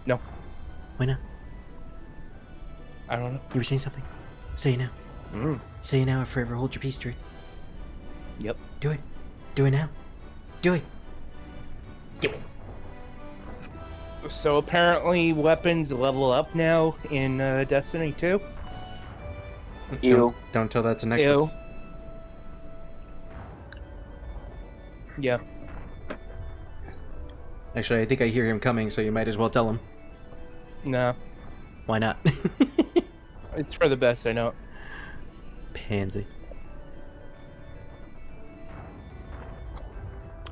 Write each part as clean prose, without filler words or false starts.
No, Why not? I don't know. You were saying something. Say it now. Mm. Say it now or forever hold your peace, Druid. Yep. Do it. Do it now. Do it. Do it. So apparently weapons level up now in Destiny 2. Don't tell that to Nexus. Ew. Yeah. Actually, I think I hear him coming, so you might as well tell him. No. Why not? It's for the best, I know. Pansy.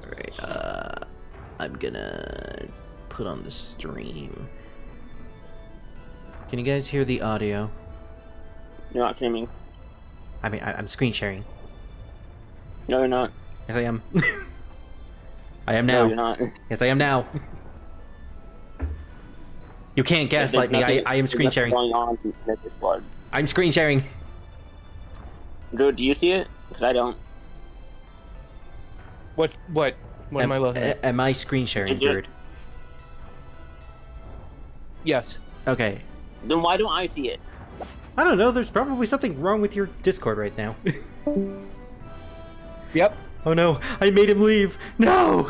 Alright, I'm gonna put on the stream. Can you guys hear the audio? You're not streaming. I mean, I'm screen sharing. No, you're not. Yes, I am. I am now. No, you're not. Yes, I am now. You can't gaslight me. I am screen sharing. Going on in the Discord. I'm screen sharing. Dude, do you see it? Because I don't. What am I looking at? Am I screen sharing, Is it- Druid? Yes. Okay. Then why don't I see it? I don't know. There's probably something wrong with your Discord right now. Yep. Oh no, I made him leave. No!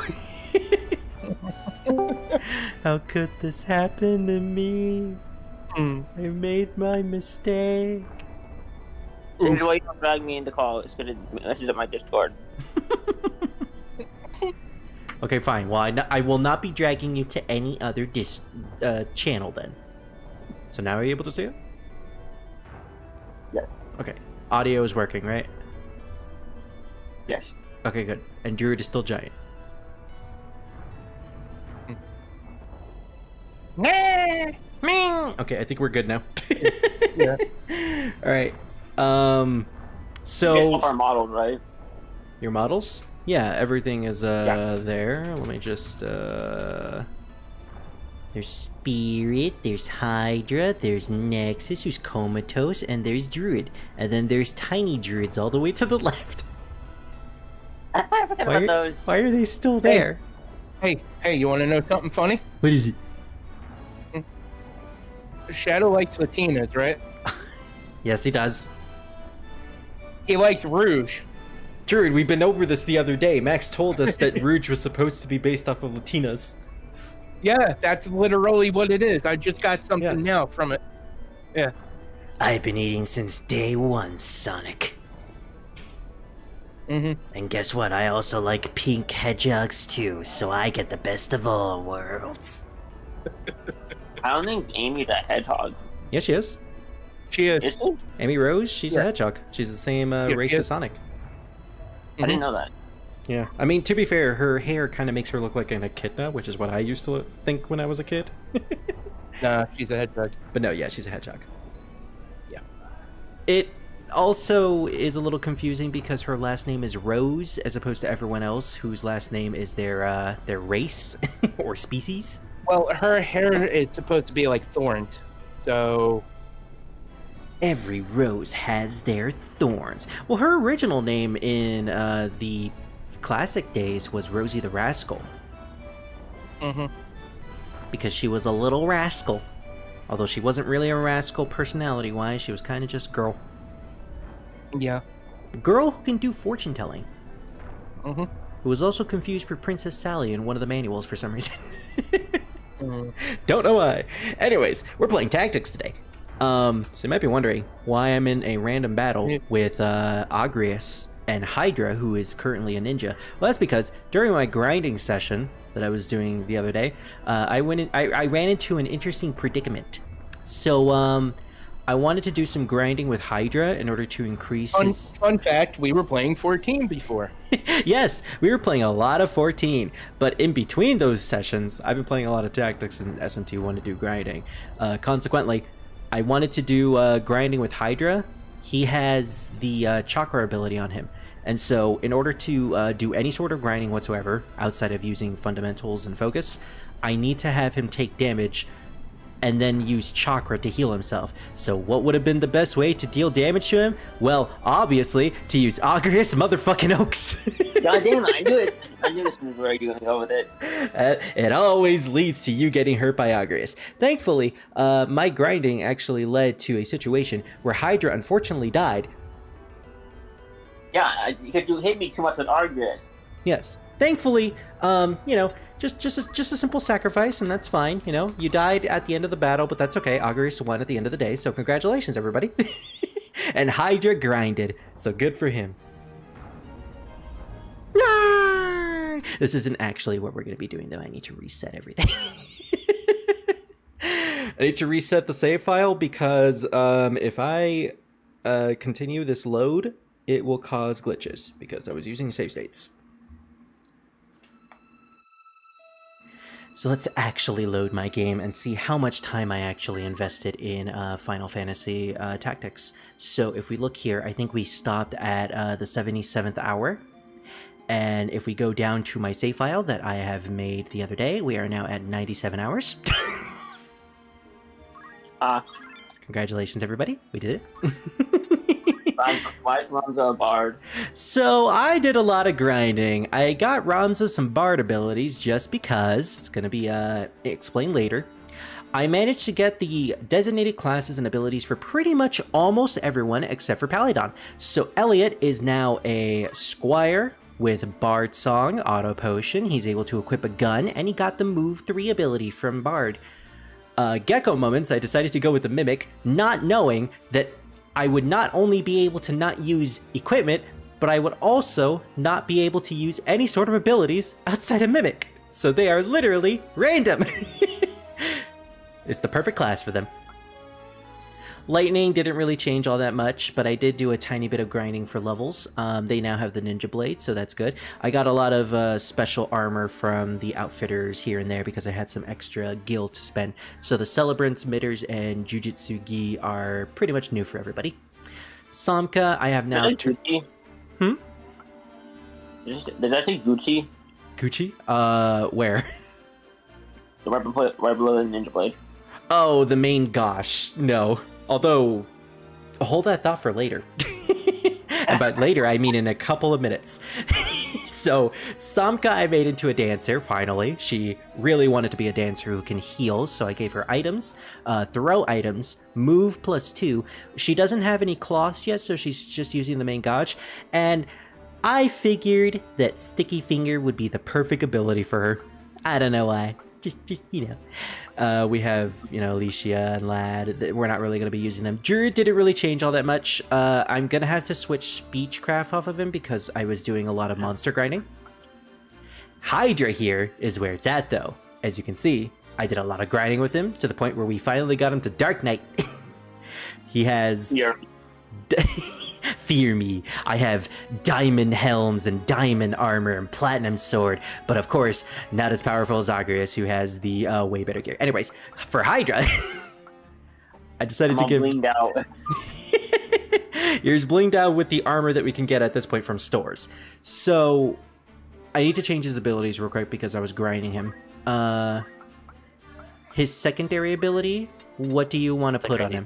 How could this happen to me? Mm. I made my mistake. This is why you don't drag me into call. It's because it messes up my Discord. Okay, fine. Well, I will not be dragging you to any other channel then. So now are you able to see it? Yes. Okay. Audio is working, right? Yes. Okay, good. And Druid is still giant. Nah. Ming! Okay, I think we're good now. Yeah. Alright. All So... our models, right? Your models? Yeah, everything is Yeah. there. Let me just there's Spirit, there's Hydra, there's Nexus, who's comatose, and there's Druid. And then there's tiny Druids all the way to the left. I forgot about those. Why are they still there? Hey, you want to know something funny? What is it? Shadow likes Latinas, right? Yes, he does. He likes Rouge. Druid, we've been over this the other day. Max told us that Rouge was supposed to be based off of Latinas. Yeah, that's literally what it is. I just got something Yes. now from it. Yeah. I've been eating since day one, Sonic. Mm-hmm. And guess what? I also like pink hedgehogs too, so I get the best of all worlds. I don't think Amy's a hedgehog. Yeah, she is. She is. Is she? Amy Rose, she's a Yeah. hedgehog. She's the same race yeah. as Sonic. I didn't know that. Yeah. I mean, to be fair, her hair kind of makes her look like an echidna, which is what I used to think when I was a kid. Nah, she's a hedgehog. But no, yeah, she's a hedgehog. Yeah. It also is a little confusing because her last name is Rose, as opposed to everyone else whose last name is their race or species. Well, her hair is supposed to be like thorns, so Every rose has their thorns. Well, her original name in the classic days was Rosie the Rascal. Mm-hmm. Because she was a little rascal. Although she wasn't really a rascal personality-wise, she was kind of just girl. Yeah. A girl who can do fortune-telling. Mm-hmm. Who was also confused for Princess Sally in one of the manuals for some reason. Mm. Don't know why. Anyways, we're playing Tactics today. So you might be wondering why I'm in a random battle with Agrius and Hydra, who is currently a ninja. Well, that's because during my grinding session that I was doing the other day, I ran into an interesting predicament. So I wanted to do some grinding with Hydra in order to increase his... Fun fact, we were playing 14 before. Yes, we were playing a lot of 14, but in between those sessions, I've been playing a lot of Tactics and SMT 1 to do grinding. Consequently, I wanted to do grinding with Hydra. He has the chakra ability on him. And so in order to do any sort of grinding whatsoever, outside of using fundamentals and focus, I need to have him take damage and then use chakra to heal himself. So what would have been the best way to deal damage to him? Well, obviously, to use Agrius motherfucking Oaks. God damn it, I knew it. I knew this was where you were gonna go with it. It always leads to you getting hurt by Agrius. Thankfully, my grinding actually led to a situation where Hydra unfortunately died. Yeah, because you hit me too much with Argus. Yes. Thankfully, you know, just a simple sacrifice, and that's fine. You know, you died at the end of the battle, but that's okay. Agrius won at the end of the day, so congratulations, everybody. And Hydra grinded, so good for him. This isn't actually what we're going to be doing, though. I need to reset everything. I need to reset the save file because if I continue this load, it will cause glitches because I was using save states. So let's actually load my game and see how much time I actually invested in Final Fantasy Tactics. So if we look here, I think we stopped at the 77th hour. And if we go down to my save file that I have made the other day, we are now at 97 hours. Congratulations, everybody. We did it. Why is Ramza a bard? So I did a lot of grinding. I got Ramza some bard abilities just because. It's going to be explained later. I managed to get the designated classes and abilities for pretty much almost everyone except for Paladon. So Elliot is now a squire with Bard Song, Auto Potion. He's able to equip a gun, and he got the Move 3 ability from Bard. Gecko Moments, I decided to go with the Mimic, not knowing that I would not only be able to not use equipment, but I would also not be able to use any sort of abilities outside of Mimic. So they are literally random. It's the perfect class for them. Lightning didn't really change all that much, but I did do a tiny bit of grinding for levels. They now have the Ninja Blade, so that's good. I got a lot of special armor from the outfitters here and there because I had some extra gil to spend. So the Celebrants, Mitters, and Jujutsu Gi are pretty much new for everybody. Samka, I have now... Gucci? Did I say Gucci? Gucci? Where? Right below the Ninja Blade. Oh, the main gosh. No. Although, hold that thought for later. And by later, I mean in a couple of minutes. So, Samka I made into a dancer, finally. She really wanted to be a dancer who can heal, so I gave her items, throw items, move +2. She doesn't have any cloths yet, so she's just using the main gauge. And I figured that Sticky Finger would be the perfect ability for her. I don't know why. Just you know. We have, you know, Alicia and Lad. We're not really going to be using them. Druid didn't really change all that much. I'm going to have to switch Speechcraft off of him because I was doing a lot of monster grinding. Hydra here is where it's at, though. As you can see, I did a lot of grinding with him to the point where we finally got him to Dark Knight. He has... Yeah. Fear me, I have diamond helms and diamond armor and platinum sword, but of course, not as powerful as Agrius, who has the way better gear. Anyways, for Hydra, I decided to give... blinged out. Yours blinged out with the armor that we can get at this point from stores. So, I need to change his abilities real quick because I was grinding him. His secondary ability, what do you want to put on him?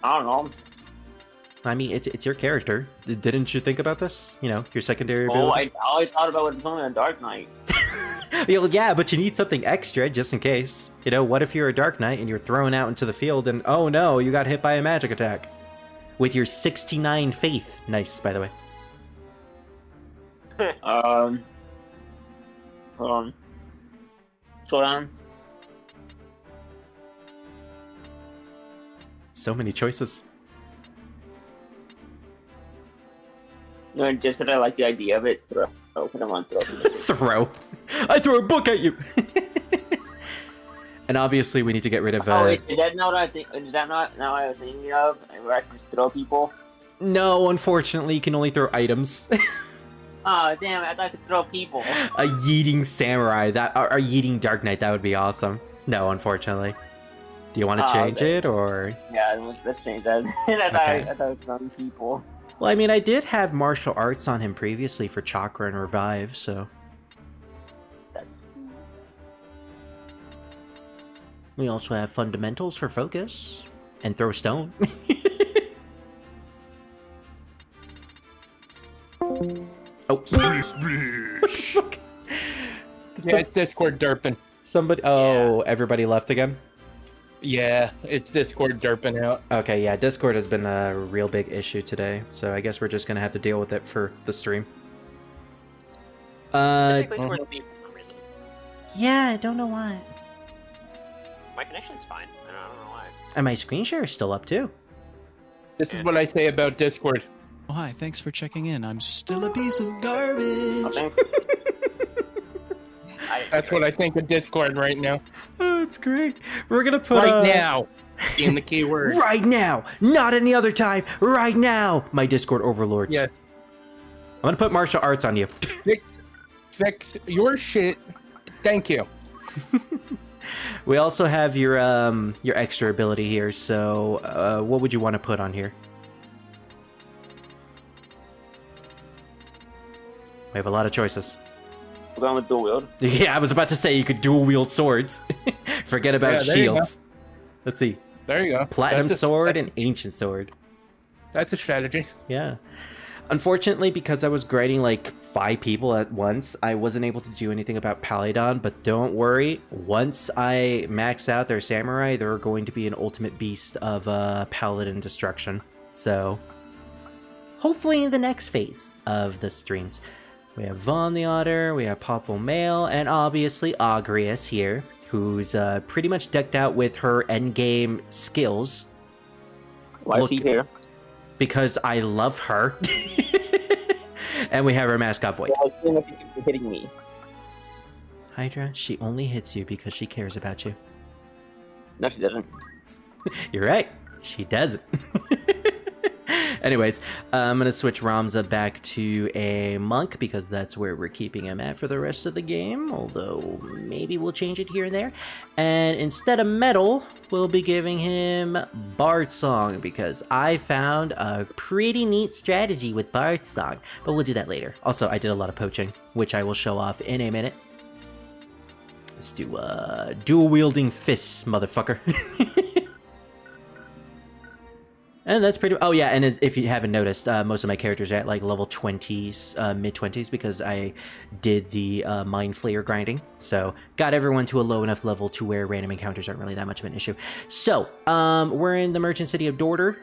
I don't know. I mean, it's your character. Didn't you think about this? You know, your secondary ability? I always thought about what's going on in Dark Knight. Yeah, but you need something extra just in case. You know, what if you're a Dark Knight and you're thrown out into the field and, oh no, you got hit by a magic attack? With your 69 faith. Nice, by the way. Hold on. Slow down. So many choices. No, just because I like the idea of it, throw. I want to throw. Throw. I throw a book at you. And obviously, we need to get rid of. Oh, wait, is that not what I think? Is that not what I was thinking of? Where I can just throw people? No, unfortunately, you can only throw items. Oh damn! I thought I could throw people. A yeeting samurai, or a yeeting Dark Knight, that would be awesome. No, unfortunately. Do you want to change it, or...? Yeah, let's change that. I thought it was on people. Well, I mean, I did have martial arts on him previously for Chakra and Revive, so... We also have fundamentals for focus and throw stone. Oh. What the fuck? Yeah, it's Discord derping. Somebody. Oh, everybody left again? Yeah, it's Discord derping out. Okay, yeah, Discord has been a real big issue today, so I guess we're just gonna have to deal with it for the stream. Specifically towards me for some reason. Yeah, I don't know why. My connection's fine. I don't know why. And my screen share is still up too. This is what I say about Discord. Oh, hi, thanks for checking in. I'm still a piece of garbage. Nothing. That's what I think of Discord right now. Oh, it's great. We're gonna put Right now, in the keyword. Right now, not any other time. Right now, my Discord overlords. Yes. I'm gonna put martial arts on you. Fix your shit. Thank you. We also have your extra ability here. So, what would you want to put on here? We have a lot of choices. We're going with dual wield. Yeah, I was about to say you could dual wield swords. Forget about Yeah, there you shields. Let's see. There you go. Platinum That's a- sword and ancient sword. That's a strategy. Yeah. Unfortunately, because I was grading like 5 people at once, I wasn't able to do anything about Paladon, but don't worry. Once I max out their samurai, they're going to be an ultimate beast of Paladin destruction. So, hopefully in the next phase of the streams. We have Vaughn the Otter, we have Popful Male, and obviously Agrius here, who's pretty much decked out with her endgame skills. Why is he here? Because I love her. And we have our mascot voice. Yeah, I was seeing if you keep hitting me. Hydra, she only hits you because she cares about you. No, she doesn't. You're right. She doesn't. Anyways, I'm going to switch Ramza back to a monk because that's where we're keeping him at for the rest of the game. Although, maybe we'll change it here and there. And instead of metal, we'll be giving him Bard Song because I found a pretty neat strategy with Bard Song. But we'll do that later. Also, I did a lot of poaching, which I will show off in a minute. Let's do dual wielding fists, motherfucker. And that's pretty... Oh, yeah, and if you haven't noticed, most of my characters are at, like, level 20s, mid-20s, because I did the Mind Flayer grinding. So, got everyone to a low enough level to where random encounters aren't really that much of an issue. So, we're in the merchant city of Dorder.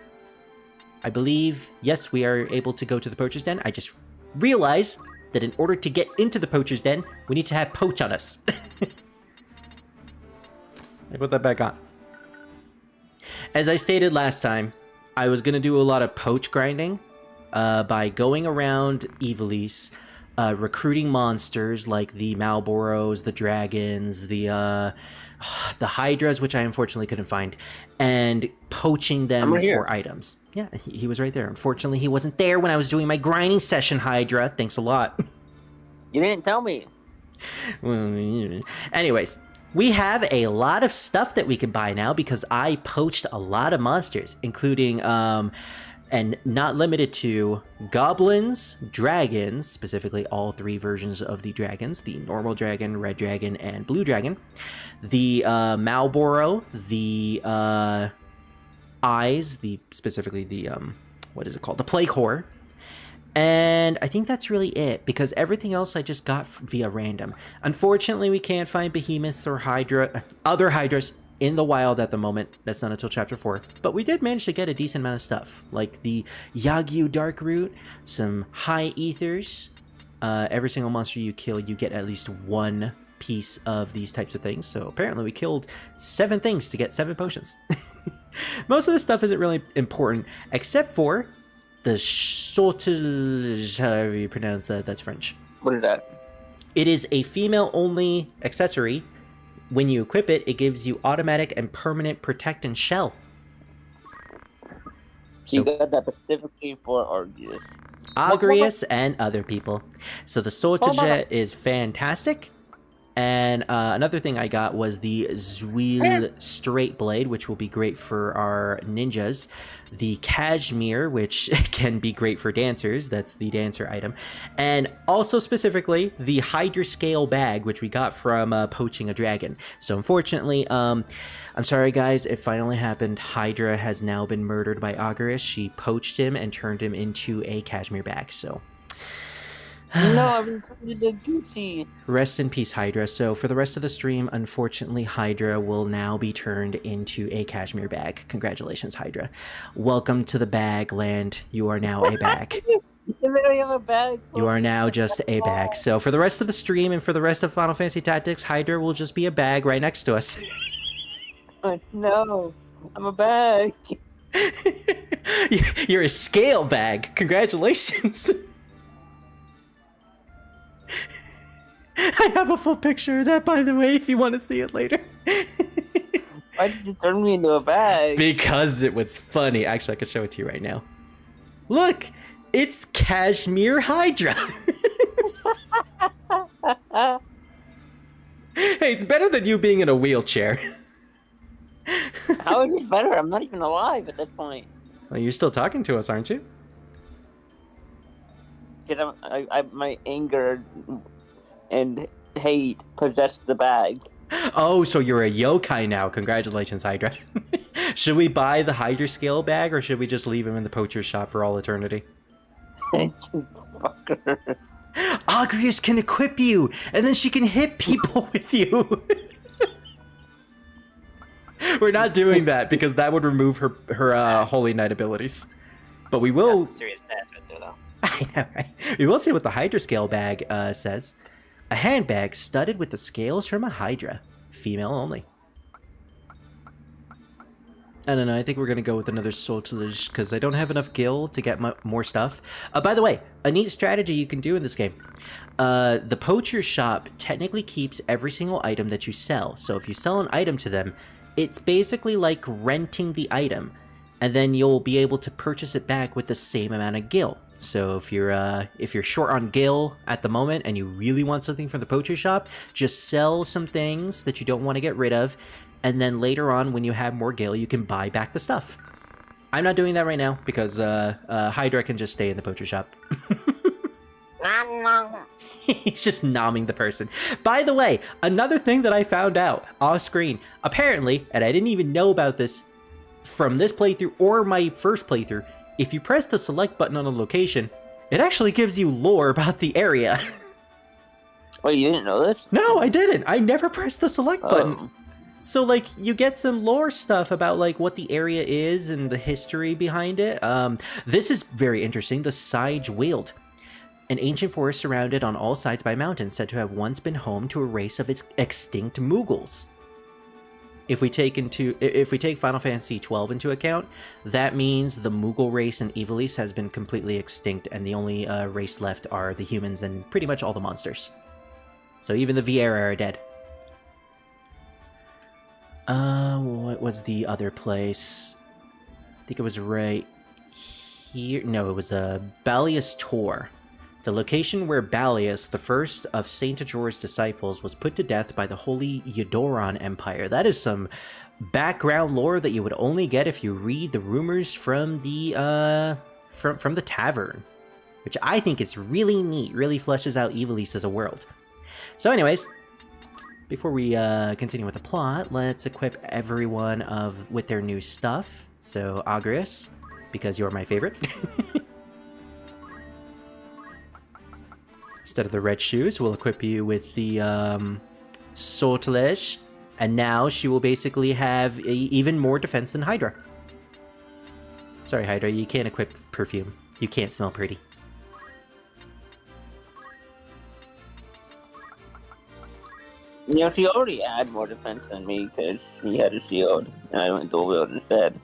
I believe, yes, we are able to go to the Poacher's Den. I just realized that in order to get into the Poacher's Den, we need to have Poach on us. I put that back on. As I stated last time, I was going to do a lot of poach grinding by going around Ivalice, recruiting monsters like the Malboros, the dragons, the Hydras, which I unfortunately couldn't find, and poaching them for items. Yeah, he was right there. Unfortunately, he wasn't there when I was doing my grinding session, Hydra. Thanks a lot. You didn't tell me. Anyways. We have a lot of stuff that we can buy now because I poached a lot of monsters, including, and not limited to, goblins, dragons, specifically all 3 versions of the dragons, the normal dragon, red dragon, and blue dragon, the Malboro, the eyes, specifically the, what is it called? The plague whore. And I think that's really it, because everything else I just got via random. Unfortunately, we can't find behemoths or other hydras in the wild at the moment. That's not until chapter 4. But we did manage to get a decent amount of stuff, like the Yagyu Dark Root, some high ethers. Every single monster you kill, you get at least 1 piece of these types of things. So apparently we killed 7 things to get 7 potions. Most of this stuff isn't really important, except for the sortilege, however you pronounce that, that's French. What is that? It is a female-only accessory. When you equip it, it gives you automatic and permanent protect and shell. So you got that specifically for Argus. Agrius and other people. So the sortilege is fantastic. And another thing I got was the Zwil Straight Blade, which will be great for our ninjas. The Cashmere, which can be great for dancers. That's the dancer item. And also specifically, the Hydra Scale Bag, which we got from poaching a dragon. So unfortunately, I'm sorry guys, it finally happened. Hydra has now been murdered by Agarius. She poached him and turned him into a cashmere bag, so... No, I've been turned into Gucci. Rest in peace, Hydra. So for the rest of the stream, unfortunately, Hydra will now be turned into a cashmere bag. Congratulations, Hydra. Welcome to the bag land. You are now a bag. You are now just a bag. So for the rest of the stream and for the rest of Final Fantasy Tactics, Hydra will just be a bag right next to us. No, I'm a bag. You're a scale bag. Congratulations. I have a full picture of that, by the way, if you want to see it later. Why did you turn me into a bag? Because it was funny. Actually, I can show it to you right now. Look, it's Cashmere Hydra. Hey, it's better than you being in a wheelchair. How is this better? I'm not even alive at this point. Well, you're still talking to us, aren't you? Because my anger and hate possess the bag. Oh, so you're a yokai now. Congratulations, Hydra. Should we buy the Hydra scale bag, or should we just leave him in the poacher's shop for all eternity? Fucker. Agrius can equip you, and then she can hit people with you. We're not doing that because that would remove her Holy Knight abilities. But we will... That's some serious stats right there, though. I know, right? We will see what the Hydra scale bag says. A handbag studded with the scales from a Hydra. Female only. I don't know, I think we're going to go with another sortilege because I don't have enough gil to get more stuff. By the way, a neat strategy you can do in this game. The poacher's shop technically keeps every single item that you sell. So if you sell an item to them, it's basically like renting the item. And then you'll be able to purchase it back with the same amount of gil. So if you're short on gil at the moment and you really want something from the poacher shop, just sell some things that you don't want to get rid of, and then later on when you have more gil, you can buy back the stuff. I'm not doing that right now because Hydra can just stay in the poacher shop. He's just nomming the person. By the way, another thing that I found out off screen, apparently, and I didn't even know about this from this playthrough or my first playthrough, if you press the select button on a location, it actually gives you lore about the area. Wait, you didn't know this? No, I didn't. I never pressed the select button. So, like, you get some lore stuff about, like, what the area is and the history behind it. This is very interesting. The Sage Weald. An ancient forest surrounded on all sides by mountains said to have once been home to a race of extinct Mughals. If we take Final Fantasy XII into account, that means the Mughal race in Ivalice has been completely extinct, and the only race left are the humans and pretty much all the monsters. So even the Viera are dead. What was the other place? I think it was right here. No, it was Balius Tor. The location where Balius, the first of Saint Ajor's disciples, was put to death by the Holy Eudorn Empire. That is some background lore that you would only get if you read the rumors from the from the tavern, which I think is really neat. Really fleshes out Ivalice as a world. So, anyways, before we continue with the plot, let's equip everyone with their new stuff. So, Agrius, because you're my favorite. Instead of the red shoes, we'll equip you with the sortilege, and now she will basically have even more defense than Hydra. Sorry, Hydra, you can't equip perfume. You can't smell pretty. You know, she already had more defense than me because she had a shield, and I went dual wield instead.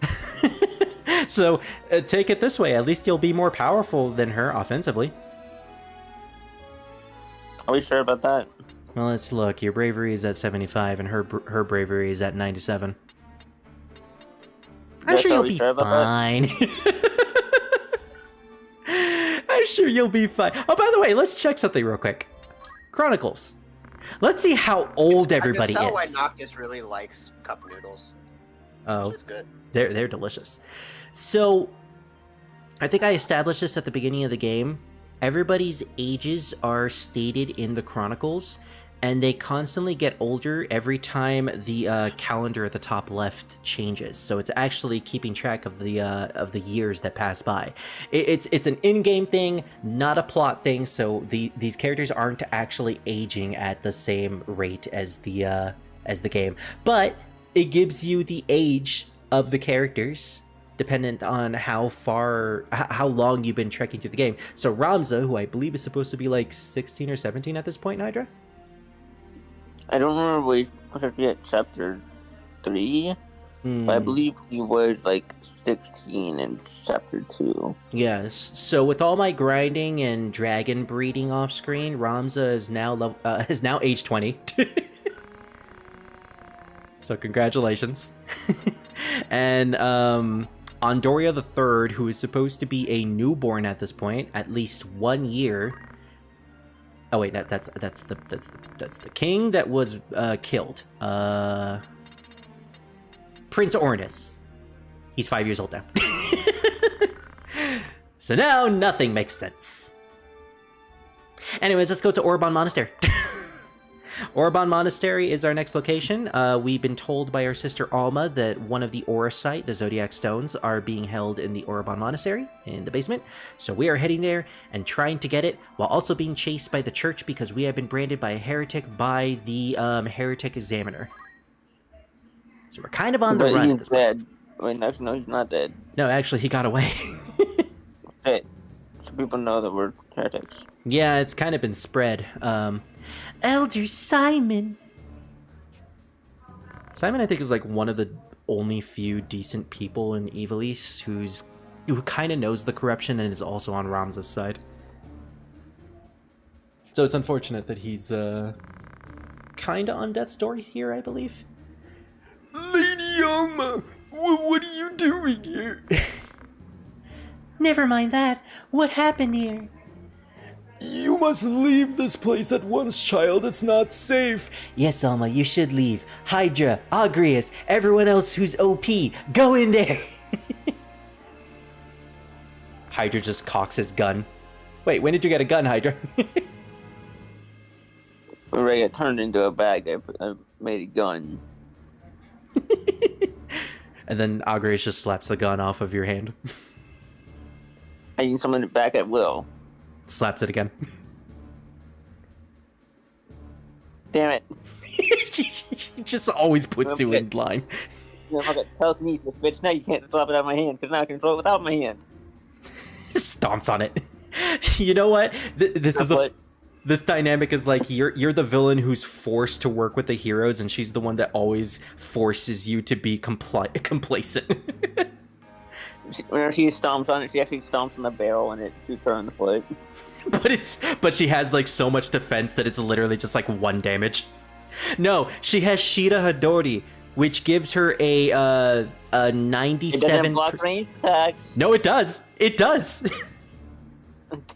So, take it this way. At least you'll be more powerful than her offensively. Are we sure about that? Well, let's look. Your bravery is at 75, and her bravery is at 97. I'm sure you'll be fine. I'm sure you'll be fine. Oh, by the way, let's check something real quick. Chronicles. Let's see how old everybody I can tell why is. Noctis really likes cup noodles. Oh, Which is good. they're delicious. So, I think I established this at the beginning of the game. Everybody's ages are stated in the chronicles, and they constantly get older every time the calendar at the top left changes. So it's actually keeping track of the years that pass by. It's an in-game thing, not a plot thing. So these characters aren't actually aging at the same rate as the game, but it gives you the age of the characters dependent on how long you've been trekking through the game. So Ramza, who I believe is supposed to be like 16 or 17 at this point, Hydra? I don't remember what he's supposed to be at chapter 3, but I believe he was like 16 in chapter 2. Yes. So with all my grinding and dragon breeding off screen, Ramza is now age 20. So congratulations. And Andoria the Third, who is supposed to be a newborn at this point, at least 1 year. Oh wait, that's the king that was killed. Prince Ornus. He's 5 years old now. So now nothing makes sense. Anyways, let's go to Orban Monastery. Orban Monastery is our next location. We've been told by our sister Alma that one of the Aura Site, the Zodiac Stones, are being held in the Orban Monastery in the basement. So we are heading there and trying to get it, while also being chased by the church because we have been branded by a heretic by the Heretic Examiner. So we're kind of on the run. He's dead. Wait, no, he's not dead. No, actually, he got away. Hey, so people know that we're heretics. Yeah, it's kind of been spread. Elder Simon. Simon, I think, is like one of the only few decent people in Ivalice who kind of knows the corruption and is also on Ramza's side. So it's unfortunate that he's kind of on death's door here, I believe. Lady Alma, what are you doing here? Never mind that. What happened here? You must leave this place at once, child. It's not safe. Yes, Alma, you should leave. Hydra, Agrius, everyone else who's OP, go in there. Hydra just cocks his gun. Wait, when did you get a gun, Hydra? When I got turned into a bag, I made a gun. And then Agrius just slaps the gun off of your hand. I can summon it back at will. Slaps it again. Damn it. She just always puts you in line. You know, I got telekinesis, bitch. Now you can't slap it out of my hand, because now I can throw it without my hand. Stomps on it. You know what? This dynamic is like you're the villain who's forced to work with the heroes, and she's the one that always forces you to be complacent. Whenever she stomps on it, she actually stomps on the barrel and it shoots her in the foot. But she has like so much defense that it's literally just like 1 damage. No, she has Shida Hadori, which gives her a 97. It doesn't block range attacks. No, it does. It does.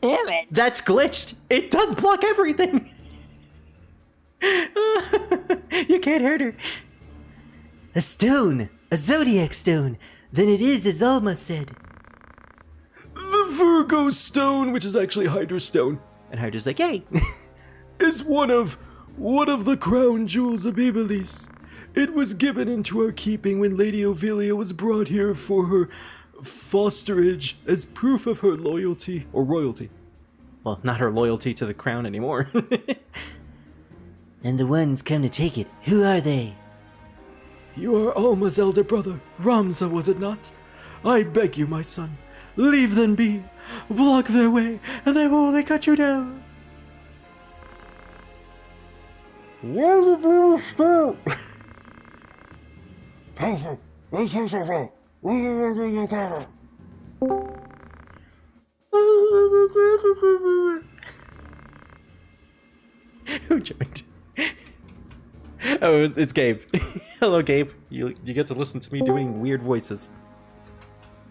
Damn it. That's glitched. It does block everything. You can't hurt her. A stone, a zodiac stone. Then it is as Alma said. The Virgo stone, which is actually Hydra stone. And Hydra's like, yay. Is one of the crown jewels of Ivalice. It was given into our keeping when Lady Ovilia was brought here for her fosterage as proof of her loyalty or royalty. Well, not her loyalty to the crown anymore. And the ones come to take it, who are they? You are Alma's elder brother, Ramza, was it not? I beg you, my son, leave them be, block their way, and they will only cut you down. Who joined? Oh, it's Gabe. Hello, Gabe. You get to listen to me doing weird voices.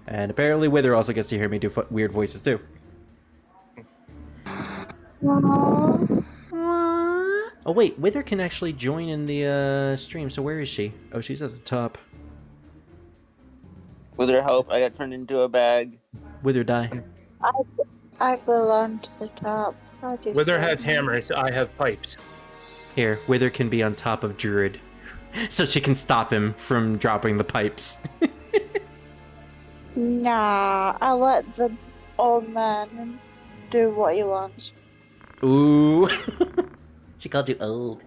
And apparently Wither also gets to hear me do weird voices too. Oh wait, Wither can actually join in the stream. So where is she? Oh, she's at the top. With her help, I got turned into a bag. Wither die. I belong to the top. Wither has hammers. I have pipes. Here, Wither can be on top of Druid, so she can stop him from dropping the pipes. Nah, I'll let the old man do what he wants. Ooh. She called you old.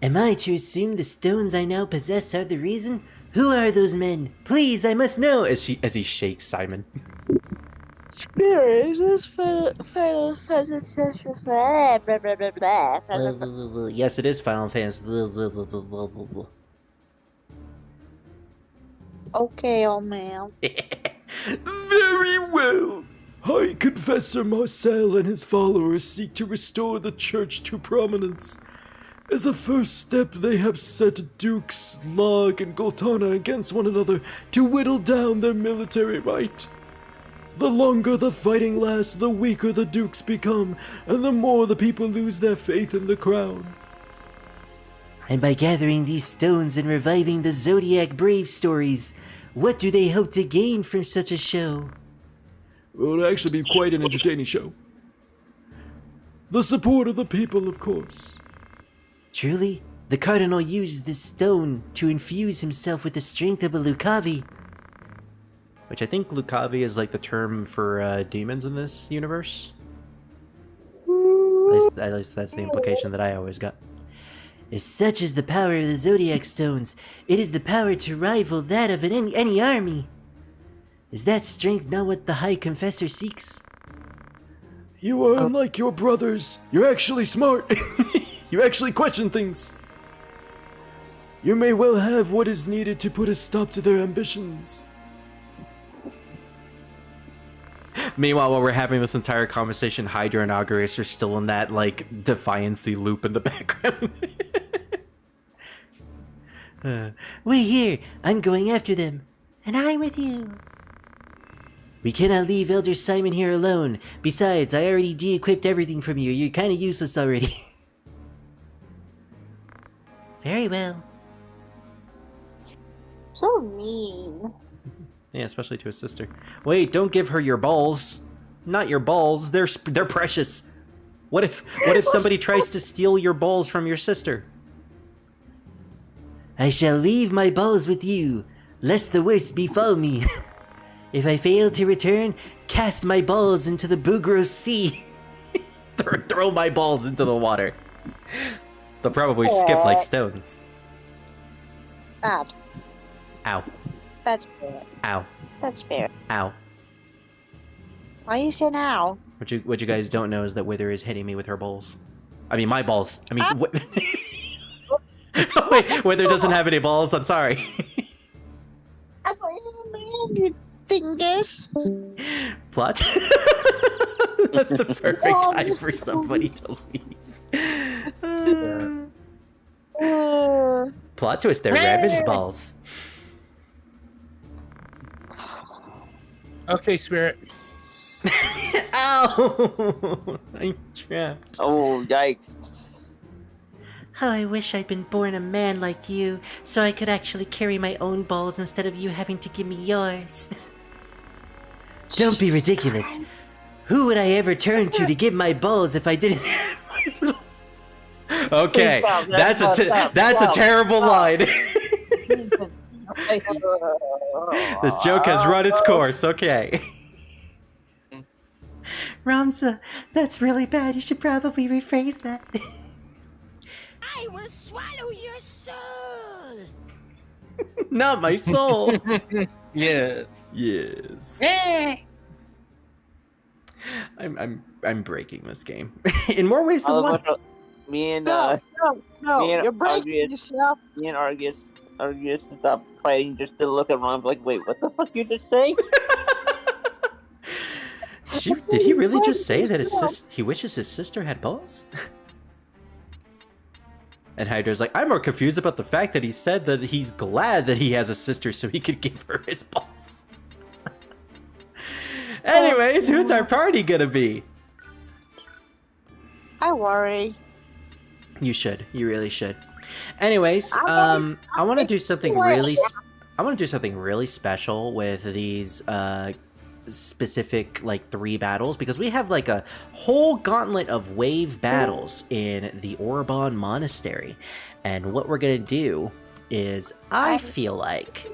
Am I to assume the stones I now possess are the reason? Who are those men? Please, I must know. As he shakes Simon. Spirits is Yes, it is Final Fantasy. Okay, old man. Very well. High Confessor Marcel and his followers seek to restore the church to prominence. As a first step, they have set Dukes Lag and Goltana against one another to whittle down their military might. The longer the fighting lasts, the weaker the Dukes become, and the more the people lose their faith in the crown. And by gathering these stones and reviving the Zodiac Brave stories, what do they hope to gain from such a show? Well, it'll actually be quite an entertaining show. The support of the people, of course. Truly, the Cardinal used this stone to infuse himself with the strength of a Lucavi. Which I think Lucavi is like the term for demons in this universe. At least that's the implication that I always got. As such is the power of the Zodiac Stones. It is the power to rival that of any army. Is that strength not what the High Confessor seeks? You are unlike your brothers. You're actually smart. You actually question things. You may well have what is needed to put a stop to their ambitions. Meanwhile, while we're having this entire conversation, Hydra and Auguris are still in that, like, defiancy loop in the background. Wait here! I'm going after them. And I'm with you. We cannot leave Elder Simon here alone. Besides, I already de-equipped everything from you. You're kinda useless already. Very well. So mean. Yeah, especially to his sister. Wait, don't give her your balls. Not your balls. They're precious. What if somebody tries to steal your balls from your sister? I shall leave my balls with you, lest the worst befall me. If I fail to return, cast my balls into the Bugros Sea. Throw my balls into the water. They'll probably skip like stones. Bad. Ow. That's fair. Ow. That's fair. Ow. Why you say now? What you guys don't know is that Wither is hitting me with her balls. I mean, my balls. I mean, wait, Wither doesn't have any balls. I'm sorry. I thought you didn't you dingus. Plot. That's the perfect time for somebody to leave. Plot twist, they're Raven's balls. Okay, Spirit. Ow! I'm trapped. Oh, yikes. How I wish I'd been born a man like you, so I could actually carry my own balls instead of you having to give me yours. Don't be ridiculous. Who would I ever turn to give my balls if I didn't have my little... Okay, that's a terrible line. This joke has run its course, okay. Ramza, that's really bad. You should probably rephrase that. I will swallow your soul. Not my soul. Yes. Yes. I'm breaking this game in more ways than one. Me and No, me and you're breaking Argus- yourself. me and Argus stop fighting just to look at Ron like, wait, what the fuck you just say? Did he really just say that he wishes his sister had balls? And Hydra's like, I'm more confused about the fact that he said that he's glad that he has a sister so he could give her his balls. Anyways, who's our party gonna be? I worry. You should. You really should. Anyways, I want to do something Wait. really. I want to do something really special with these specific like 3 battles because we have like a whole gauntlet of wave battles in the Orobon Monastery, and what we're gonna do is I feel like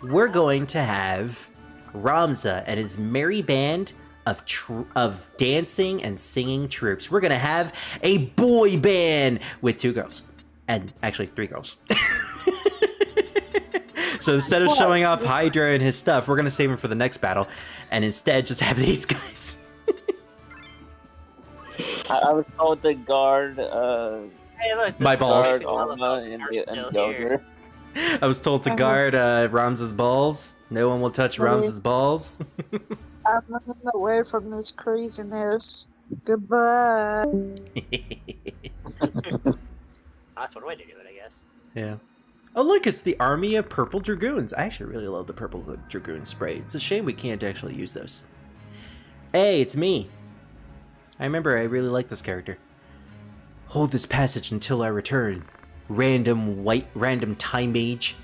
we're going to have Ramza and his merry band of dancing and singing troops. We're gonna have a boy band with 2 girls, and actually 3 girls. So instead of showing off Hydra and his stuff, we're gonna save him for the next battle, and instead just have these guys. I was told to guard Hey, look, My this balls. guard Alma and are the still Dozer. here. I was told to guard Ramza's balls. No one will touch Ramza's balls. I'm running away from this craziness. Goodbye. That's one way to do it, I guess. Yeah. Oh look, it's the army of purple dragoons. I actually really love the purple dragoon spray. It's a shame we can't actually use those. Hey, it's me. I remember I really like this character. Hold this passage until I return. Random time mage.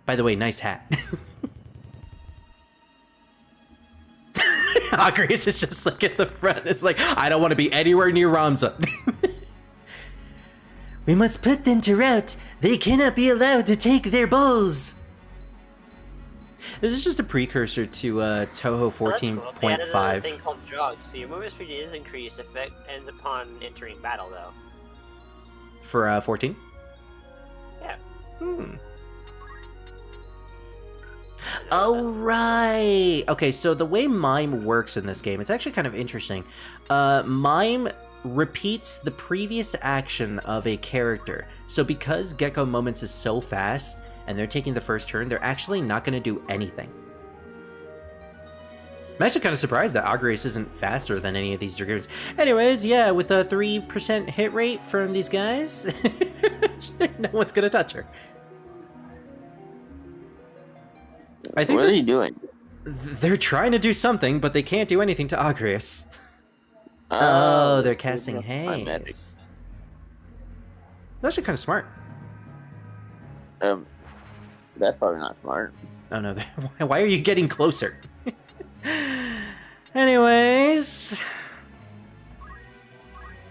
By the way, nice hat. Agrius is just like at the front. It's like, I don't want to be anywhere near Ramza. We must put them to rout. They cannot be allowed to take their balls. This is just a precursor to Toho 14.5. They added another thing called jog, so your movement speed is increased if it ends upon entering battle, though. For 14? Yeah. Oh, right. Okay, so the way Mime works in this game, it's actually kind of interesting. Mime repeats the previous action of a character. So because Gecko Moments is so fast, and they're taking the first turn, they're actually not going to do anything. I'm actually kind of surprised that Agrius isn't faster than any of these Dragoons. Anyways, yeah, with a 3% hit rate from these guys, no one's going to touch her. I think What are you doing? they're trying to do something, but they can't do anything to Agrius. Oh, they're casting haste. That's actually kind of smart. That's probably not smart. Oh no, why are you getting closer? Anyways,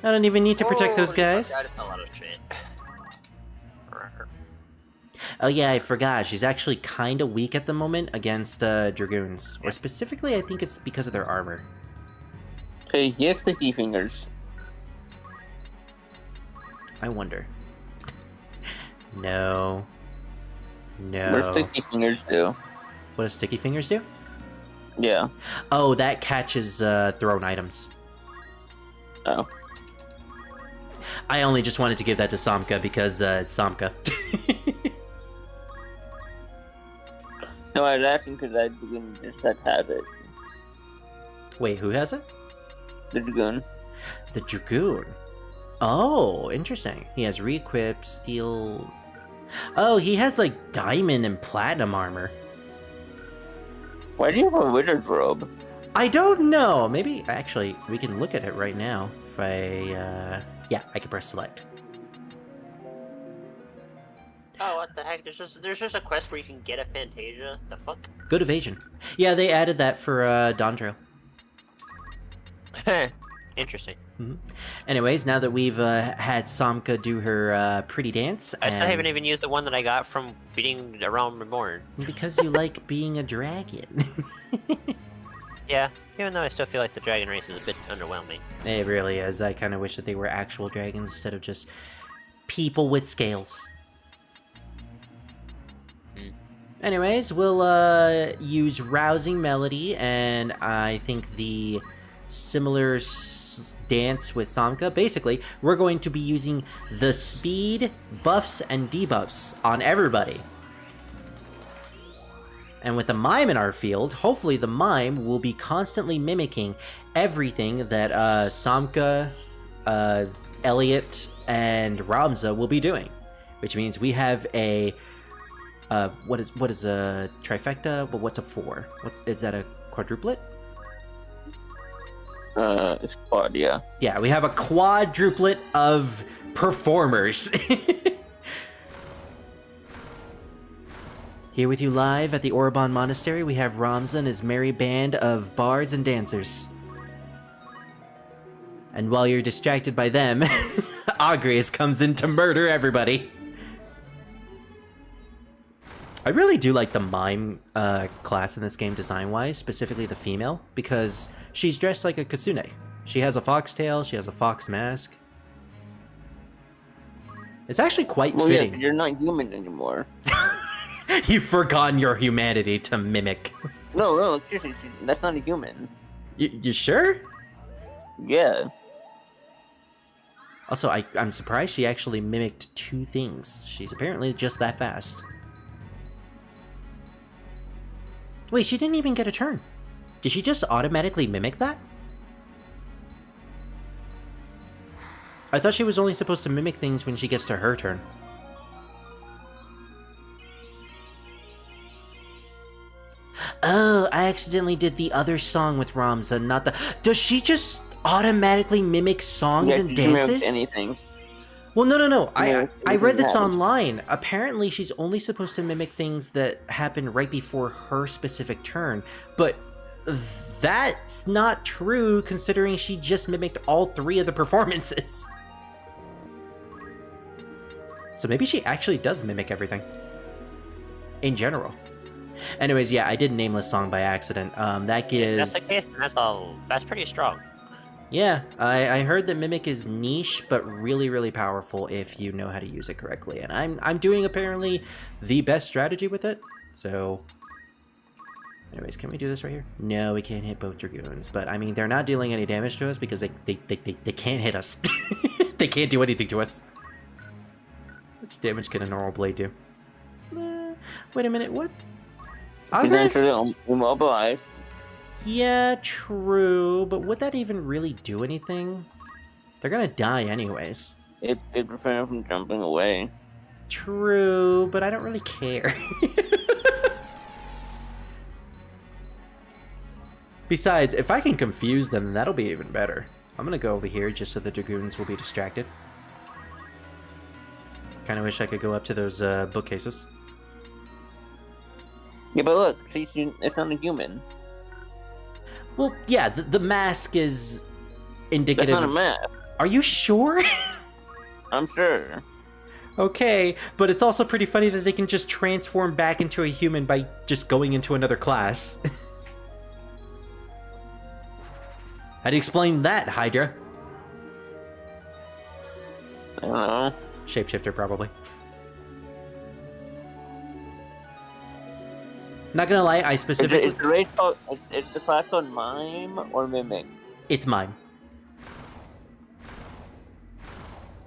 I don't even need to protect those guys. That's a lot of shit. Oh yeah, I forgot. She's actually kind of weak at the moment against Dragoons. Or specifically, I think it's because of their armor. Hey, he has sticky fingers. I wonder. No. No. What do sticky fingers do? What does Sticky Fingers do? Yeah. Oh, that catches thrown items. Oh. I only just wanted to give that to Samka because it's Samka. No, I was asking because I didn't just have it. Wait, who has it? The Dragoon. The Dragoon. Oh, interesting. He has re-equip, steel... Oh, he has like diamond and platinum armor. Why do you have a wizard's robe? I don't know. Maybe, actually, we can look at it right now. If I, yeah, I can press select. Oh, what the heck? There's just a quest where you can get a Fantasia. The fuck? Good evasion. Yeah, they added that for Dondro. Interesting. Anyways, now that we've had Samka do her pretty dance, I and... still haven't even used the one that I got from beating a Realm Reborn. Because you like being a dragon. Yeah, even though I still feel like the dragon race is a bit underwhelming. It really is. I kind of wish that they were actual dragons instead of just people with scales. Anyways, we'll use Rousing Melody, and I think the similar dance with Samka. Basically, we're going to be using the speed buffs and debuffs on everybody. And with the Mime in our field, hopefully the Mime will be constantly mimicking everything that Samka, Elliot, and Ramza will be doing. Which means we have a... what is a trifecta? Well, what's a 4? Is that a quadruplet? It's quad, yeah. Yeah, we have a quadruplet of performers. Here with you live at the Orobon Monastery, we have Ramza and his merry band of bards and dancers. And while you're distracted by them, Agrius comes in to murder everybody. I really do like the mime class in this game design-wise, specifically the female, because she's dressed like a kitsune. She has a foxtail, she has a fox mask. It's actually quite fitting. Yeah, you're not human anymore. You've forgotten your humanity to mimic. No, seriously, that's not a human. You sure? Yeah. Also, I'm surprised she actually mimicked 2 things. She's apparently just that fast. Wait, she didn't even get a turn. Did she just automatically mimic that? I thought she was only supposed to mimic things when she gets to her turn. Oh, I accidentally did the other song with Ramza, not the... Does she just automatically mimic songs and dances? Anything. Well, no. I read this online. Apparently, she's only supposed to mimic things that happen right before her specific turn. But that's not true, considering she just mimicked all 3 of the performances. So maybe she actually does mimic everything. In general. Anyways, yeah, I did Nameless Song by accident. That gives... If that's the case, then that's pretty strong. Yeah, I heard that Mimic is niche, but really, really powerful if you know how to use it correctly. And I'm doing, apparently, the best strategy with it, so... Anyways, can we do this right here? No, we can't hit both Dragoons, but, I mean, they're not dealing any damage to us because they can't hit us. They can't do anything to us. Which damage can a normal blade do? Wait a minute, what? Immobilized. Yeah, true, but would that even really do anything? They're gonna die anyways. It prevents them from jumping away. True, but I don't really care. Besides, if I can confuse them, that'll be even better. I'm gonna go over here just so the Dragoons will be distracted. Kinda wish I could go up to those bookcases. Yeah, but look, see, it's not a human. Well, yeah, the mask is indicative. That's not a mask. Are you sure? I'm sure. Okay, but it's also pretty funny that they can just transform back into a human by just going into another class. How do you explain that, Hydra? I don't know. Shapeshifter, probably. Not gonna lie, I specifically... Is the class called Mime or Mimic? It's Mime.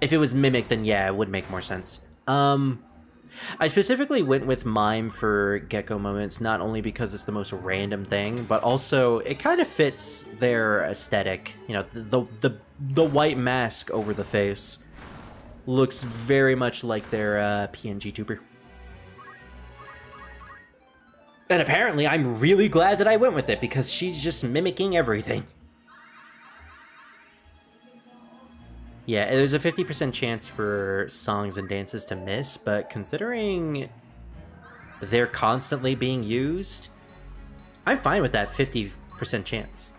If it was Mimic, then yeah, it would make more sense. I specifically went with Mime for Gecko moments, not only because it's the most random thing, but also it kind of fits their aesthetic. You know, the white mask over the face looks very much like their PNG tuber. And apparently, I'm really glad that I went with it, because she's just mimicking everything. Yeah, there's a 50% chance for songs and dances to miss, but considering they're constantly being used, I'm fine with that 50% chance.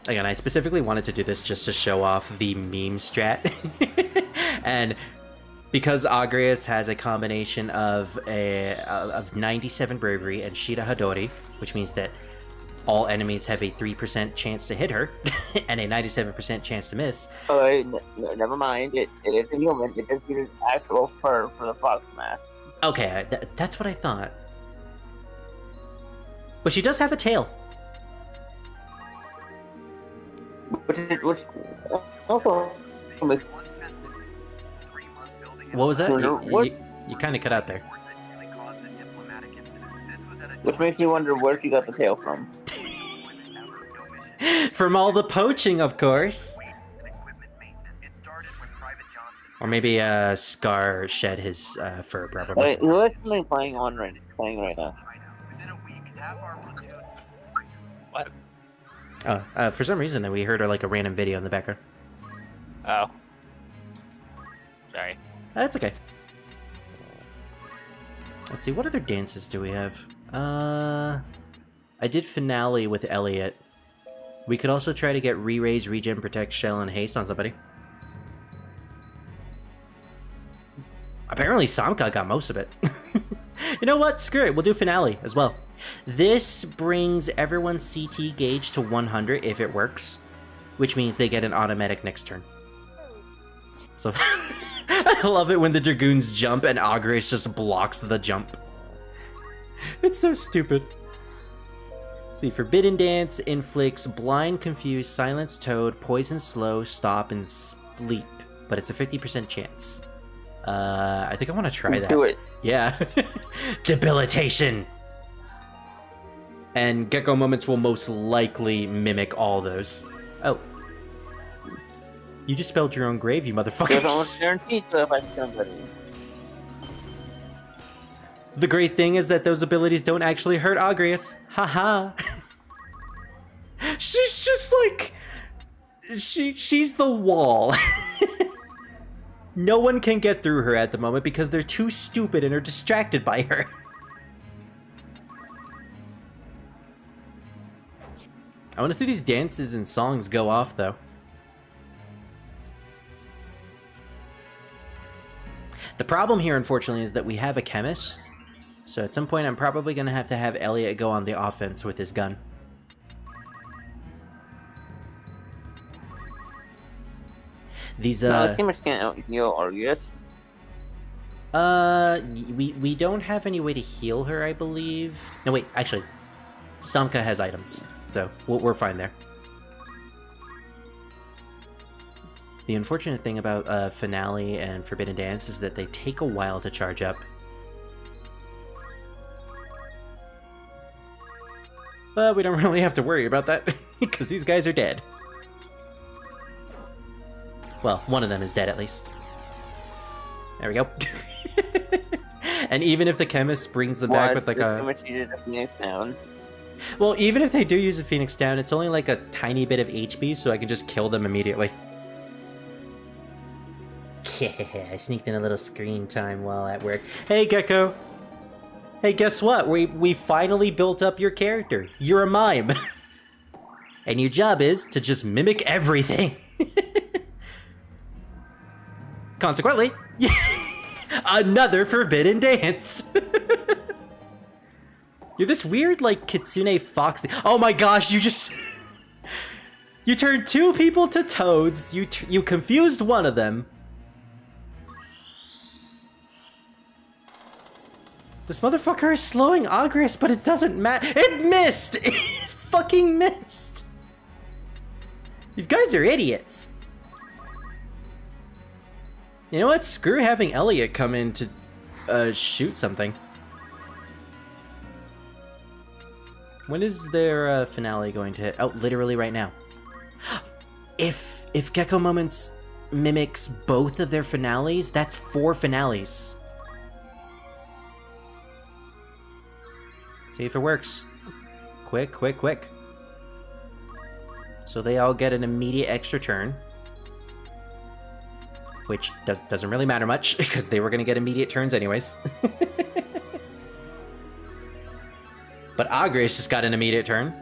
Again, I specifically wanted to do this just to show off the meme strat. And because Agrius has a combination of 97 bravery and Shida Hadori, which means that all enemies have a 3% chance to hit her and a 97% chance to miss. Alright, never mind. It is a human. It just uses actual fur for the fox mask. Okay, that's what I thought. But she does have a tail. Which also... What was that? You kind of cut out there. Which makes me wonder where she got the tail from. From all the poaching, of course. Or maybe Scar shed his fur, probably. Wait, who is something playing on right now? playing right now. Within a week, half our platoon. What? Oh, for some reason we heard like a random video in the background. Oh. Sorry. That's okay. Let's see, what other dances do we have? I did finale with Elliot. We could also try to get re-raise, regen, protect, shell, and haste on somebody. Apparently Samka got most of it. You know what? Screw it. We'll do finale as well. This brings everyone's CT gauge to 100 if it works, which means they get an automatic next turn. So I love it when the Dragoons jump and Agres just blocks the jump. It's so stupid. Let's see, Forbidden Dance inflicts Blind, Confuse, Silence, Toad, Poison, Slow, Stop, and Sleep, but it's a 50% chance. I think I want to try that. Do it. Yeah. Debilitation! And Gecko Moments will most likely mimic all those. Oh. You just spelled your own grave, you There's motherfuckers. almost guaranteed to affect somebody. The great thing is that those abilities don't actually hurt Agrias. Haha. She's just like... She's the wall. No one can get through her at the moment because they're too stupid and are distracted by her. I want to see these dances and songs go off, though. The problem here, unfortunately, is that we have a chemist. So at some point, I'm probably going to have Elliot go on the offense with his gun. These, chemists can't out-heal Argus. we don't have any way to heal her, I believe. No, wait, actually, Samka has items, so we're fine there. The unfortunate thing about Finale and Forbidden Dance is that they take a while to charge up. But we don't really have to worry about that, because these guys are dead. Well, one of them is dead at least. There we go. And even if the chemist brings them back with like a... Phoenix down. Well, even if they do use a Phoenix down, it's only like a tiny bit of HP, so I can just kill them immediately. Yeah, I sneaked in a little screen time while at work. Hey, Gecko! Hey, guess what? We finally built up your character. You're a mime. And your job is to just mimic everything. Consequently, another Forbidden Dance. You're this weird, like, Kitsune Fox thing. Oh my gosh, you just... You turned two people to toads. You confused one of them. This motherfucker is slowing Agres, but it doesn't matter. It missed! It fucking missed! These guys are idiots. You know what? Screw having Elliot come in to shoot something. When is their finale going to hit? Oh, literally right now. If Gecko Moments mimics both of their finales, that's 4 finales. See if it works. Quick, quick, quick. So they all get an immediate extra turn. Which doesn't really matter much, because they were going to get immediate turns anyways. But Agres just got an immediate turn.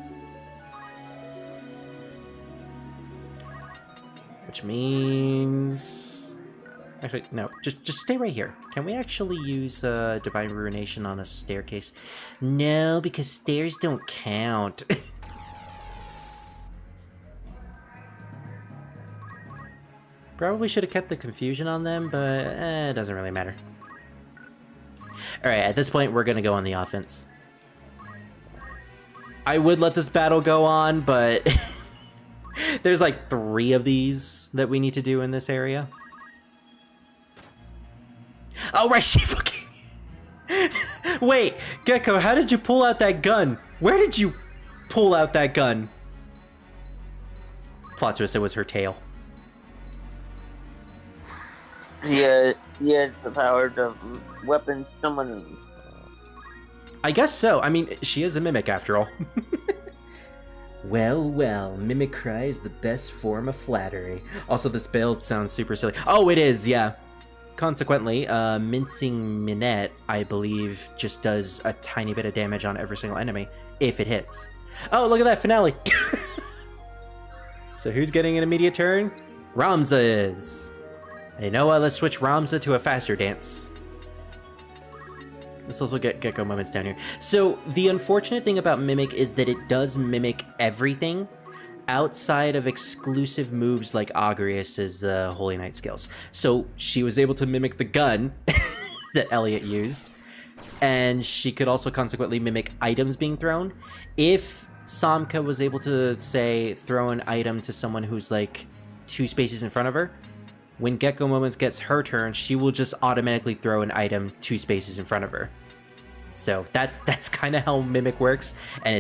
Which means... Actually, no, just stay right here. Can we actually use Divine Ruination on a staircase? No, because stairs don't count. Probably should have kept the confusion on them, but it doesn't really matter. Alright, at this point, we're going to go on the offense. I would let this battle go on, but there's like 3 of these that we need to do in this area. Oh, right, she fucking... Wait, Gecko, how did you pull out that gun? Where did you pull out that gun? Plot twist, it was her tail. Yeah, he has the power to weapon summoning. I guess so. I mean, she is a mimic after all. Well, mimicry is the best form of flattery. Also, this build sounds super silly. Oh, it is, yeah. Consequently, Mincing Minette, I believe, just does a tiny bit of damage on every single enemy, if it hits. Oh, look at that finale! So who's getting an immediate turn? Ramza is. Hey, you know what? Let's switch Ramza to a faster dance. Let's also get Gecko moments down here. So the unfortunate thing about Mimic is that it does mimic everything outside of exclusive moves like Agrius's Holy Knight skills. So she was able to mimic the gun that Elliot used, and she could also consequently mimic items being thrown. If Samka was able to, say, throw an item to someone who's like 2 spaces in front of her, when Gecko Moments gets her turn, she will just automatically throw an item 2 spaces in front of her. So that's kind of how Mimic works, and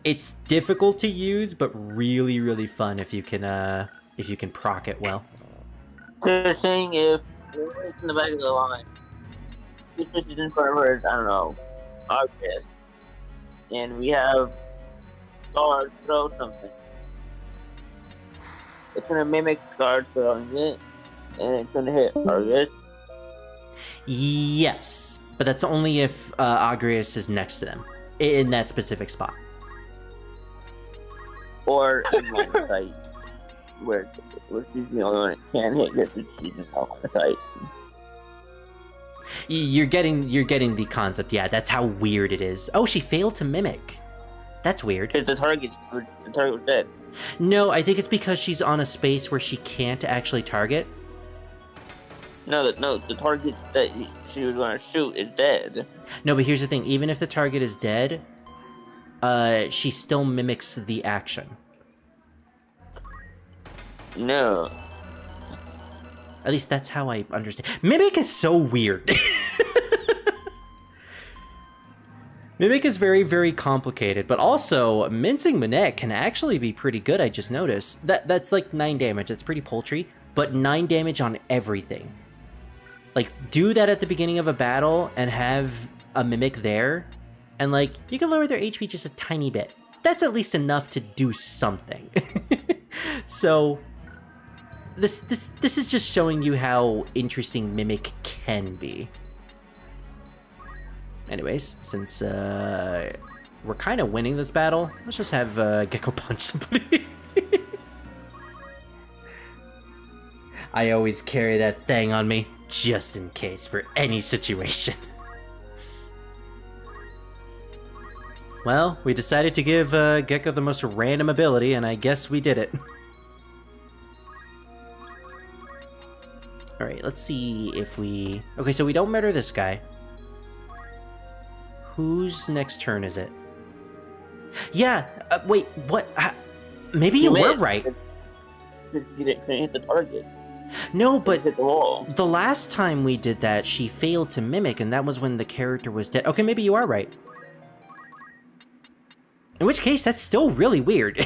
it's difficult to use, but really, really fun if you can proc it well. So you're saying if you're in the back of the line, this is in front of her, I don't know, August, and we have Guard throw something. It's gonna mimic Guard throwing it, and it's gonna hit August. Yes, but that's only if Agrius is next to them in that specific spot. Or in line of sight, where she's the only one that can hit because she's in line of sight. You're getting the concept. Yeah, that's how weird it is. Oh, she failed to mimic. That's weird. Because the target was dead. No, I think it's because she's on a space where she can't actually target. No, the target that she was going to shoot is dead. No, but here's the thing. Even if the target is dead, she still mimics the action. No. At least that's how I understand. Mimic is so weird. Mimic is very, very complicated, but also Mincing Minette can actually be pretty good, I just noticed. That's like 9 damage, that's pretty paltry, but 9 damage on everything. Like, do that at the beginning of a battle and have a Mimic there, and like, you can lower their HP just a tiny bit. That's at least enough to do something. So, this is just showing you how interesting Mimic can be. Anyways, since we're kind of winning this battle, let's just have Gecko punch somebody. I always carry that thing on me, just in case, for any situation. Well, we decided to give Gecko the most random ability, and I guess we did it. Alright, let's see if we... Okay, so we don't murder this guy. Whose next turn is it? Yeah, wait, what? Maybe you were right. Because you didn't hit the target. No, but hit the wall. The last time we did that, she failed to mimic, and that was when the character was dead. Okay, maybe you are right. In which case, that's still really weird.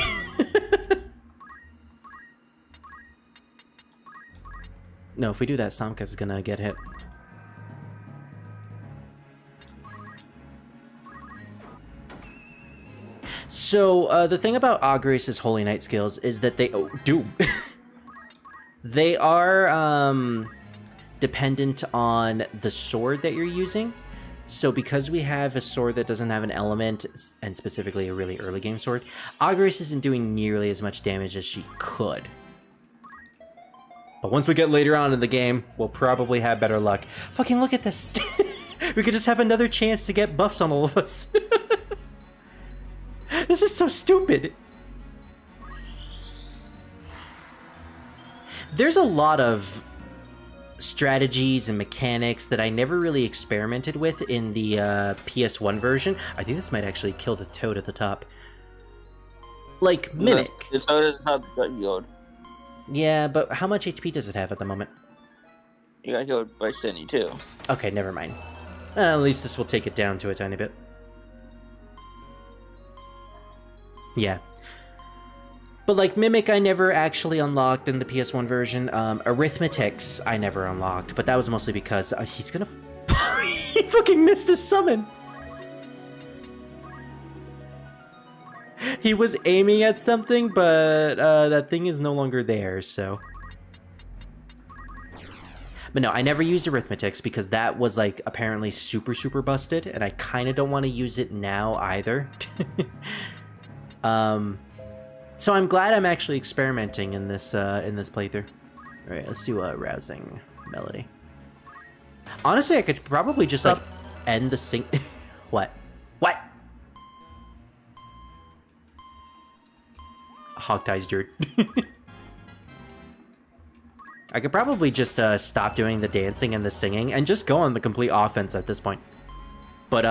No, if we do that, Samka's gonna get hit. So, the thing about Agrius's Holy Knight skills is that they... Oh, Doom! They are, dependent on the sword that you're using. So because we have a sword that doesn't have an element, and specifically a really early game sword, Agrius isn't doing nearly as much damage as she could. But once we get later on in the game, we'll probably have better luck. Fucking look at this! We could just have another chance to get buffs on all of us. This is so stupid! There's a lot of strategies and mechanics that I never really experimented with in the PS1 version. I think this might actually kill the toad at the top. Like, Mimic. The toad doesn't have got healed. Yeah, but how much HP does it have at the moment? You got healed by Stinny too. Okay, never mind. At least this will take it down to a tiny bit. Yeah. But like Mimic I never actually unlocked in the PS1 version. Arithmetics I never unlocked, but that was mostly because he's gonna... He fucking missed his summon! He was aiming at something, but that thing is no longer there, so. But no, I never used arithmetics because that was like apparently super, super busted, and I kind of don't want to use it now either. So I'm glad I'm actually experimenting in this playthrough. All right, let's do a rousing melody. Honestly, I could probably just like end the sing. What? What? Hog ties, dude. I could probably just stop doing the dancing and the singing and just go on the complete offense at this point. But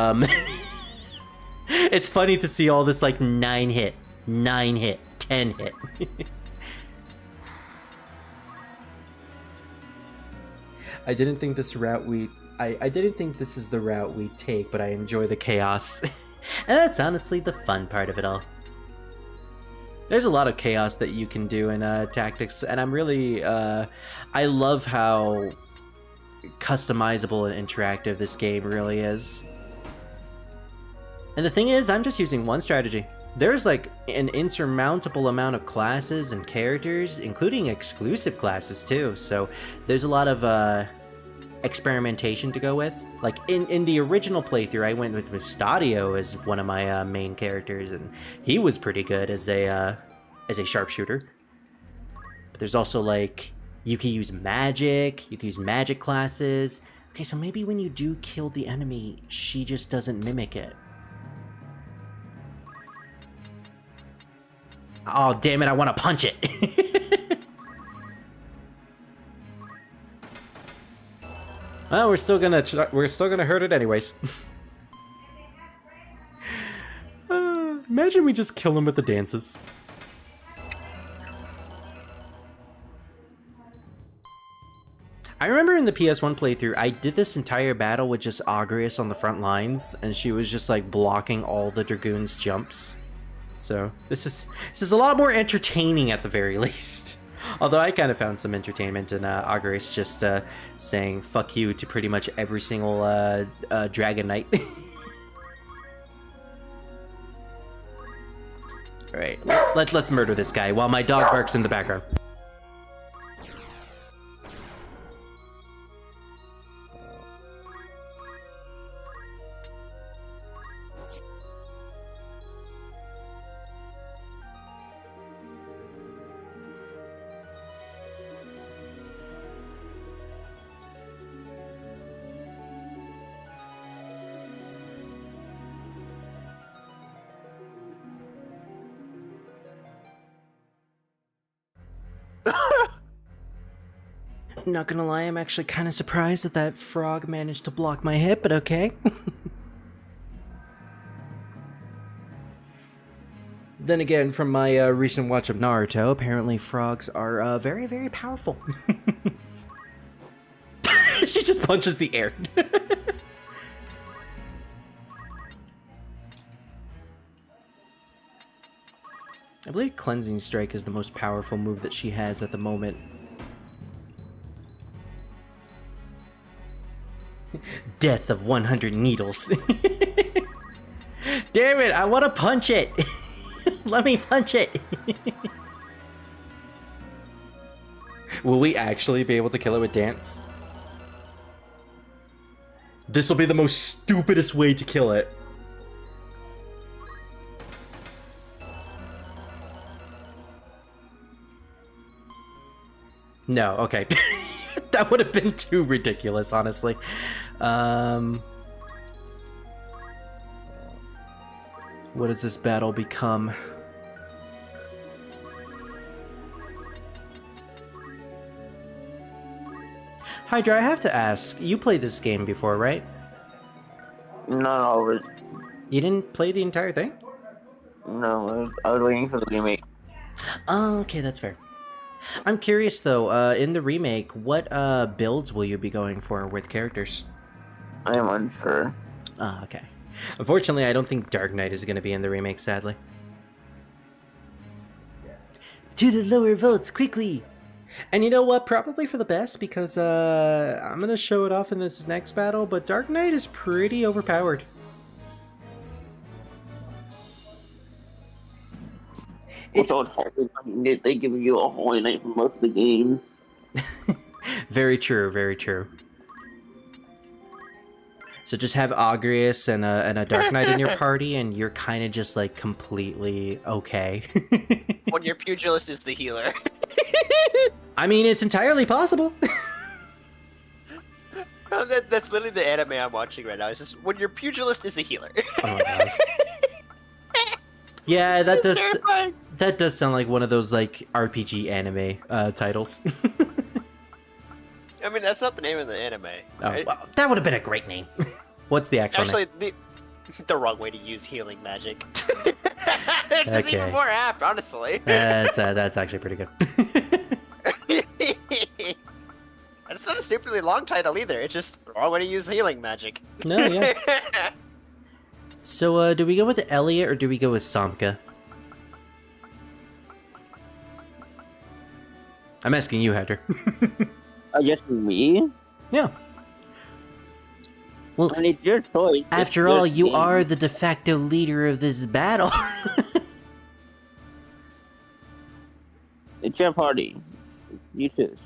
it's funny to see all this like 9 hit, 10 hit. I didn't think this route I didn't think this is the route we take, but I enjoy the chaos. And that's honestly the fun part of it all. There's a lot of chaos that you can do in tactics, and I'm really I love how customizable and interactive this game really is. And the thing is, I'm just using one strategy. There's like an insurmountable amount of classes and characters, including exclusive classes too, so there's a lot of experimentation to go with. Like in the original playthrough, I went with Stadio as one of my main characters, and he was pretty good as a sharpshooter. But there's also like, you can use magic classes. Okay, so maybe when you do kill the enemy, she just doesn't mimic it. Oh, damn it, I want to punch it. Well, we're still gonna hurt it anyways. Imagine we just kill him with the dances. I remember in the PS1 playthrough, I did this entire battle with just Agrias on the front lines, and she was just like blocking all the Dragoon's jumps. So this is a lot more entertaining at the very least. Although I kind of found some entertainment in Agrias just saying "fuck you" to pretty much every single Dragon Knight. All right, let's murder this guy while my dog barks in the background. Not gonna lie, I'm actually kind of surprised that that frog managed to block my hit, but okay. Then again, from my recent watch of Naruto, apparently frogs are very, very powerful. She just punches the air. I believe Cleansing Strike is the most powerful move that she has at the moment. Death of 100 needles. Damn it, I want to punch it. Let me punch it. Will we actually be able to kill it with dance? This will be the most stupidest way to kill it. No, okay. That would have been too ridiculous, honestly. What does this battle become? Hydra, I have to ask, you played this game before, right? No, You didn't play the entire thing? no, I was waiting for the remake. Oh, okay, that's fair. I'm curious though, in the remake, what builds will you be going for with characters? I am unsure. Ah, okay. Unfortunately, I don't think Dark Knight is going to be in the remake, sadly. To the lower votes, quickly! And you know what? Probably for the best, because I'm going to show it off in this next battle, but Dark Knight is pretty overpowered. Also, they give you a Holy Knight for most of the game. Very true, very true. So just have Agrius and a Dark Knight in your party, and you're kind of just like completely okay. When your pugilist is the healer. I mean, it's entirely possible. No, that's literally the anime I'm watching right now. It's just when your pugilist is the healer. Oh my gosh. Yeah, that does sound like one of those like RPG anime titles. I mean, that's not the name of the anime. Right? Oh, well, that would have been a great name. What's the actual name? Actually, the wrong way to use healing magic. It's just Okay. even more apt, honestly. That's actually pretty good. And it's not a stupidly long title either. It's just the wrong way to use healing magic. No, yeah. So, do we go with Elliot or do we go with Samka? I'm asking you, Hector. I guess me? Yeah. Well, I mean, it's your choice. after all, you are the de facto leader of this battle. It's your party. You choose.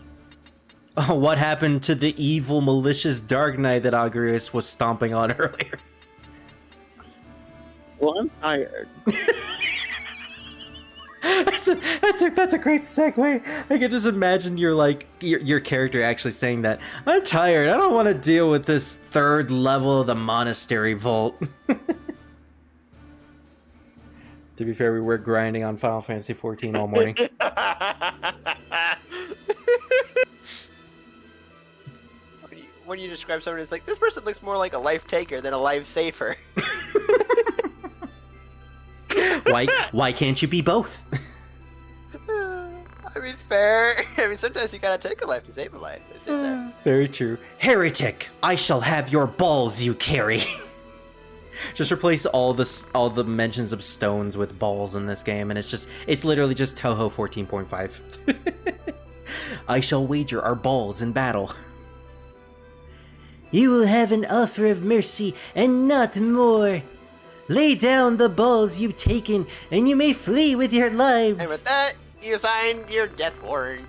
Oh, what happened to the evil, malicious Dark Knight that Agrius was stomping on earlier? Well, I'm tired. That's a great segue. I can just imagine your character actually saying that. I'm tired. I don't want to deal with this third level of the monastery vault. To be fair, we were grinding on Final Fantasy XIV all morning. When you describe someone, it's like, this person looks more like a life taker than a life saver. Why can't you be both? I mean, fair. I mean, sometimes you gotta take a life to save a life. This is it. Very true. Heretic, I shall have your balls you carry. Just replace all the mentions of stones with balls in this game, and it's literally just Toho 14.5. I shall wager our balls in battle. You will have an offer of mercy and not more. Lay down the balls you've taken, and you may flee with your lives. And with that, you signed your death warrant.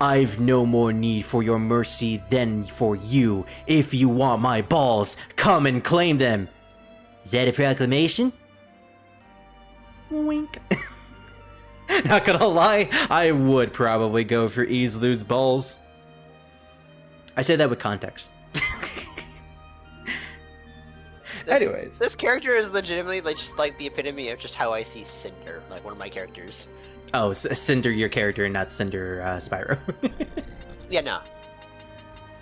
I've no more need for your mercy than for you. If you want my balls, come and claim them. Is that a proclamation? Wink. Not gonna lie, I would probably go for Izlu's balls. I say that with context. Anyways. This character is legitimately just like the epitome of just how I see Cinder, like one of my characters. Oh, Cinder, your character, not Cinder Spyro. Yeah, no.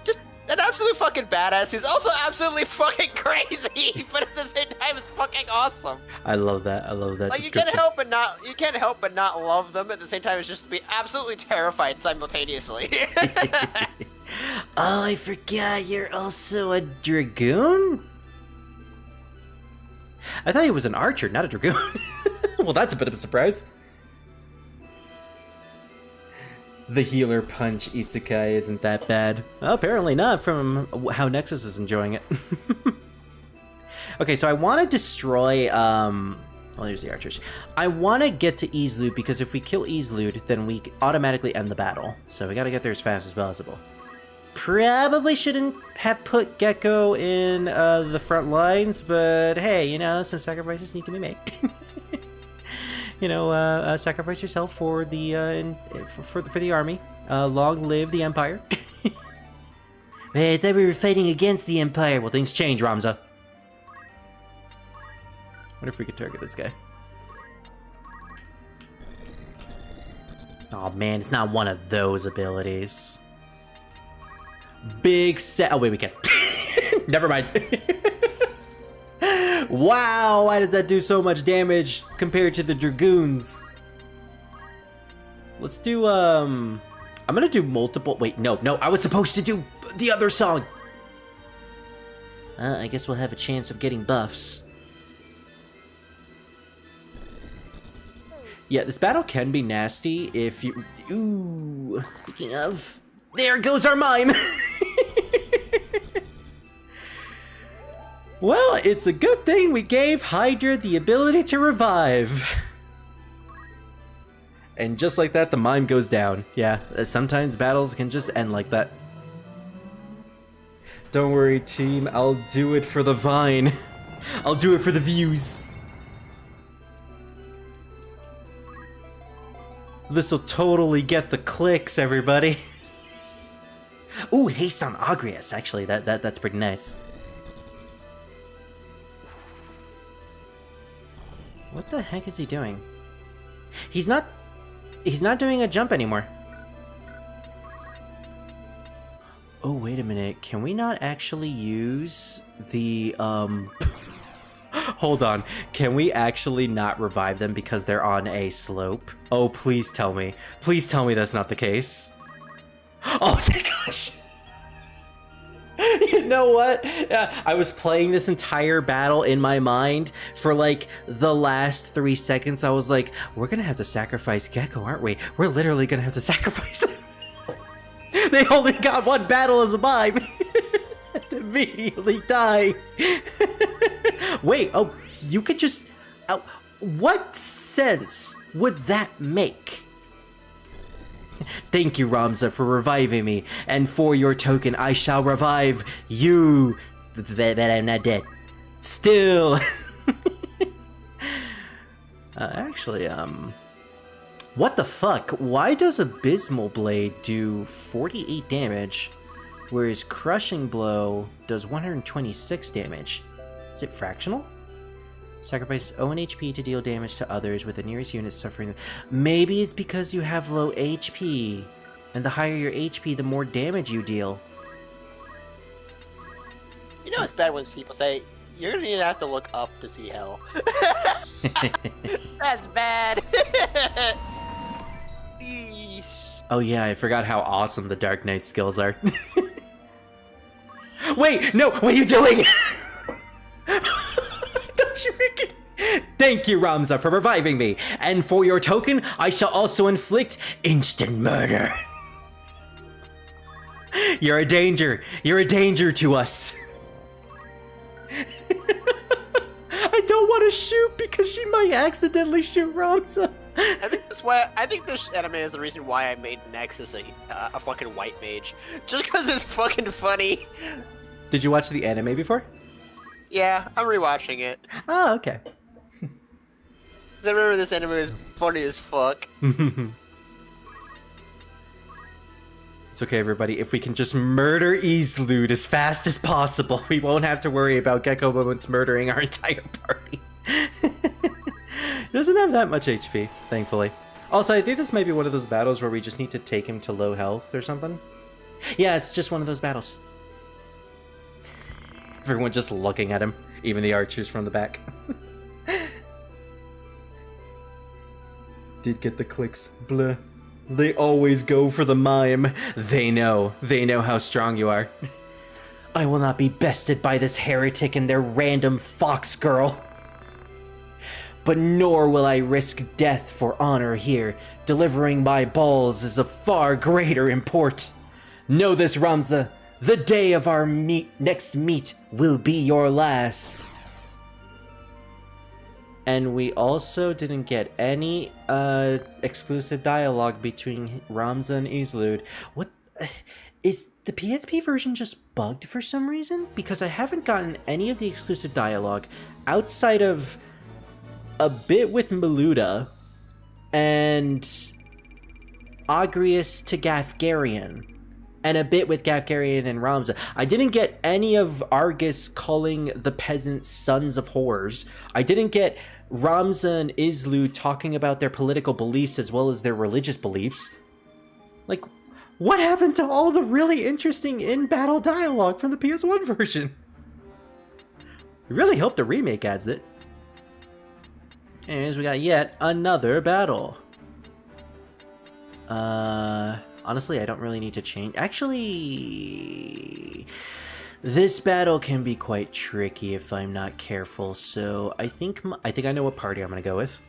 Just an absolute fucking badass who's also absolutely fucking crazy, but at the same time it's fucking awesome. I love that. I love that. Like you can't help but not love them at the same time. It's just to be absolutely terrified simultaneously. Oh, I forgot you're also a dragoon? I thought he was an archer, not a dragoon. Well, that's a bit of a surprise. The healer punch isekai isn't that bad. Well, apparently not from how Nexus is enjoying it. Okay, so I want to destroy, well, here's the archers. I want to get to Izlu because if we kill Izlu, then we automatically end the battle. So we got to get there as fast as possible. Probably shouldn't have put Gecko in the front lines, but hey, you know, some sacrifices need to be made. You know, sacrifice yourself for the for the army. Long live the Empire. Hey, I thought we were fighting against the Empire. Well, things change, Ramza. Wonder if we could target this guy. Oh man, it's not one of those abilities. Big set. Oh wait, we can. Never mind. Wow, why did that do so much damage compared to the dragoons? Let's do I'm gonna do multiple. Wait, no, I was supposed to do the other song. I guess we'll have a chance of getting buffs. Yeah, this battle can be nasty if you. Ooh, speaking of, there goes our mime. Well, it's a good thing we gave Hydra the ability to revive. And just like that, the mime goes down. Yeah, sometimes battles can just end like that. Don't worry, team. I'll do it for the vine. I'll do it for the views. This'll totally get the clicks, everybody. Ooh, haste on Agrias. Actually, that's pretty nice. What the heck is he doing? He's not doing a jump anymore. Oh, wait a minute. Can we not actually use the, Hold on. Can we actually not revive them because they're on a slope? Oh, please tell me. Please tell me that's not the case. Oh, thank gosh. You know what? I was playing this entire battle in my mind for like the last 3 seconds. I was like, we're gonna have to sacrifice Gecko, aren't we? We're literally gonna have to sacrifice them. They only got one battle as a mime. And immediately die. Wait, oh, you could just... what sense would that make? Thank you, Ramza, for reviving me, and for your token, I shall revive you. That I'm not dead. Still. Actually, what the fuck? Why does Abysmal Blade do 48 damage, whereas Crushing Blow does 126 damage? Is it fractional? Sacrifice own HP to deal damage to others with the nearest unit suffering. Maybe it's because you have low HP, and the higher your HP, the more damage you deal. You know it's bad when people say, you're gonna have to look up to see hell. That's bad. Eesh. Oh yeah, I forgot how awesome the Dark Knight skills are. Wait, no, what are you doing? Don't you freaking... Thank you, Ramza, for reviving me. And for your token, I shall also inflict instant murder. You're a danger. You're a danger to us. I don't want to shoot because she might accidentally shoot Ramza. I think that's why. I think this anime is the reason why I made Nexus a fucking white mage, just because it's fucking funny. Did you watch the anime before? Yeah, I'm rewatching it. Oh, okay. I remember this anime is funny as fuck. It's okay, everybody. If we can just murder Islud as fast as possible, we won't have to worry about Gecko Moments murdering our entire party. He doesn't have that much HP, thankfully. Also, I think this might be one of those battles where we just need to take him to low health or something. Yeah, it's just one of those battles. Everyone just looking at him, even the archers from the back. Did get the clicks. Blah. They always go for the mime. They know how strong you are. I will not be bested by this heretic and their random fox girl. But nor will I risk death for honor here. Delivering my balls is of far greater import. Know this, Ramza. The day of our next meet will be your last. And we also didn't get any exclusive dialogue between Ramza and Islud. What is the PSP version just bugged for some reason? Because I haven't gotten any of the exclusive dialogue outside of a bit with Maluda and Agrias to Gafgarian. And a bit with Gafgarian and Ramza. I didn't get any of Argus calling the peasants sons of whores. I didn't get Ramza and Islud talking about their political beliefs as well as their religious beliefs. Like, what happened to all the really interesting in-battle dialogue from the PS1 version? I really hope the remake adds it. Anyways, we got yet another battle. Honestly, I don't really need to change. Actually, this battle can be quite tricky if I'm not careful. So I think I know what party I'm gonna go with.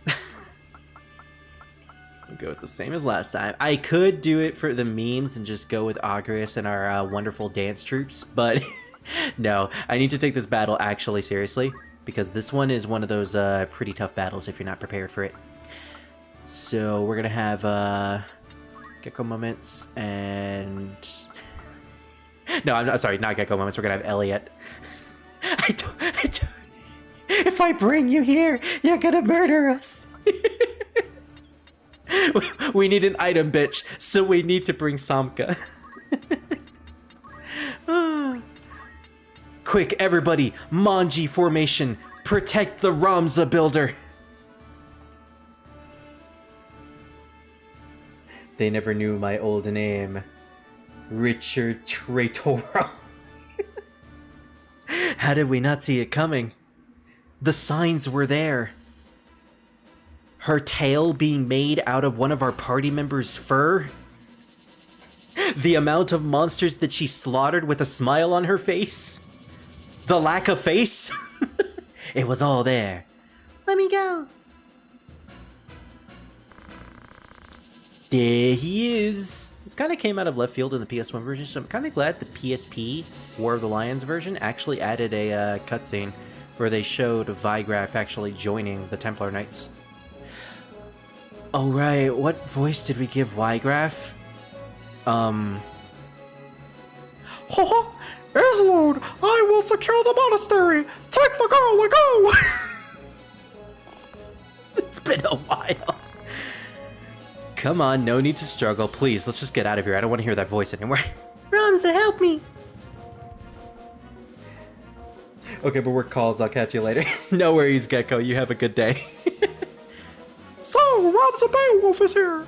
I'll go with the same as last time. I could do it for the memes and just go with Agrias and our wonderful dance troops, but no, I need to take this battle actually seriously because this one is one of those pretty tough battles if you're not prepared for it. So we're gonna have Gecko Moments and no, I'm sorry, not Gecko Moments. We're gonna have Elliot. I don't. If I bring you here, you're gonna murder us. We need an item, bitch. So we need to bring Samka. Quick, everybody! Manji formation! Protect the Ramza builder! They never knew my old name. Richard Traitoro. How did we not see it coming? The signs were there. Her tail being made out of one of our party members' fur? The amount of monsters that she slaughtered with a smile on her face? The lack of face? It was all there. Let me go. There he is. This kind of came out of left field in the PS1 version, so I'm kind of glad the PSP War of the Lions version actually added a cutscene where they showed Vigraf actually joining the Templar Knights. Oh right, what voice did we give Vigraf? Haha! Islode, I will secure the monastery! Take the girl and go! It's been a while. Come on, no need to struggle. Please, let's just get out of here. I don't want to hear that voice anymore. Ramza, help me! Okay, but we're calls. I'll catch you later. No worries, Gecko. You have a good day. So, Ramza Beowulf is here!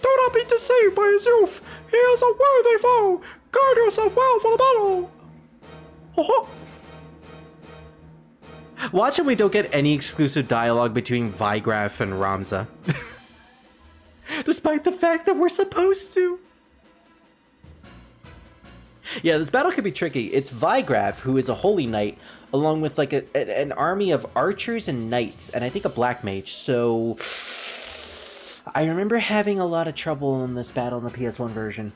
Do not be deceived by his youth! He is a worthy foe! Guard yourself well for the battle! Haha! Watch and we don't get any exclusive dialogue between Vigraf and Ramza. Despite the fact that we're supposed to. Yeah, this battle could be tricky. It's Vigraf, who is a holy knight, along with like an army of archers and knights, and I think a black mage, so I remember having a lot of trouble in this battle in the PS1 version.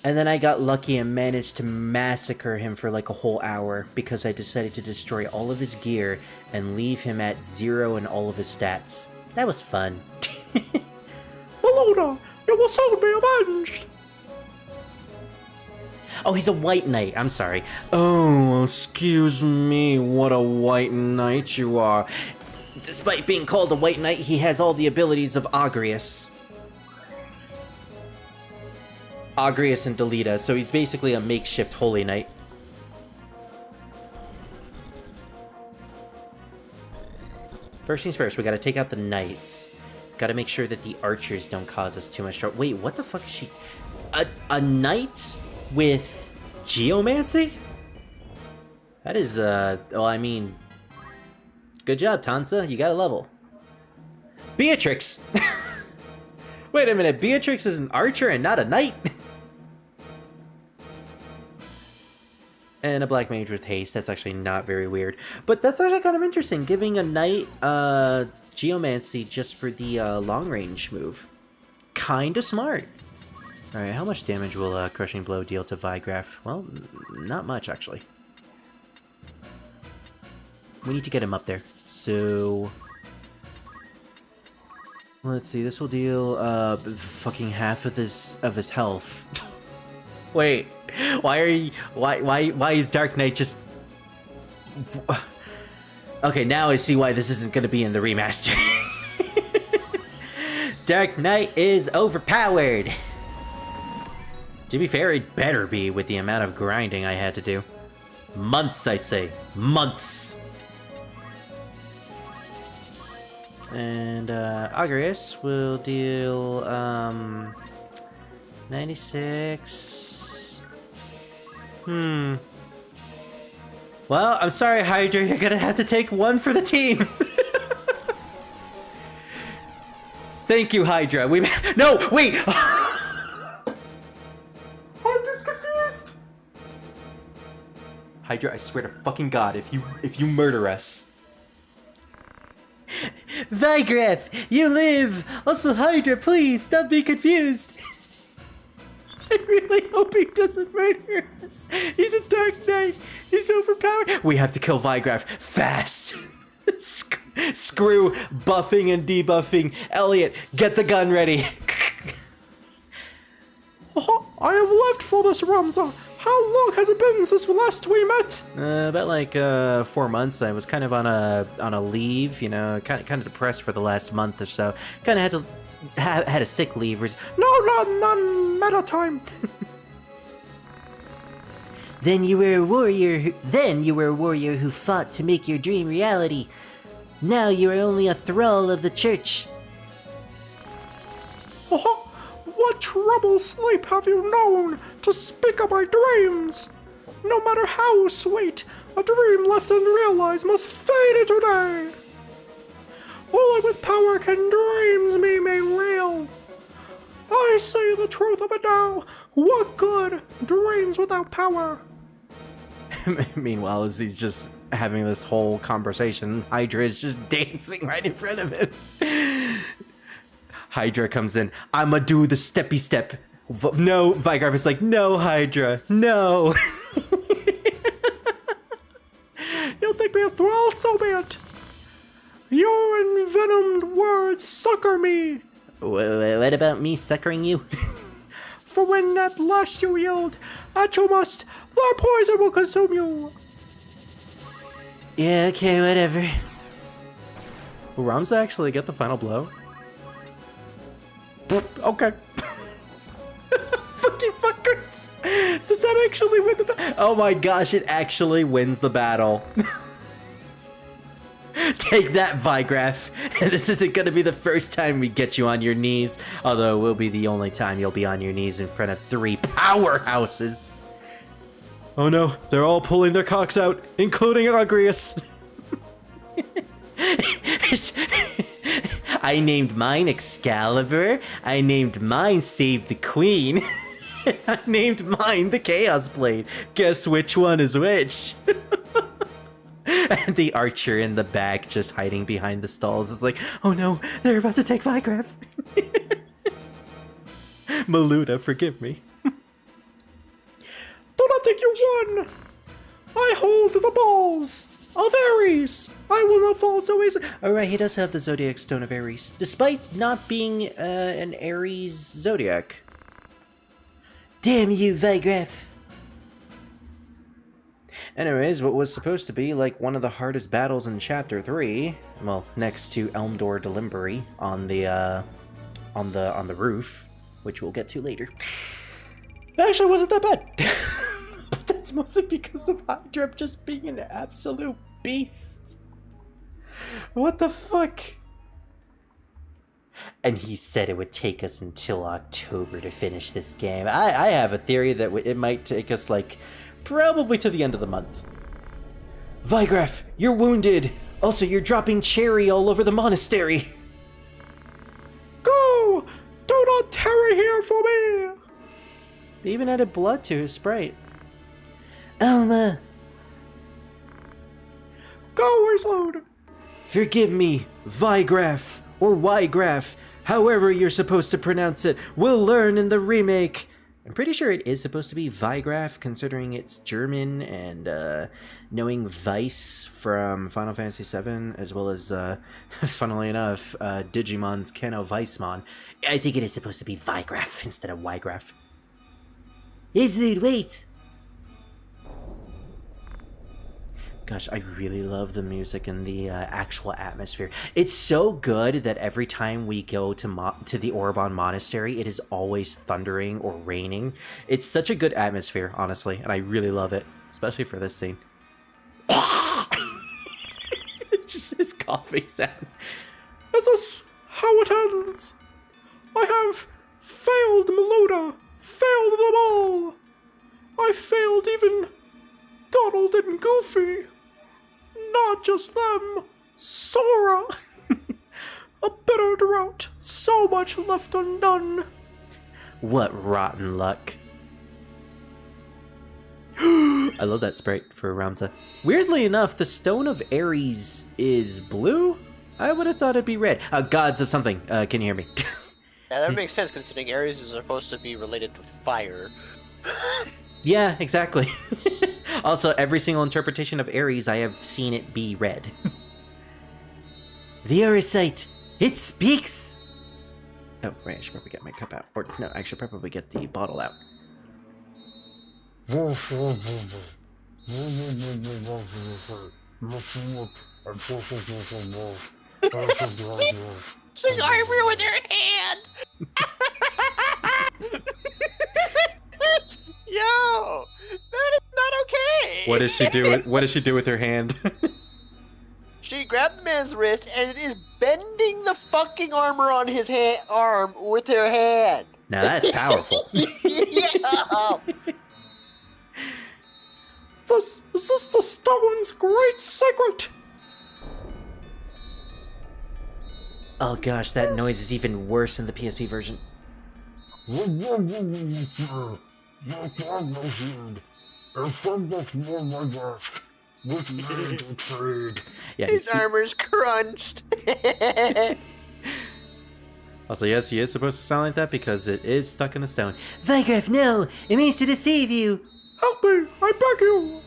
And then I got lucky and managed to massacre him for like a whole hour because I decided to destroy all of his gear and leave him at 0 in all of his stats. That was fun. Melona, you will soon be avenged! Oh, he's a white knight. I'm sorry. Oh, excuse me. What a white knight you are. Despite being called a white knight, he has all the abilities of Agrius. Agrius and Delita, so he's basically a makeshift holy knight. First things first, we gotta take out the knights. Gotta make sure that the archers don't cause us too much trouble. Wait, what the fuck is she? A knight with geomancy? That is, well, I mean, good job, Tansa. You got a level. Beatrix! Wait a minute, Beatrix is an archer and not a knight? And a black mage with haste. That's actually not very weird. But that's actually kind of interesting, giving a knight geomancy just for the long range move. Kinda smart. Alright, how much damage will Crushing Blow deal to Vigraf? Well, not much, actually. We need to get him up there. So let's see, this will deal fucking half of his health. Wait, why is Dark Knight just... Okay, now I see why this isn't gonna be in the remaster. Dark Knight is overpowered. To be fair, it better be with the amount of grinding I had to do. Months, I say. Months! And, Agrius will deal, 96... Well, I'm sorry, Hydra, you're gonna have to take one for the team! Thank you, Hydra. No, wait! Hydra's confused! Hydra, I swear to fucking God, if you murder us... Vigraf, you live! Also, Hydra, please, stop being confused! I really hope he doesn't murder us. He's a Dark Knight. He's overpowered. We have to kill Vigraf fast. Screw buffing and debuffing. Elliot, get the gun ready. I have left for this, Ramza. How long has it been since last we met? About like 4 months. I was kind of on a leave, you know, kind of depressed for the last month or so. Kind of had to had a sick leave. No, not meta time. Then you were a warrior. Who fought to make your dream reality. Now you are only a thrall of the church. What troubled sleep have you known to speak of my dreams? No matter how sweet, a dream left unrealized must fade into day. Only with power can dreams be made real. I say the truth of it now. What good dreams without power? Meanwhile, as he's just having this whole conversation, Hydra is just dancing right in front of him. Hydra comes in. I'ma do the steppy step. No, Vigraf is like, no, Hydra, no. You think me a thrall? So be it. Your envenomed words succor me. What about me suckering you? For when at last you yield, at your must, their poison will consume you. Yeah, okay, whatever. Will Ramza actually get the final blow? Okay. Fucking fuckers! Does that actually win the battle? Oh my gosh, it actually wins the battle. Take that, Vigraf. This isn't gonna be the first time we get you on your knees, although it will be the only time you'll be on your knees in front of 3 powerhouses. Oh no, they're all pulling their cocks out, including Agrius. I named mine Excalibur. I named mine Save the Queen. I named mine the Chaos Blade. Guess which one is which? And the archer in the back just hiding behind the stalls is like, oh no, they're about to take Vigraf. Maluda, forgive me. Do not think you won. I hold the balls of Ares. I will not fall so easily. Alright, he does have the Zodiac Stone of Ares, despite not being an Ares Zodiac. Damn you, Vigraf. Anyways, what was supposed to be like one of the hardest battles in Chapter 3, well, next to Elmdor Delimbery on the roof, which we'll get to later, actually wasn't that bad. But that's mostly because of Hydra just being an absolute beast. What the fuck? And he said it would take us until October to finish this game. I have a theory that it might take us, like, probably to the end of the month. Vigraf, you're wounded! Also, you're dropping cherry all over the monastery! Go! Do not tarry here for me! They even added blood to his sprite. Alma! Go, Wasteload! Forgive me, Vigraf, or Ygraf, however you're supposed to pronounce it. We'll learn in the remake. I'm pretty sure it is supposed to be Vigraf, considering it's German, and knowing Weiss from Final Fantasy VII, as well as, funnily enough, Digimon's Keno Weissmon. I think it is supposed to be Vigraf instead of Ygraf. Islude, wait! Gosh, I really love the music and the actual atmosphere. It's so good that every time we go to the Orban Monastery, it is always thundering or raining. It's such a good atmosphere, honestly, and I really love it, especially for this scene. It's just his coughing sound. Is this how it ends? I have failed Meloda, failed them all. I failed even Donald and Goofy. Not just them. Sora. A bitter drought. So much left undone. What rotten luck. I love that sprite for Ramza. Weirdly enough, the Stone of Ares is blue? I would have thought it'd be red. Gods of something. Can you hear me? Yeah, that makes sense considering Ares is supposed to be related to fire. Yeah, exactly. Also, every single interpretation of Ares, I have seen it be red. The Orosite, it speaks! Oh, right, I should probably get my cup out. Or, no, I should probably get the bottle out. Sing armor with her hand. Yo, that is not okay. What does she do with her hand? She grabbed the man's wrist and is bending the fucking armor on his arm with her hand. Now that's powerful. Yeah. This is the stone's great secret. Oh gosh, that noise is even worse in the PSP version. Yeah, His armor's crunched. Also, yes, he is supposed to sound like that because it is stuck in a stone. Vigraf, no! It means to deceive you! Help me, I beg you.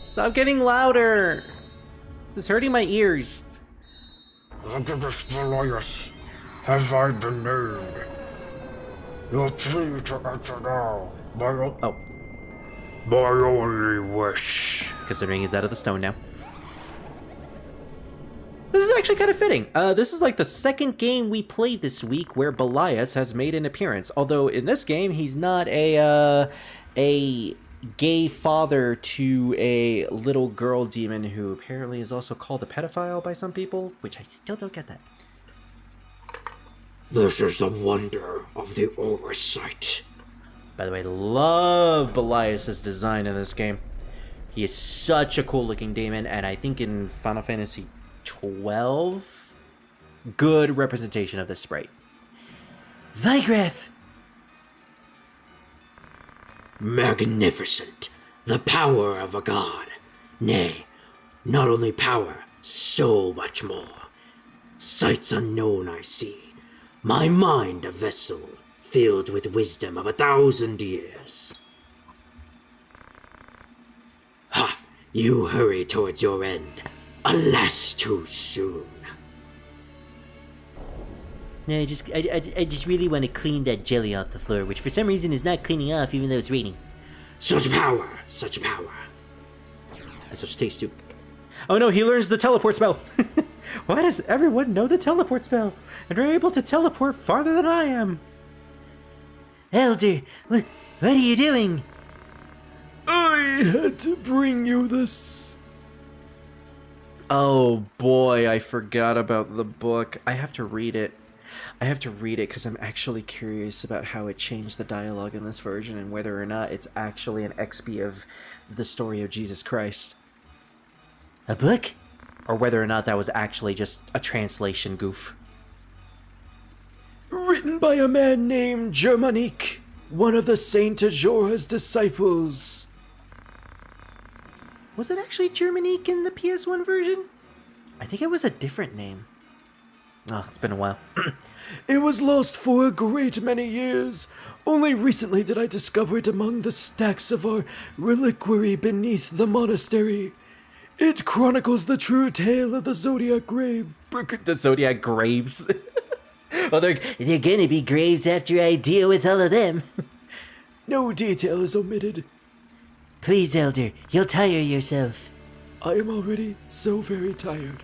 Stop getting louder! It's hurting my ears. Elias, have I been named? You're free to enter now. Oh, My only wish. considering he's out of the stone now. This is actually kind of fitting. This is like the second game we played this week where Belias has made an appearance. Although in this game, he's not a gay father to a little girl demon who apparently is also called a pedophile by some people, which I still don't get that. This is the wonder of the Orosite. By the way, love Belias' design in this game. He is such a cool looking demon, and I think in Final Fantasy 12, good representation of this sprite. Vigraf! Magnificent, the power of a god. Nay, not only power, so much more. Sights unknown I see, my mind a vessel filled with wisdom of 1,000 years. Ha! You hurry towards your end, alas too soon. No, I just really want to clean that jelly off the floor, which for some reason is not cleaning off even though it's raining. Such power, such power. And such taste too. Oh no, he learns the teleport spell! Why does everyone know the teleport spell? And are able to teleport farther than I am? Elder, what are you doing? I had to bring you this. Oh boy, I forgot about the book. I have to read it. I have to read it because I'm actually curious about how it changed the dialogue in this version and whether or not it's actually an XP of the story of Jesus Christ. A book? Or whether or not that was actually just a translation goof. Written by a man named Germanique, one of the Saint Ajora's disciples. Was it actually Germanique in the PS1 version? I think it was a different name. Oh, it's been a while. It was lost for a great many years. Only recently did I discover it among the stacks of our reliquary beneath the monastery. It chronicles the true tale of the Zodiac Grave. The Zodiac Graves. Well, they're gonna be graves after I deal with all of them. No detail is omitted. Please, Elder, you'll tire yourself. I am already so very tired.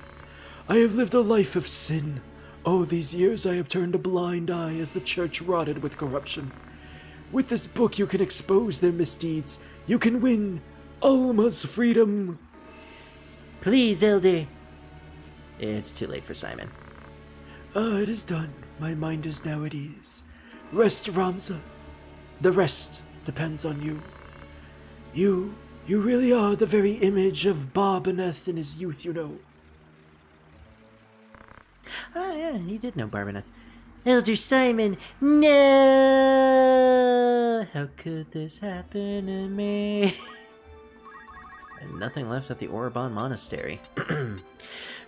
I have lived a life of sin. Oh, these years I have turned a blind eye as the church rotted with corruption. With this book you can expose their misdeeds. You can win Alma's freedom. Please, Elder. It's too late for Simon. It is done. My mind is now at ease. Rest, Ramza. The rest depends on you. You really are the very image of Barbaneth in his youth, you know. Oh yeah, he did know Barbaneth. Elder Simon, no! How could this happen to me? And nothing left at the Orobon Monastery.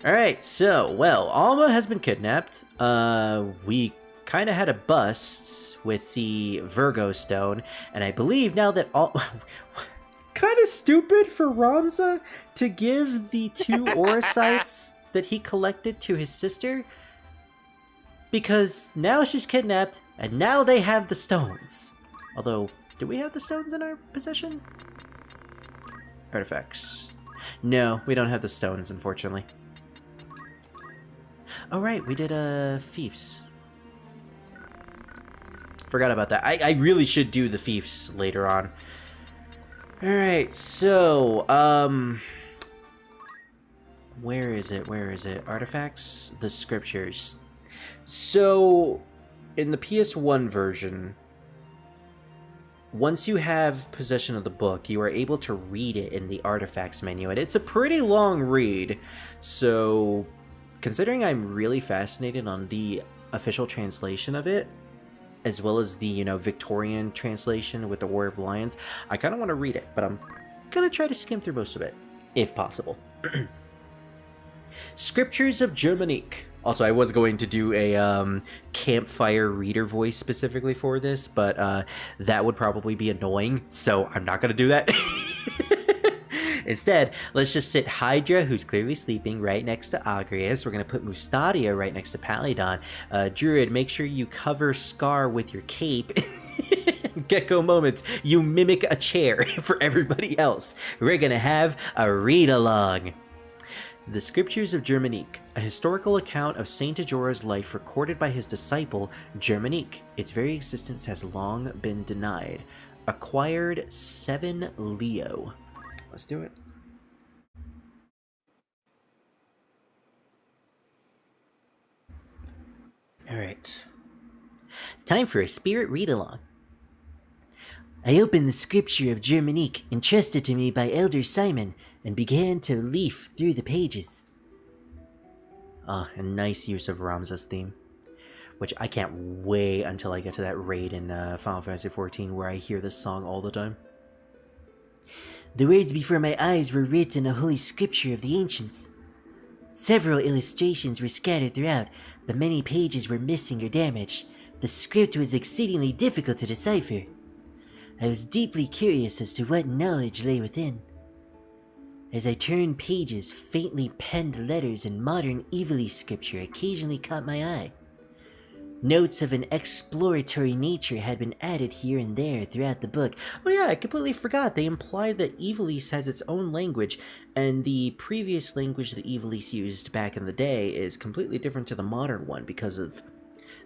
Alright, so, well, Alma has been kidnapped. We kind of had a bust with the Virgo Stone, and I believe now that kind of stupid for Ramza to give the 2 Orosites that he collected to his sister, because now she's kidnapped and now they have the stones. Although, do we have the stones in our possession? Artifacts. No, we don't have the stones, unfortunately. Oh right, we did fiefs. Forgot about that. I really should do the fiefs later on. Alright, so, where is it? Where is it? Artifacts? The scriptures. So, in the PS1 version, once you have possession of the book, you are able to read it in the artifacts menu, and it's a pretty long read. So, considering I'm really fascinated on the official translation of it, as well as the, Victorian translation with the War of Lions, I kind of want to read it, but I'm gonna try to skim through most of it, if possible. Scriptures of Germanique. Also, I was going to do a campfire reader voice specifically for this, but that would probably be annoying, so I'm not going to do that. Instead, let's just sit Hydra, who's clearly sleeping, right next to Agrias. We're going to put Mustadia right next to Palydon. Druid, make sure you cover Scar with your cape. Gecko Moments, you mimic a chair for everybody else. We're going to have a read-along. The Scriptures of Germanique, a historical account of Saint Ajora's life recorded by his disciple, Germanique. Its very existence has long been denied. Acquired 7 Leo. Let's do it. Alright. Time for a spirit read-along. I opened the scripture of Germanique, entrusted to me by Elder Simon, and began to leaf through the pages. Ah, a nice use of Ramza's theme, which I can't wait until I get to that raid in Final Fantasy XIV where I hear this song all the time. The words before my eyes were writ in a holy scripture of the ancients. Several illustrations were scattered throughout, but many pages were missing or damaged. The script was exceedingly difficult to decipher. I was deeply curious as to what knowledge lay within. As I turned pages, faintly penned letters in modern Evilly scripture occasionally caught my eye. Notes of an exploratory nature had been added here and there throughout the book. Oh yeah, I completely forgot. They implied that Evilise has its own language, and the previous language that Evilise used back in the day is completely different to the modern one because of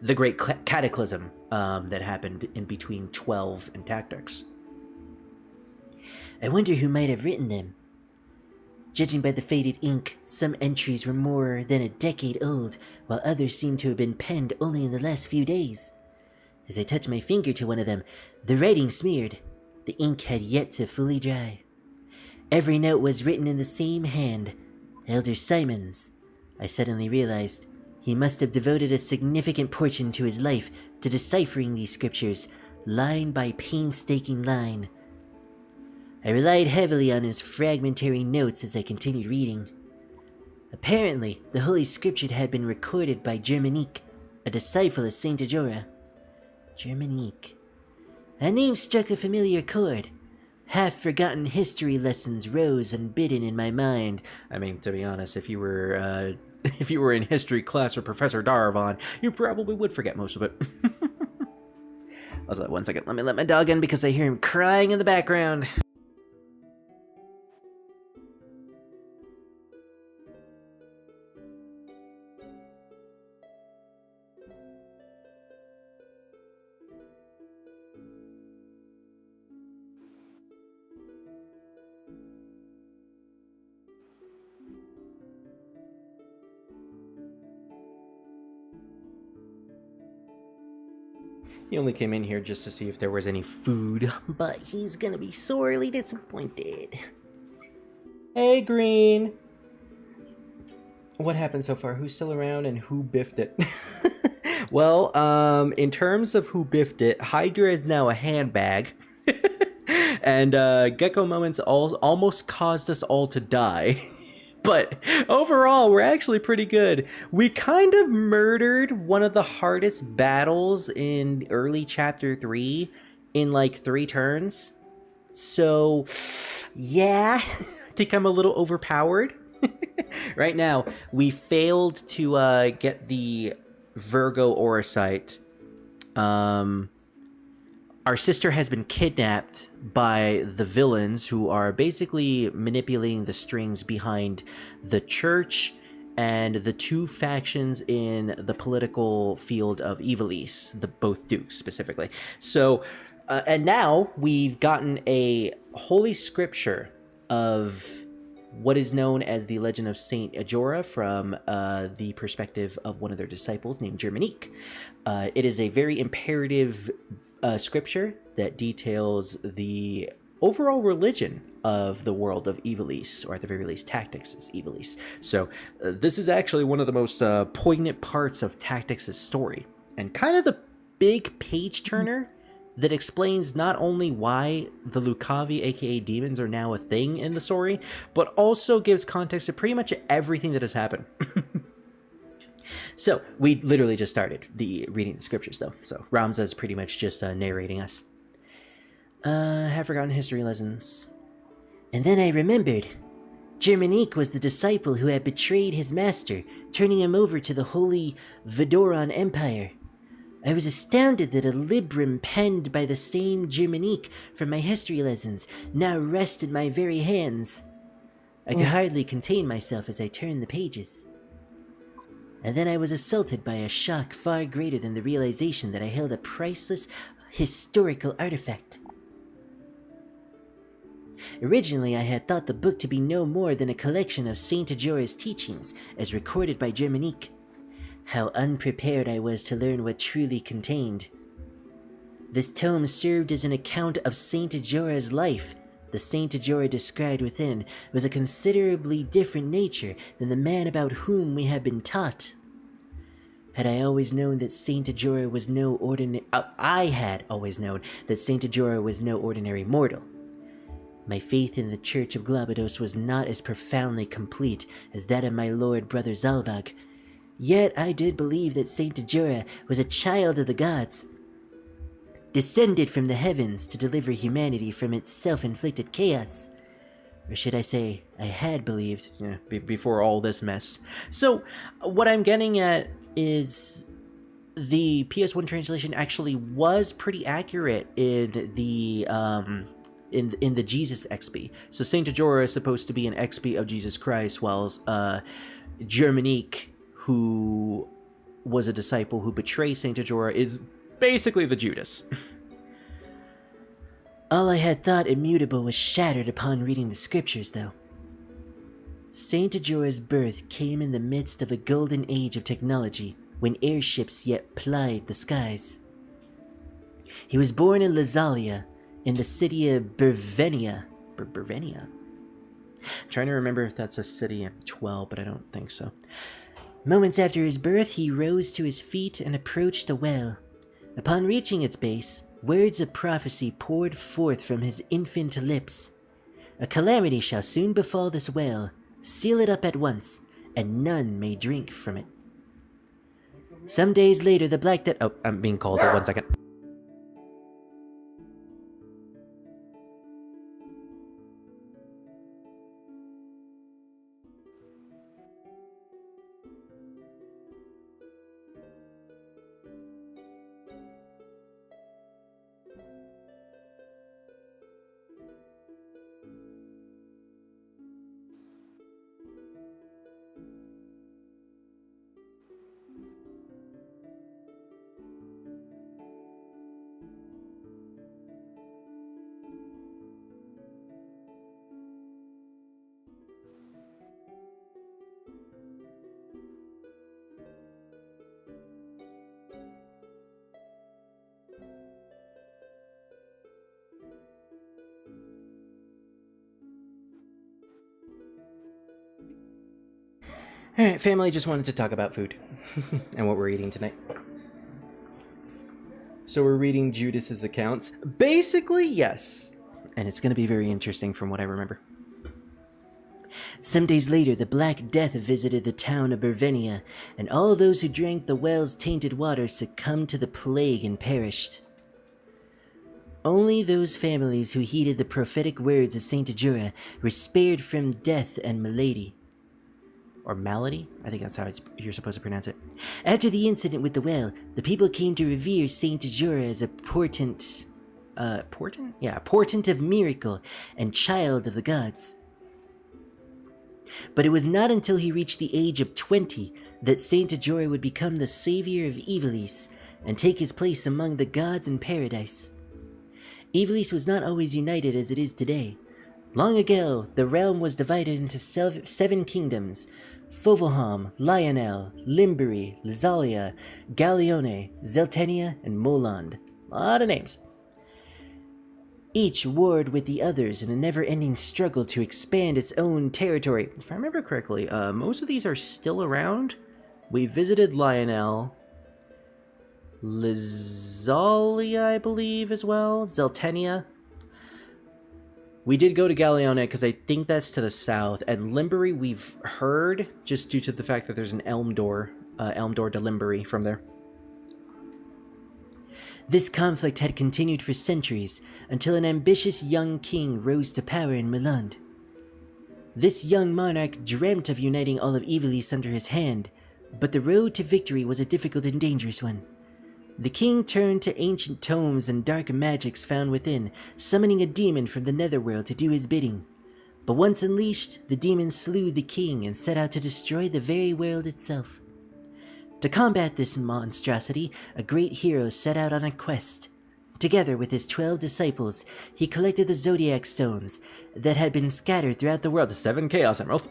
the great cataclysm that happened in between 12 and Tactics. I wonder who might have written them. Judging by the faded ink, some entries were more than a decade old, while others seemed to have been penned only in the last few days. As I touched my finger to one of them, the writing smeared. The ink had yet to fully dry. Every note was written in the same hand, Elder Simon's. I suddenly realized he must have devoted a significant portion to his life to deciphering these scriptures, line by painstaking line. I relied heavily on his fragmentary notes as I continued reading. Apparently, the Holy Scripture had been recorded by Germanique, a disciple of Saint Ajora. Germanique. That name struck a familiar chord. Half-forgotten history lessons rose unbidden in my mind. I mean, to be honest, if you were in history class or Professor Darvon, you probably would forget most of it. Also, 1 second, let me let my dog in because I hear him crying in the background. He only came in here just to see if there was any food, but he's gonna be sorely disappointed. Hey, Green! What happened so far? Who's still around and who biffed it? Well, in terms of who biffed it, Hydra is now a handbag. And Gecko Moments almost caused us all to die. But overall, we're actually pretty good. We kind of murdered one of the hardest battles in early chapter 3 in like 3 turns. So, yeah, I think I'm a little overpowered. Right now, we failed to get the Virgo Orosite. Our sister has been kidnapped by the villains who are basically manipulating the strings behind the church and the two factions in the political field of Ivalice, both dukes specifically. So, and now we've gotten a holy scripture of what is known as the legend of Saint Ajora from the perspective of one of their disciples named Germanique. It is a very imperative scripture that details the overall religion of the world of Ivalice, or at the very least Tactics' Ivalice. So this is actually one of the most poignant parts of Tactics' story, and kind of the big page turner that explains not only why the Lucavi, aka demons, are now a thing in the story, but also gives context to pretty much everything that has happened. So, we literally just started reading the scriptures, though. So, Ramza is pretty much just narrating us. Have forgotten history lessons. And then I remembered. Germanique was the disciple who had betrayed his master, turning him over to the Holy Vidoran Empire. I was astounded that a librum penned by the same Germanique from my history lessons now rested in my very hands. I could hardly contain myself as I turned the pages. And then I was assaulted by a shock far greater than the realization that I held a priceless historical artifact. Originally, I had thought the book to be no more than a collection of Saint Ajora's teachings, as recorded by Germanique. How unprepared I was to learn what truly contained. This tome served as an account of Saint Ajora's life. The Saint Ajora described within was a considerably different nature than the man about whom we had been taught. Had I always known that Saint Ajora was no ordinary... I had always known that Saint Ajora was no ordinary mortal. My faith in the Church of Glabados was not as profoundly complete as that of my lord brother Zalbag. Yet I did believe that Saint Ajora was a child of the gods, descended from the heavens to deliver humanity from its self-inflicted chaos. Or should I say, I had believed. Yeah, before all this mess. So, what I'm getting at is the PS1 translation actually was pretty accurate in the in the Jesus XP. So Saint Ajora is supposed to be an XP of Jesus Christ, whilst Germanique, who was a disciple who betrayed Saint Ajora, is basically the Judas. All I had thought immutable was shattered upon reading the scriptures, though. Saint Ajora's birth came in the midst of a golden age of technology, when airships yet plied the skies. He was born in Lazalia, in the city of Bervenia. Bervenia? I'm trying to remember if that's a city in 12, but I don't think so. Moments after his birth, he rose to his feet and approached a well. Upon reaching its base, words of prophecy poured forth from his infant lips. A calamity shall soon befall this well. Seal it up at once, and none may drink from it. Some days later, the Black Death... Oh, I'm being called. 1 second. Alright, family, just wanted to talk about food and what we're eating tonight. So we're reading Judas's accounts. Basically, yes. And it's going to be very interesting from what I remember. Some days later, the Black Death visited the town of Bervenia, and all those who drank the well's tainted water succumbed to the plague and perished. Only those families who heeded the prophetic words of Saint Ajura were spared from death and malady. Or malady? I think that's how you're supposed to pronounce it. After the incident with the well, the people came to revere Saint Ajura as a portent of miracle and child of the gods. But it was not until he reached the age of 20 that Saint Ajura would become the savior of Ivalice and take his place among the gods in paradise. Ivalice was not always united as it is today. Long ago, the realm was divided into 7 kingdoms: Fovelham, Lionel, Limbury, Lazalia, Gallione, Zeltenia, and Moland. A lot of names. Each warred with the others in a never-ending struggle to expand its own territory. If I remember correctly, most of these are still around. We visited Lionel, Lazalia, I believe, as well, Zeltenia. We did go to Gallione because I think that's to the south, and Limbury we've heard just due to the fact that there's an Elm Door to Limbury from there. This conflict had continued for centuries, until an ambitious young king rose to power in Milan. This young monarch dreamt of uniting all of Ivalice under his hand, but the road to victory was a difficult and dangerous one. The king turned to ancient tomes and dark magics found within, summoning a demon from the netherworld to do his bidding. But once unleashed, the demon slew the king and set out to destroy the very world itself. To combat this monstrosity, a great hero set out on a quest. Together with his 12 disciples, he collected the Zodiac Stones that had been scattered throughout the world, the 7 Chaos Emeralds,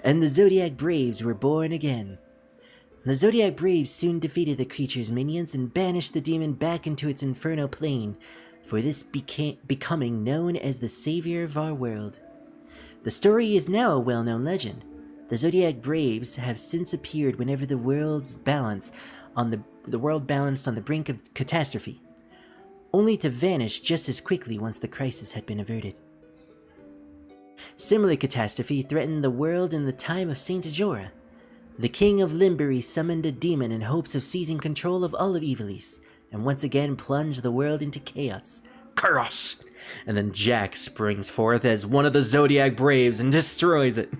and the Zodiac Braves were born again. The Zodiac Braves soon defeated the creature's minions and banished the demon back into its infernal plane, for this becoming known as the savior of our world. The story is now a well-known legend. The Zodiac Braves have since appeared whenever the world balanced on the brink of catastrophe, only to vanish just as quickly once the crisis had been averted. Similar catastrophe threatened the world in the time of Saint Ajura. The king of Limbury summoned a demon in hopes of seizing control of all of Ivalice, and once again plunged the world into chaos. Chaos! And then Jack springs forth as one of the Zodiac Braves and destroys it.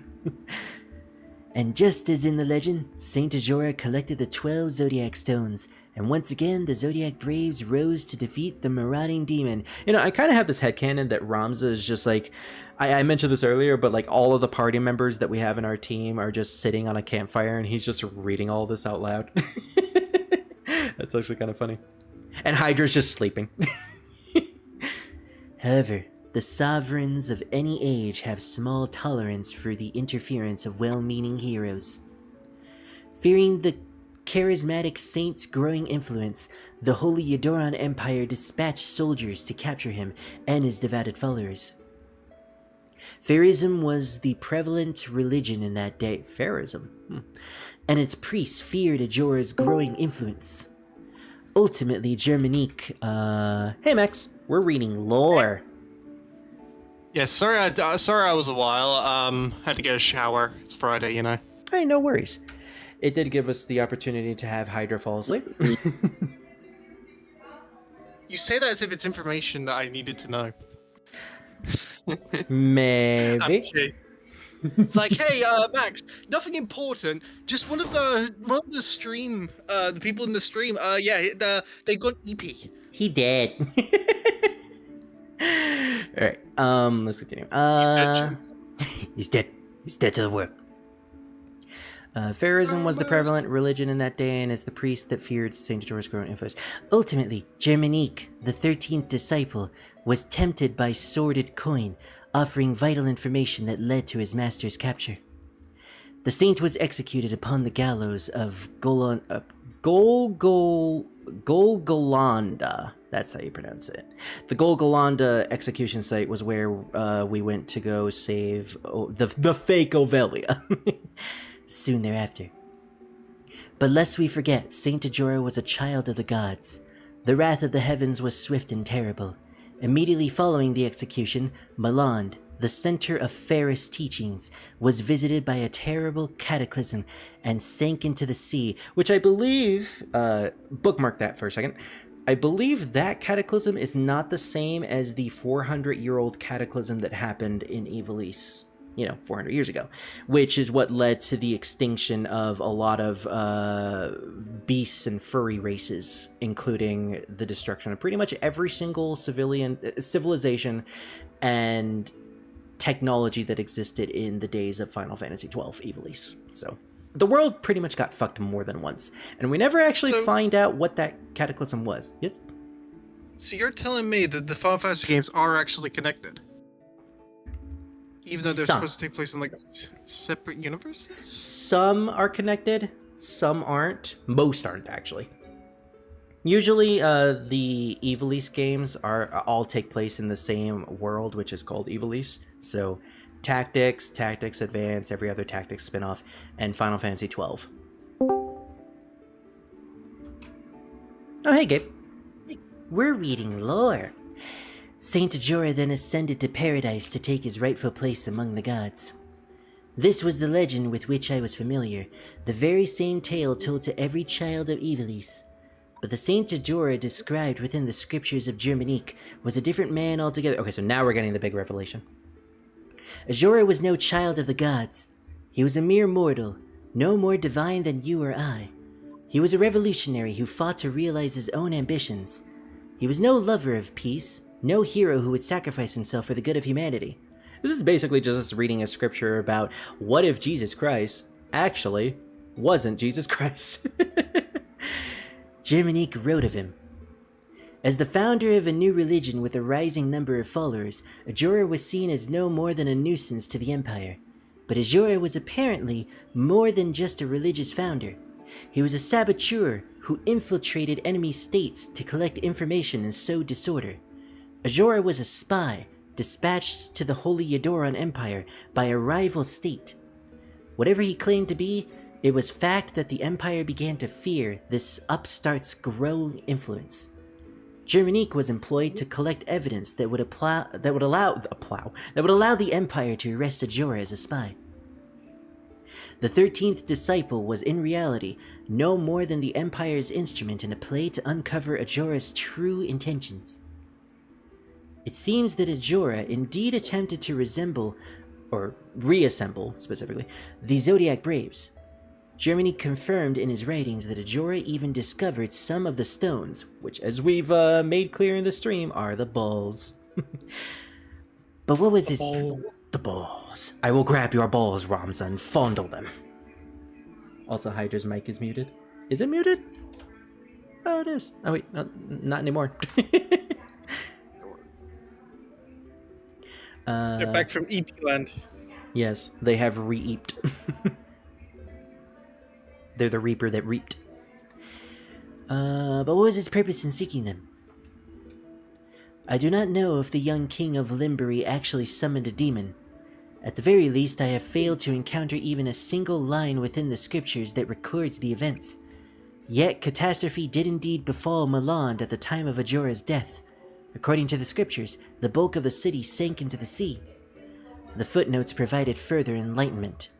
And just as in the legend, Saint Ajura collected the 12 Zodiac Stones, and once again the Zodiac Braves rose to defeat the marauding demon. You know, I kind of have this headcanon that Ramza is just like, I mentioned this earlier, but like all of the party members that we have in our team are just sitting on a campfire and he's just reading all this out loud. That's actually kind of funny. And Hydra's just sleeping. However, the sovereigns of any age have small tolerance for the interference of well-meaning heroes. Fearing the charismatic saint's growing influence, the Holy Edoran Empire dispatched soldiers to capture him and his devoted followers. Pharaohism was the prevalent religion in that day. Pharaohism? And its priests feared Ajora's growing influence. Ultimately, Germanique, hey Max, we're reading lore. Yeah, sorry I was a while. Had to get a shower. It's Friday, you know. Hey, no worries. It did give us the opportunity to have Hydra fall asleep. You say that as if it's information that I needed to know. Maybe. It's like, hey, Max, nothing important. Just one of the stream, the people in the stream. They got EP. He dead. All right. Let's continue. He's dead. He's dead to the world. Pharaohism was the prevalent religion in that day, and it's the priest that feared Saint Ajora's growing influence. Ultimately, Germanique, the 13th disciple, was tempted by sordid coin, offering vital information that led to his master's capture. The saint was executed upon the gallows of Golgolanda. That's how you pronounce it. The Golgolanda execution site was where we went to go save the fake Ovelia. Soon thereafter. But lest we forget, Saint Ajora was a child of the gods. The wrath of the heavens was swift and terrible. Immediately following the execution, Maland, the center of Ferris teachings, was visited by a terrible cataclysm and sank into the sea, Which I believe, bookmark that for a second. I believe that cataclysm is not the same as the 400-year-old cataclysm that happened in Ivalice, 400 years ago, which is what led to the extinction of a lot of beasts and furry races, including the destruction of pretty much every single civilization and technology that existed in the days of Final Fantasy XII Ivalice. So the world pretty much got fucked more than once, and we never actually find out what that cataclysm was. Yes? So you're telling me that the Final Fantasy games are actually connected? Even though they're supposed to take place in, like, separate universes? Some are connected, some aren't. Most aren't, actually. Usually, the Ivalice games all take place in the same world, which is called Ivalice. So, Tactics, Tactics Advance, every other Tactics spinoff, and Final Fantasy XII. Oh, hey, Gabe. We're reading lore. Saint Ajora then ascended to paradise to take his rightful place among the gods. This was the legend with which I was familiar, the very same tale told to every child of Ivalice. But the Saint Ajora described within the scriptures of Germanique was a different man altogether. Okay, so now we're getting the big revelation. Ajora was no child of the gods. He was a mere mortal, no more divine than you or I. He was a revolutionary who fought to realize his own ambitions. He was no lover of peace, no hero who would sacrifice himself for the good of humanity. This is basically just us reading a scripture about what if Jesus Christ actually wasn't Jesus Christ. Germanique wrote of him. As the founder of a new religion with a rising number of followers, Ajora was seen as no more than a nuisance to the Empire. But Ajora was apparently more than just a religious founder. He was a saboteur who infiltrated enemy states to collect information and sow disorder. Ajora was a spy, dispatched to the Holy Yadoran Empire by a rival state. Whatever he claimed to be, it was fact that the Empire began to fear this upstart's growing influence. Germanique was employed to collect evidence that would allow the Empire to arrest Ajora as a spy. The 13th disciple was in reality no more than the Empire's instrument in a play to uncover Ajora's true intentions. It seems that Ajora indeed attempted to resemble, or reassemble specifically, the Zodiac Braves. Germanique confirmed in his writings that Ajora even discovered some of the stones, which, as we've made clear in the stream, are the balls. But what was The balls. I will grab your balls, Ramza, and fondle them. Also, Hydra's mic is muted. Is it muted? Oh, it is. Oh, wait. No, not anymore. They're back from EP land. Yes, they have re-eeped. They're the reaper that reaped. But what was his purpose in seeking them? I do not know if the young king of Limbury actually summoned a demon. At the very least, I have failed to encounter even a single line within the scriptures that records the events. Yet, catastrophe did indeed befall Malande at the time of Ajora's death. According to the scriptures, the bulk of the city sank into the sea. The footnotes provided further enlightenment.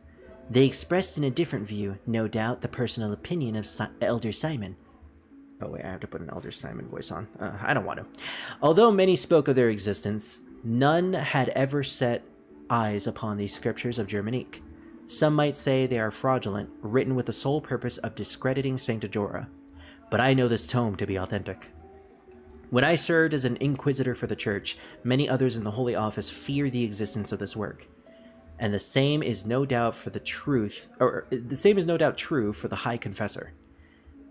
They expressed in a different view, no doubt, the personal opinion of Elder Simon. Oh wait, I have to put an Elder Simon voice on. I don't want to. Although many spoke of their existence, none had ever set eyes upon these scriptures of Germanique. Some might say they are fraudulent, written with the sole purpose of discrediting Saint Ajora. But I know this tome to be authentic. When I served as an inquisitor for the church, many others in the Holy Office fear the existence of this work. And the same is no doubt true for the High Confessor.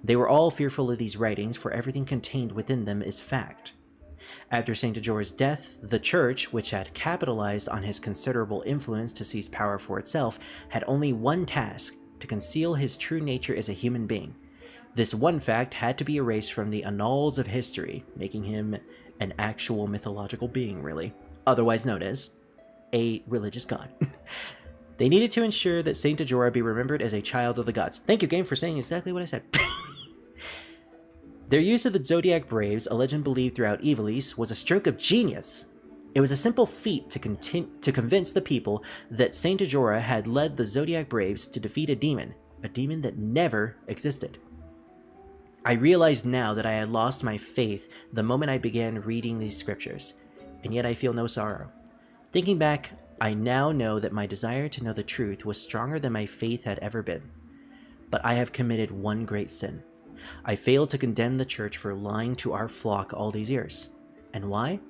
They were all fearful of these writings, for everything contained within them is fact. After Saint Ajora's death, the Church, which had capitalized on his considerable influence to seize power for itself, had only one task: to conceal his true nature as a human being. This one fact had to be erased from the annals of history, making him an actual mythological being, really, otherwise known as a religious god. They needed to ensure that Saint Ajora be remembered as a child of the gods. Thank you, game, for saying exactly what I said. Their use of the Zodiac Braves, a legend believed throughout Ivalice, was a stroke of genius. It was a simple feat to convince the people that Saint Ajora had led the Zodiac Braves to defeat a demon that never existed. I realized now that I had lost my faith the moment I began reading these scriptures, and yet I feel no sorrow. Thinking back, I now know that my desire to know the truth was stronger than my faith had ever been. But I have committed one great sin. I failed to condemn the church for lying to our flock all these years. And why?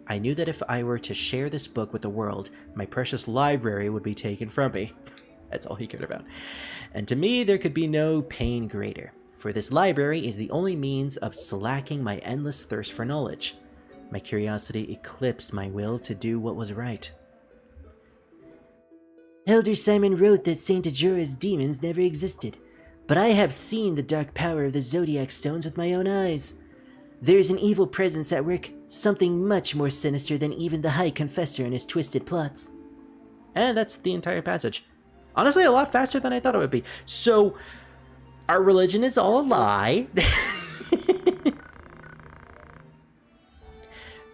I knew that if I were to share this book with the world, my precious library would be taken from me. That's all he cared about. And to me, there could be no pain greater, for this library is the only means of slacking my endless thirst for knowledge. My curiosity eclipsed my will to do what was right. Elder Simon wrote that Saint Ajura's demons never existed, but I have seen the dark power of the Zodiac Stones with my own eyes. There is an evil presence at work, something much more sinister than even the High Confessor and his twisted plots. And that's the entire passage. Honestly, a lot faster than I thought it would be. So, our religion is all a lie.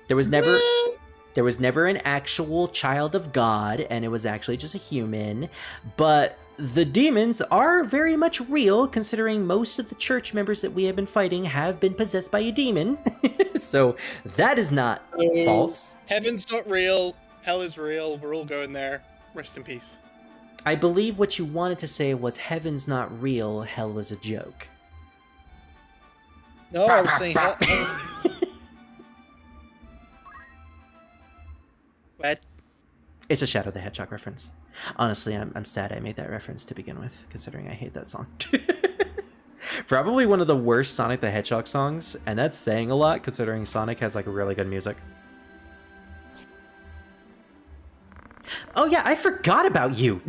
There was never an actual child of God, and it was actually just a human. But the demons are very much real, considering most of the church members that we have been fighting have been possessed by a demon. So that is not false. Heaven's not real. Hell is real. We're all going there. Rest in peace. I believe what you wanted to say was heaven's not real, hell is a joke. No, I was saying hell. What? It's a Shadow the Hedgehog reference. Honestly, I'm sad I made that reference to begin with, considering I hate that song. Probably one of the worst Sonic the Hedgehog songs, and that's saying a lot, considering Sonic has like really good music. Oh yeah, I forgot about you!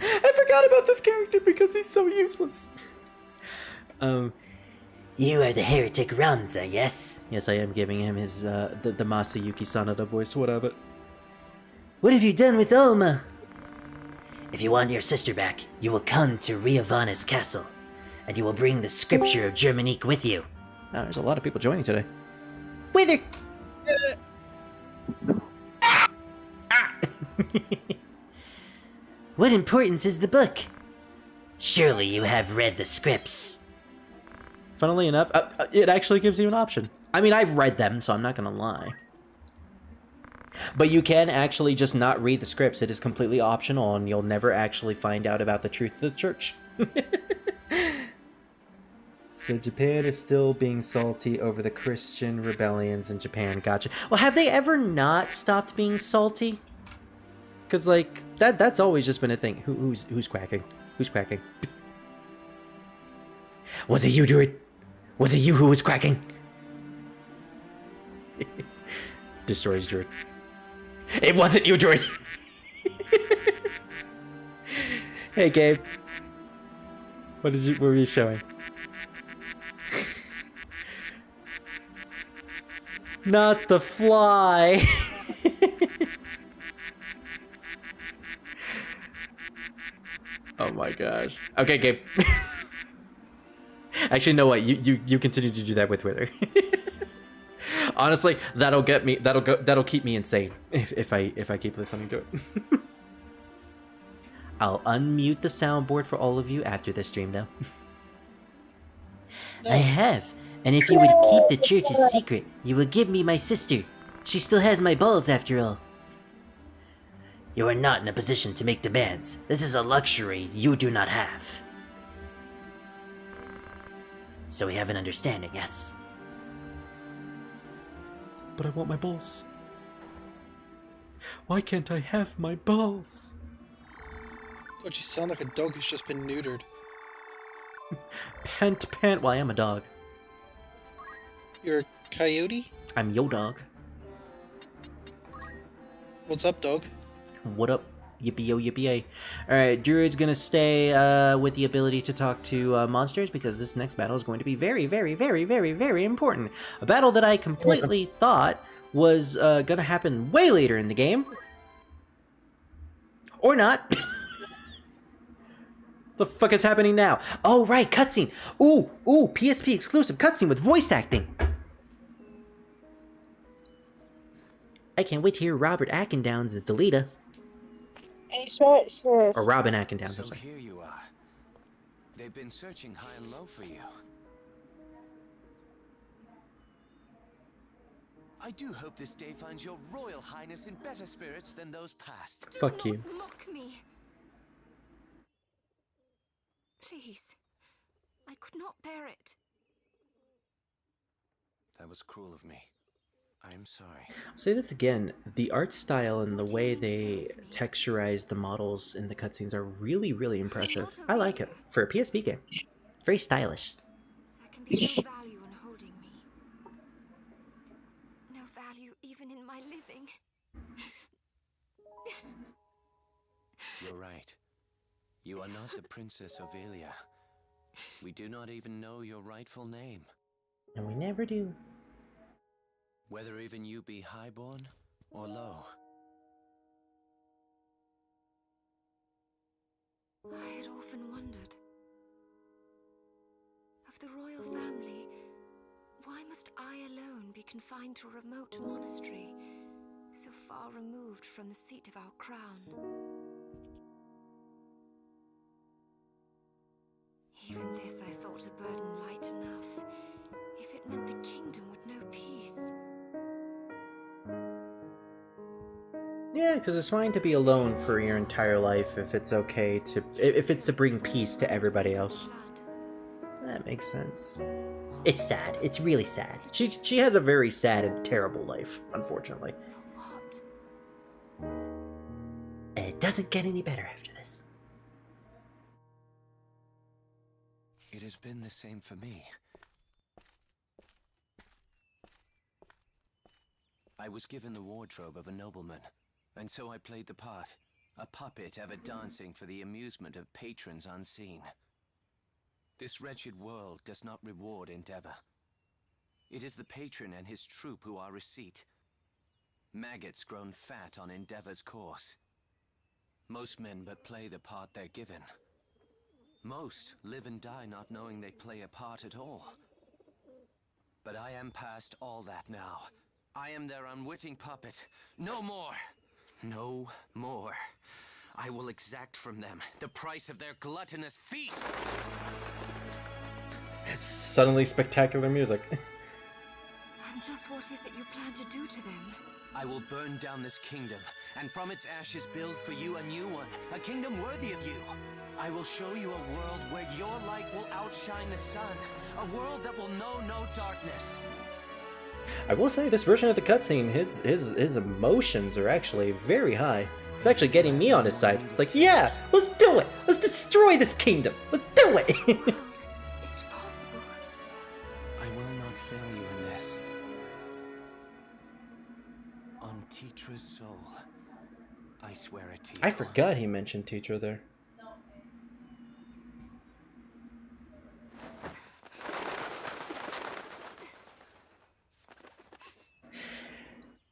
I forgot about this character because he's so useless. You are the heretic Ramza, yes? Yes, I am giving him his, the Masayuki Sanada voice, whatever. What have you done with Alma? If you want your sister back, you will come to Riavana's castle, and you will bring the scripture of Germanique with you. Oh, there's a lot of people joining today. Whither? What importance is the book? Surely you have read the scripts. Funnily enough, it actually gives you an option. I mean, I've read them, so I'm not gonna lie. But you can actually just not read the scripts. It is completely optional, and you'll never actually find out about the truth of the church. So Japan is still being salty over the Christian rebellions in Japan. Gotcha. Well, have they ever not stopped being salty? Because, like, that's always just been a thing. Who's quacking? Who's quacking? Was it you, Druid? Was it you who was quacking? Destroys Druid. It wasn't you, Druid! Hey, Gabe. What were you showing? Not the fly! Oh my gosh. Okay, Gabe. Actually, no, what? You continue to do that with Wither. Honestly, that'll get me. That'll keep me insane if I keep listening to it. I'll unmute the soundboard for all of you after this stream, though. I have. And if you would keep the church's secret, you will give me my sister. She still has my balls, after all. You are not in a position to make demands. This is a luxury you do not have. So we have an understanding, yes? But I want my balls. Why can't I have my balls? God, you sound like a dog who's just been neutered. Pant. Well, I am a dog. You're a coyote? I'm yo dog. What's up, dog? What up? Yippee yo yippee yay. Alright, Druid's gonna stay with the ability to talk to monsters because this next battle is going to be very, very, very, very, very important. A battle that I completely thought was gonna happen way later in the game. Or not. The fuck is happening now? Oh, right, cutscene. Ooh, PSP exclusive cutscene with voice acting. I can't wait to hear Robert Ackendowns as Delita. Or Or Robin Ackendowns, So I'm sorry. here you are. They've been searching high and low for you. I do hope this day finds your Royal Highness in better spirits than those past. Fuck you. Mock me. Please. I could not bear it. That was cruel of me. I am sorry. I'll say this again. The art style and the way they texturize the models in the cutscenes are really, really impressive. I like it. For a PSP game. Very stylish. There can be no value in holding me. No value even in my living. You're right. You are not the Princess Ovelia. We do not even know your rightful name. And we never do. Whether even you be highborn or low. I had often wondered. Of the royal family, why must I alone be confined to a remote monastery, so far removed from the seat of our crown? Even this I thought a burden light enough, if it meant the kingdom would know peace. Yeah, because it's fine to be alone for your entire life if it's okay to... if it's to bring peace to everybody else. That makes sense. It's sad. It's really sad. She has a very sad and terrible life, unfortunately. For what? And it doesn't get any better after this. It has been the same for me. I was given the wardrobe of a nobleman, and so I played the part, a puppet ever dancing for the amusement of patrons unseen. This wretched world does not reward endeavor. It is the patron and his troop who are receipt. Maggots grown fat on endeavor's course. Most men but play the part they're given. Most live and die not knowing they play a part at all. But I am past all that now. I am their unwitting puppet. No more. No more. I will exact from them the price of their gluttonous feast. Suddenly spectacular music. And just what is it you plan to do to them? I will burn down this kingdom, and from its ashes build for you a new one, a kingdom worthy of you. I will show you a world where your light will outshine the sun, a world that will know no darkness. I will say, this version of the cutscene, his emotions are actually very high. It's actually getting me on his side. It's like, yeah, let's do it! Let's destroy this kingdom! Let's do it! Is it possible? I will not fail you in this. On Titra's soul, I swear it to you. I forgot he mentioned teacher there.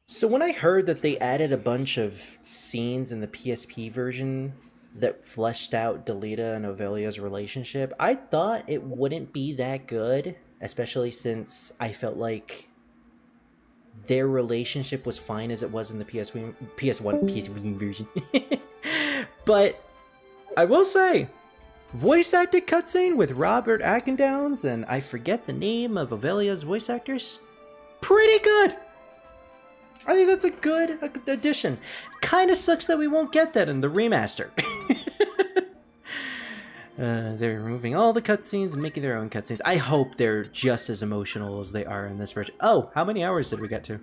So when I heard that they added a bunch of scenes in the PSP version that fleshed out Delita and Ovelia's relationship, I thought it wouldn't be that good, especially since I felt like their relationship was fine as it was in the PS1 version. But I will say, voice acted cutscene with Robert Ackendowns and I forget the name of Ovelia's voice actors, pretty good. I think that's a good addition. Kind of sucks that we won't get that in the remaster. They're removing all the cutscenes and making their own cutscenes. I hope they're just as emotional as they are in this version. Oh, how many hours did we get to?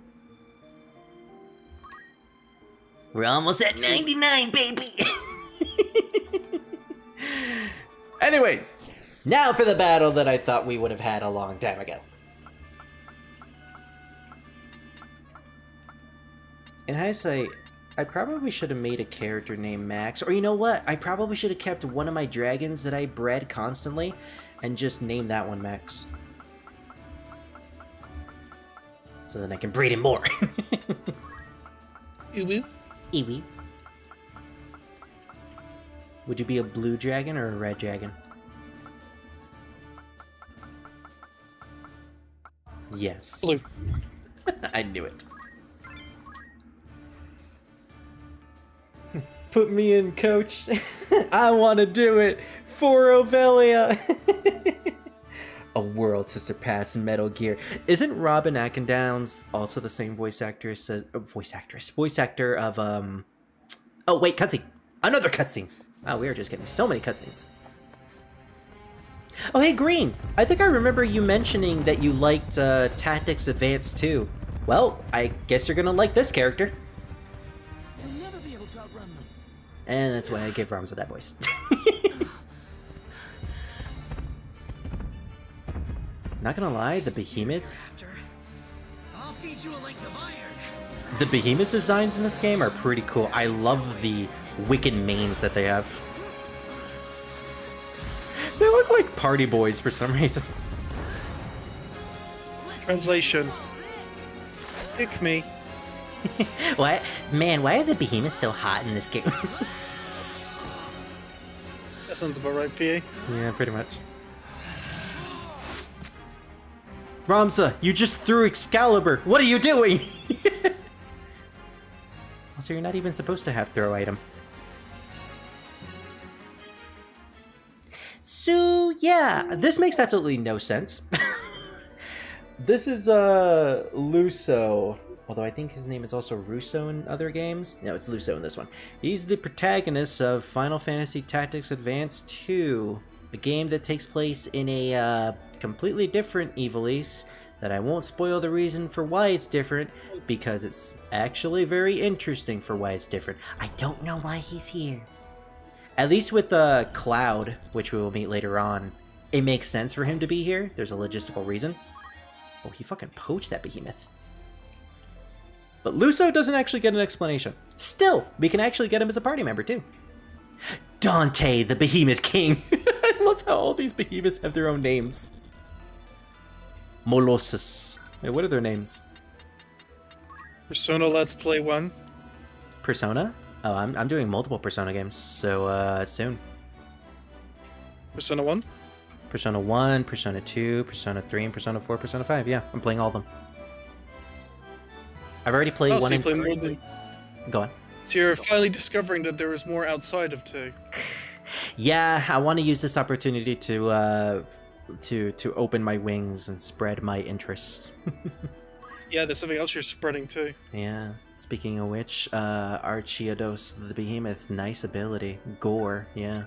We're almost at 99, baby! Anyways, now for the battle that I thought we would have had a long time ago. In hindsight, I probably should have made a character named Max. Or you know what? I probably should have kept one of my dragons that I bred constantly and just named that one Max. So then I can breed him more. Uwu. Iwi. Would you be a blue dragon or a red dragon? Yes. Blue. I knew it. Put me in, coach. I want to do it for Ovelia. A world to surpass Metal Gear. Isn't Robin Atkins also the same voice actor of Oh wait, cutscene. Another cutscene. Wow, we are just getting so many cutscenes. Oh hey Green, I think I remember you mentioning that you liked Tactics Advance 2. Well, I guess you're gonna like this character. You'll never be able to outrun them. And that's why I give Ramza that voice. Not gonna lie, the Behemoth... I'll feed you a length of iron. The Behemoth designs in this game are pretty cool. I love the wicked manes that they have. They look like party boys for some reason. Translation. Pick me. What? Man, why are the behemoths so hot in this game? That sounds about right, PA. Yeah, pretty much. Ramza, you just threw Excalibur. What are you doing? Also, you're not even supposed to have throw item. So, yeah, this makes absolutely no sense. This is, Luso. Although I think his name is also Russo in other games. No, it's Luso in this one. He's the protagonist of Final Fantasy Tactics Advance 2. A game that takes place in a, completely different Ivalice. That I won't spoil the reason for why it's different, because it's actually very interesting for why it's different. I don't know why he's here. At least with Cloud, which we will meet later on, it makes sense for him to be here. There's a logistical reason. Oh, he fucking poached that behemoth. But Luso doesn't actually get an explanation. Still, we can actually get him as a party member, too. Dante, the Behemoth King. I love how all these behemoths have their own names. Molossus. Wait, what are their names? Persona Let's Play 1. Persona? Oh, I'm doing multiple Persona games, so soon. Persona 1? Persona 1, Persona 2, Persona 3, and Persona 4, Persona 5. Yeah, I'm playing all of them. I've already played 1 and 2. Go on. So you're finally discovering that there is more outside of 2. Yeah, I want to use this opportunity to open my wings and spread my interests. Yeah, there's something else you're spreading too. Yeah. Speaking of which, Archiodos the Behemoth, nice ability. Gore, yeah.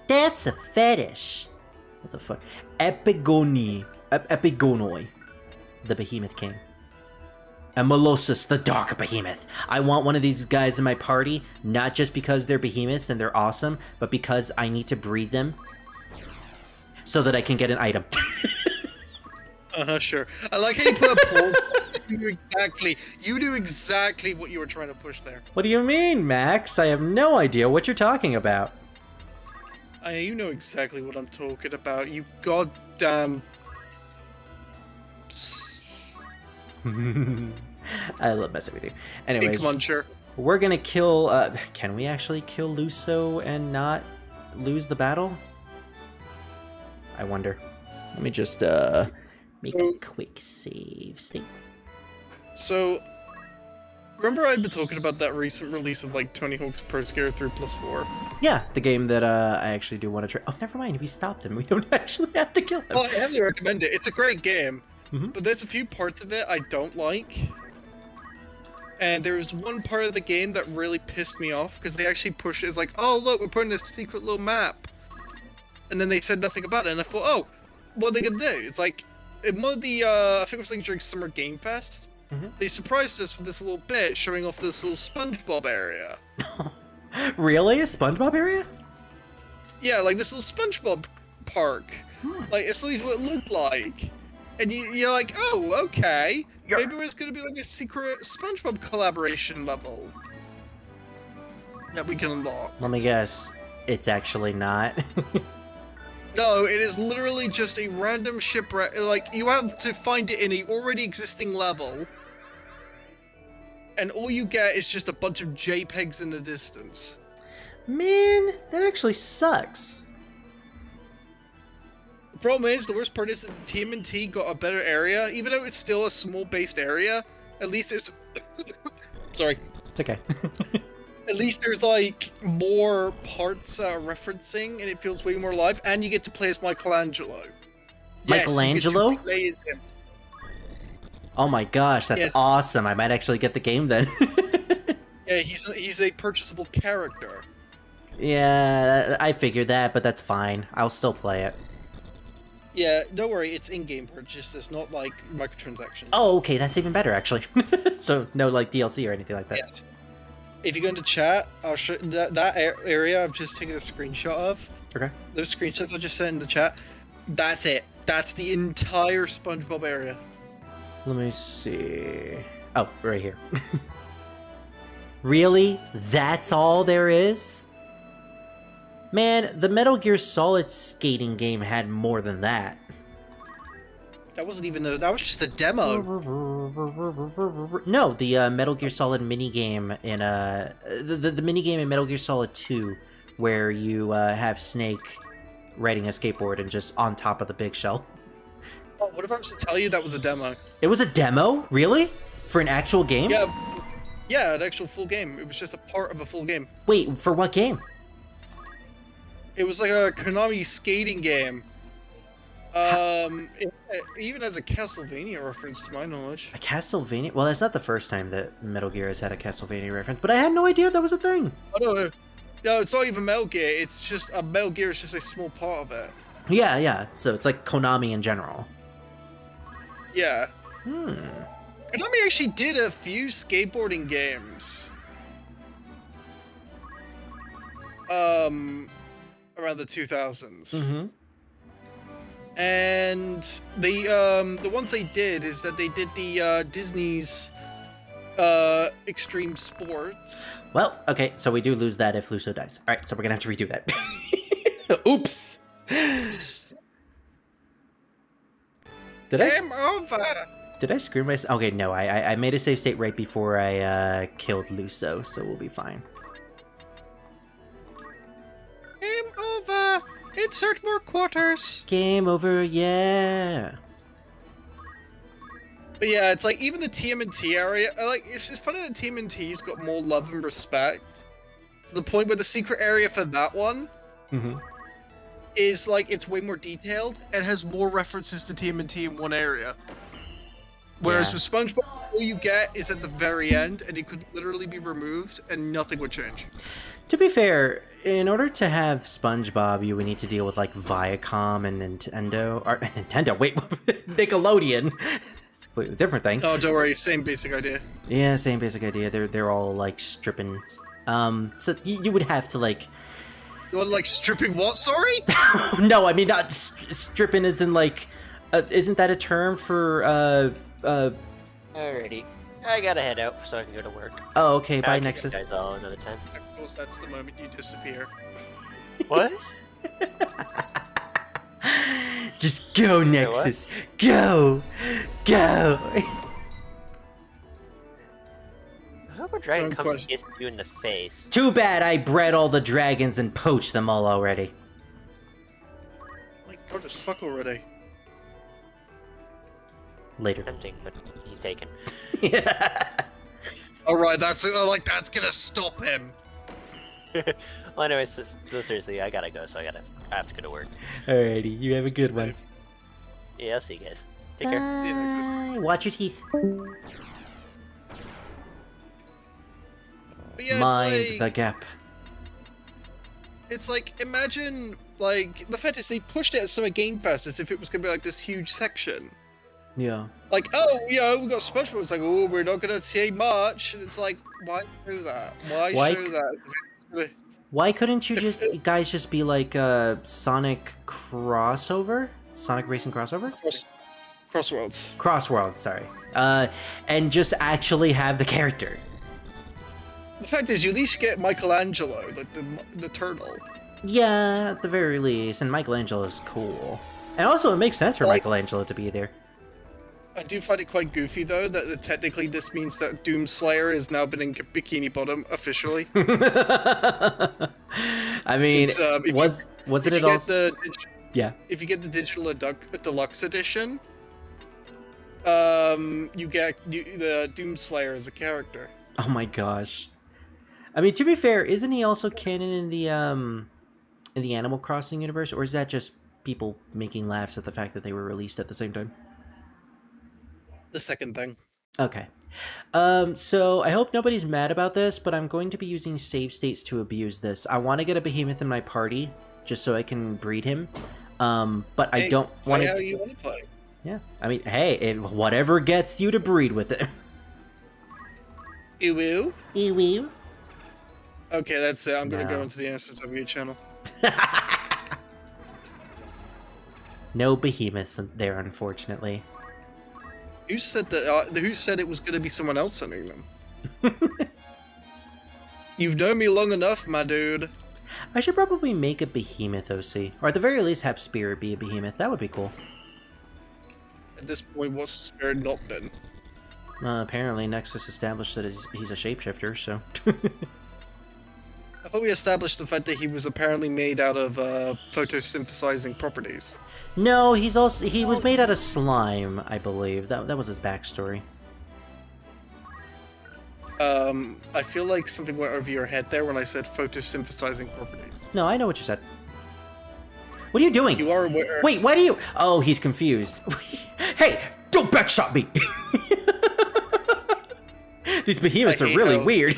That's a fetish. What the fuck? Epigonoi, the Behemoth King. And Molossus, the Dark Behemoth. I want one of these guys in my party, not just because they're behemoths and they're awesome, but because I need to breed them so that I can get an item. Sure. I like how you put a pause. You do exactly what you were trying to push there. What do you mean, Max? I have no idea what you're talking about. You know exactly what I'm talking about, you goddamn... I love messing with you. Anyways, muncher. We're gonna kill... can we actually kill Luso and not lose the battle? I wonder. Let me just make a quick save state. So, remember I'd been talking about that recent release of like Tony Hawk's Pro Skater 3+4? Yeah, the game that I actually do want to try. Oh, never mind. We stopped him. We don't actually have to kill him. Well, I heavily recommend it. It's a great game, but there's a few parts of it I don't like. And there was one part of the game that really pissed me off because they actually pushed it as like, oh look, we're putting this secret little map. And then they said nothing about it, and I thought, oh, what are they gonna do? It's like, in one of the, I think it was like during Summer Game Fest, they surprised us with this little bit showing off this little SpongeBob area. Really? A SpongeBob area? Yeah, like this little SpongeBob park. Like, it's at least what it looked like. And you're like, oh, okay. Maybe it's gonna be like a secret SpongeBob collaboration level that we can unlock. Let me guess. It's actually not. No, it is literally just a random shipwreck. Like, you have to find it in a already existing level. And all you get is just a bunch of JPEGs in the distance. Man, that actually sucks. The problem is, the worst part is that TMNT got a better area. Even though it's still a small-based area, at least it's... Sorry. It's okay. At least there's, like, more parts referencing, and it feels way more alive, and you get to play as Michelangelo. Yes, you get to Michelangelo? play as him. Oh my gosh, that's Yes. awesome. I might actually get the game then. Yeah, he's a purchasable character. Yeah, I figured that, but that's fine. I'll still play it. Yeah, don't worry, it's in-game purchase. It's not like microtransactions. Oh, okay, that's even better actually. So no like DLC or anything like that. Yes. If you go into chat, I'll show that area I've just taken a screenshot of. Okay. Those screenshots I just sent in the chat. That's it. That's the entire SpongeBob area. Let me see. Oh, right here. Really? That's all there is? Man, the Metal Gear Solid skating game had more than that. That wasn't even that was just a demo. No, the Metal Gear Solid minigame in the minigame in Metal Gear Solid 2, where you have Snake riding a skateboard and just on top of the big shell. Oh, what if I was to tell you that was a demo? It was a demo? Really? For an actual game? Yeah, an actual full game. It was just a part of a full game. Wait, for what game? It was like a Konami skating game. Even as a Castlevania reference, to my knowledge. A Castlevania? Well, that's not the first time that Metal Gear has had a Castlevania reference, but I had no idea that was a thing. I don't know. No, it's not even Metal Gear. It's just Metal Gear is just a small part of it. Yeah. So it's like Konami in general. Yeah. Konami actually did a few skateboarding games. Around the 2000s. Mm-hmm. And the ones they did is that they did the Disney's Extreme Sports. Well, okay, so we do lose that if Luso dies. Alright, so we're gonna have to redo that. Oops! Game over! Did I screw myself? Okay, no, I made a save state right before I killed Luso, so we'll be fine. Game over! Insert more quarters! Game over, yeah! But yeah, it's like, even the TMNT area, it's funny that TMNT's got more love and respect. To the point where the secret area for that one is, like, it's way more detailed, and has more references to TMNT in one area. Whereas with SpongeBob, all you get is at the very end, and it could literally be removed, and nothing would change. To be fair, in order to have SpongeBob, you would need to deal with like Viacom and Nintendo. Wait, Nickelodeon. It's a completely different thing. Oh, don't worry, same basic idea. Yeah, same basic idea. They're all like stripping. So you would have to like. You want like stripping what? Sorry? No, I mean not stripping. As in like, isn't that a term for Alrighty. I gotta head out so I can go to work. Oh, okay. Bye, I'll Nexus. you guys all another time. Of course, that's the moment you disappear. What? Just go, Nexus. Go! Go! I hope a dragon comes and hits you in the face. Too bad I bred all the dragons and poached them all already. My god, just fuck already. Later. Tempting, but he's taken. Alright, that's gonna stop him. Well, anyways, so seriously, I gotta go, so I have to go to work. Alrighty, you have a good one. Yeah, I'll see you guys. Take care. See you next time. Watch your teeth. But yeah, Mind the gap. It's like, imagine, like, the fact is they pushed it at Summer Game Fest as if it was gonna be like this huge section. Yeah. Like, oh, we got SpongeBob. It's like, oh, we're not gonna say much. And it's like, why do that? Why show that? Why couldn't you guys just be like Sonic crossover? Sonic Racing crossover? Crossworlds. Crossworlds, sorry. And just actually have the character. The fact is, you at least get Michelangelo, like the turtle. Yeah, at the very least. And Michelangelo's cool. And also, it makes sense for Michelangelo to be there. I do find it quite goofy, though, that technically this means that Doomslayer has now been in Bikini Bottom officially. I mean, was it at all? Yeah. If you get the digital deluxe edition, you get the Doomslayer as a character. Oh my gosh. I mean, to be fair, isn't he also canon in the Animal Crossing universe, or is that just people making laughs at the fact that they were released at the same time. The second thing. Okay. So I hope nobody's mad about this, but I'm going to be using save states to abuse this. I want to get a behemoth in my party just so I can breed him. But I don't want to. How you want to play? Yeah. I mean, hey, whatever gets you to breed with it. Ew. Ew. Okay, that's it. I'm gonna go into the NSFW channel. No behemoths there, unfortunately. Who said that? Who said it was gonna be someone else sending them? You've known me long enough, my dude. I should probably make a behemoth OC, or at the very least have Spirit be a behemoth. That would be cool. At this point, what's Spirit not been? Apparently, Nexus established that he's a shapeshifter, so. I thought we established the fact that he was apparently made out of photosynthesizing properties. No, he was made out of slime, I believe. That was his backstory. I feel like something went over your head there when I said photosynthesizing properties. No, I know what you said. What are you doing? You are aware. Wait, why do you? Oh, he's confused. Hey, don't backshot me! These behemoths are really weird.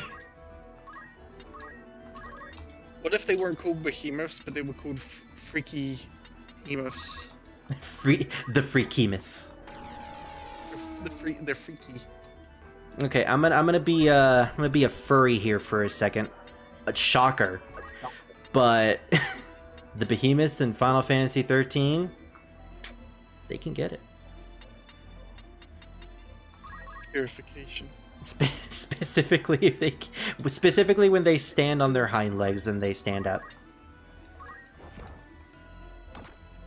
What if they weren't called behemoths, but they were called freaky behemoths? The freakemoths. They're freaky. Okay, I'm gonna be a furry here for a second. A shocker, but the behemoths in Final Fantasy 13, they can get it. Purification. Specifically when they stand on their hind legs and they stand up.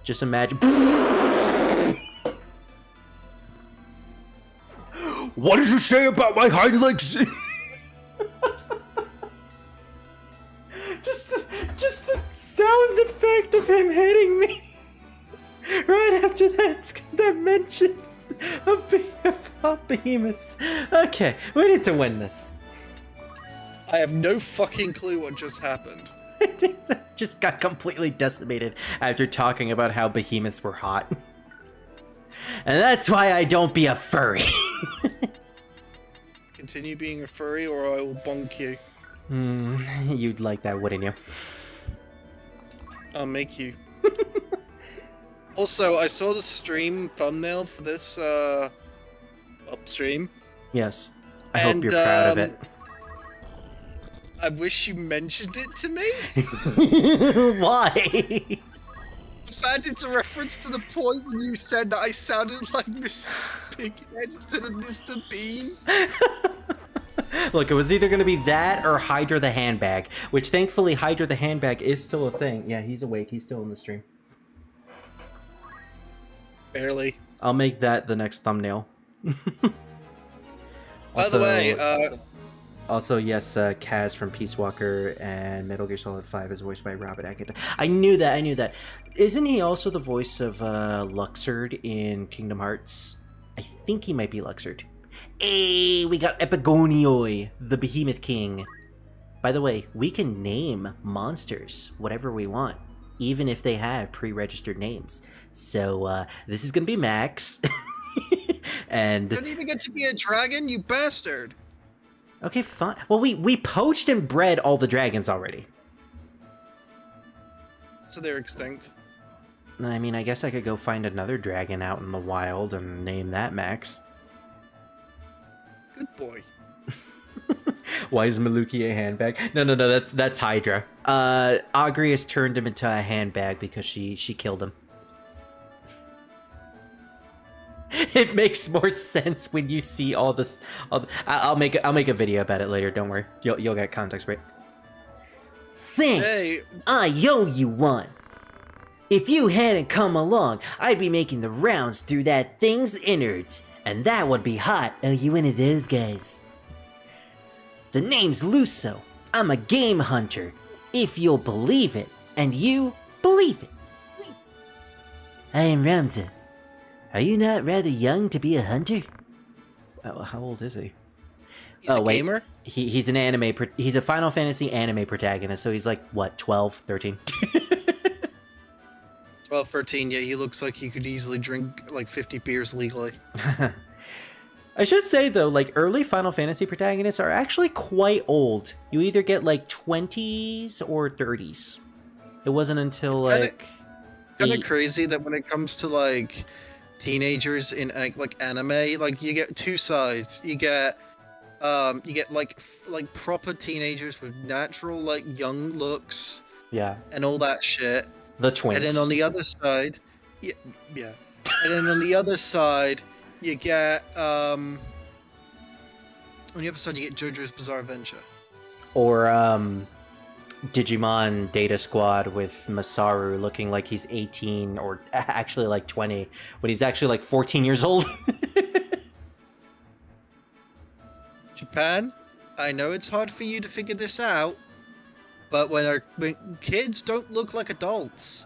Just imagine. What did you say about my hind legs? just the sound effect of him hitting me right after that mention of behemoths. Okay, we need to win this. I have no fucking clue what just happened. Just got completely decimated after talking about how behemoths were hot. And that's why I don't be a furry. Continue being a furry or I will bonk you. You'd like that, wouldn't you? I'll make you. Also, I saw the stream thumbnail for this upstream. Yes. I hope you're proud of it. I wish you mentioned it to me. Why? The fact it's a reference to the point when you said that I sounded like Miss Pighead instead of Mr. Bean. Look, it was either going to be that or Hydra the Handbag, which thankfully Hydra the Handbag is still a thing. Yeah, he's awake. He's still in the stream. Barely. I'll make that the next thumbnail. By the way, also, yes, Kaz from Peace Walker and Metal Gear Solid 5 is voiced by Robert Atkinson. I knew that. Isn't he also the voice of Luxord in Kingdom Hearts? I think he might be Luxord. Hey, we got Epigonioi, the Behemoth King. By the way, we can name monsters whatever we want, even if they have pre-registered names. So, this is gonna be Max. And... You don't even get to be a dragon, you bastard! Okay, fine. Well, we poached and bred all the dragons already. So they're extinct. I mean, I guess I could go find another dragon out in the wild and name that Max. Good boy. Why is Maluki a handbag? No, that's Hydra. Agrius turned him into a handbag because she killed him. It makes more sense when you see all this. I'll make a video about it later. Don't worry, you'll get context right. Thanks. Hey. I owe you one. If you hadn't come along, I'd be making the rounds through that thing's innards, and that would be hot. Are you one of those guys? The name's Luso. I'm a game hunter, if you'll believe it, and you believe it. I am Ramza. Are you not rather young to be a hunter? Oh, how old is he? He's a gamer? He's an anime. He's a Final Fantasy anime protagonist, so he's like what, 12, 13? 12, 13, yeah, he looks like he could easily drink like 50 beers legally. I should say though, like early Final Fantasy protagonists are actually quite old. You either get like 20s or 30s. It wasn't until like kind of crazy that when it comes to like teenagers in like anime, like you get two sides. You get like proper teenagers with natural like young looks. Yeah. And all that shit. The twins. And then on the other side, yeah. And then on the other side, you get on the other side you get JoJo's Bizarre Adventure. Or Digimon Data Squad with Masaru looking like he's 18 or actually like 20 when he's actually like 14 years old. Japan, I know it's hard for you to figure this out, but when kids don't look like adults.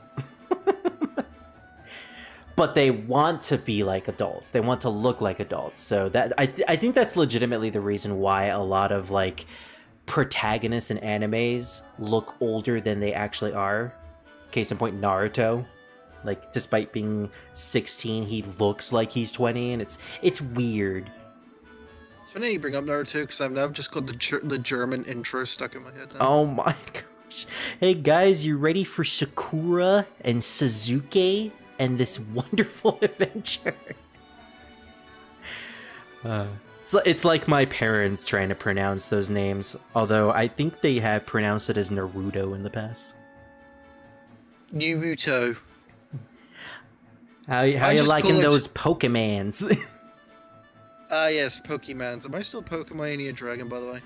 But they want to be like adults. They want to look like adults. So that I think that's legitimately the reason why a lot of like protagonists in animes look older than they actually are. Case in point, Naruto. Like, despite being 16, he looks like he's 20, and it's weird. It's funny you bring up Naruto because I've now just got the German intro stuck in my head now. Oh my gosh. Hey guys, you ready for Sakura and Sasuke and this wonderful adventure? It's like my parents trying to pronounce those names, although I think they have pronounced it as Naruto in the past. Naruto. How you liking those Pokemans? Yes, Pokemans. Am I still Pokemon Dragon, by the way?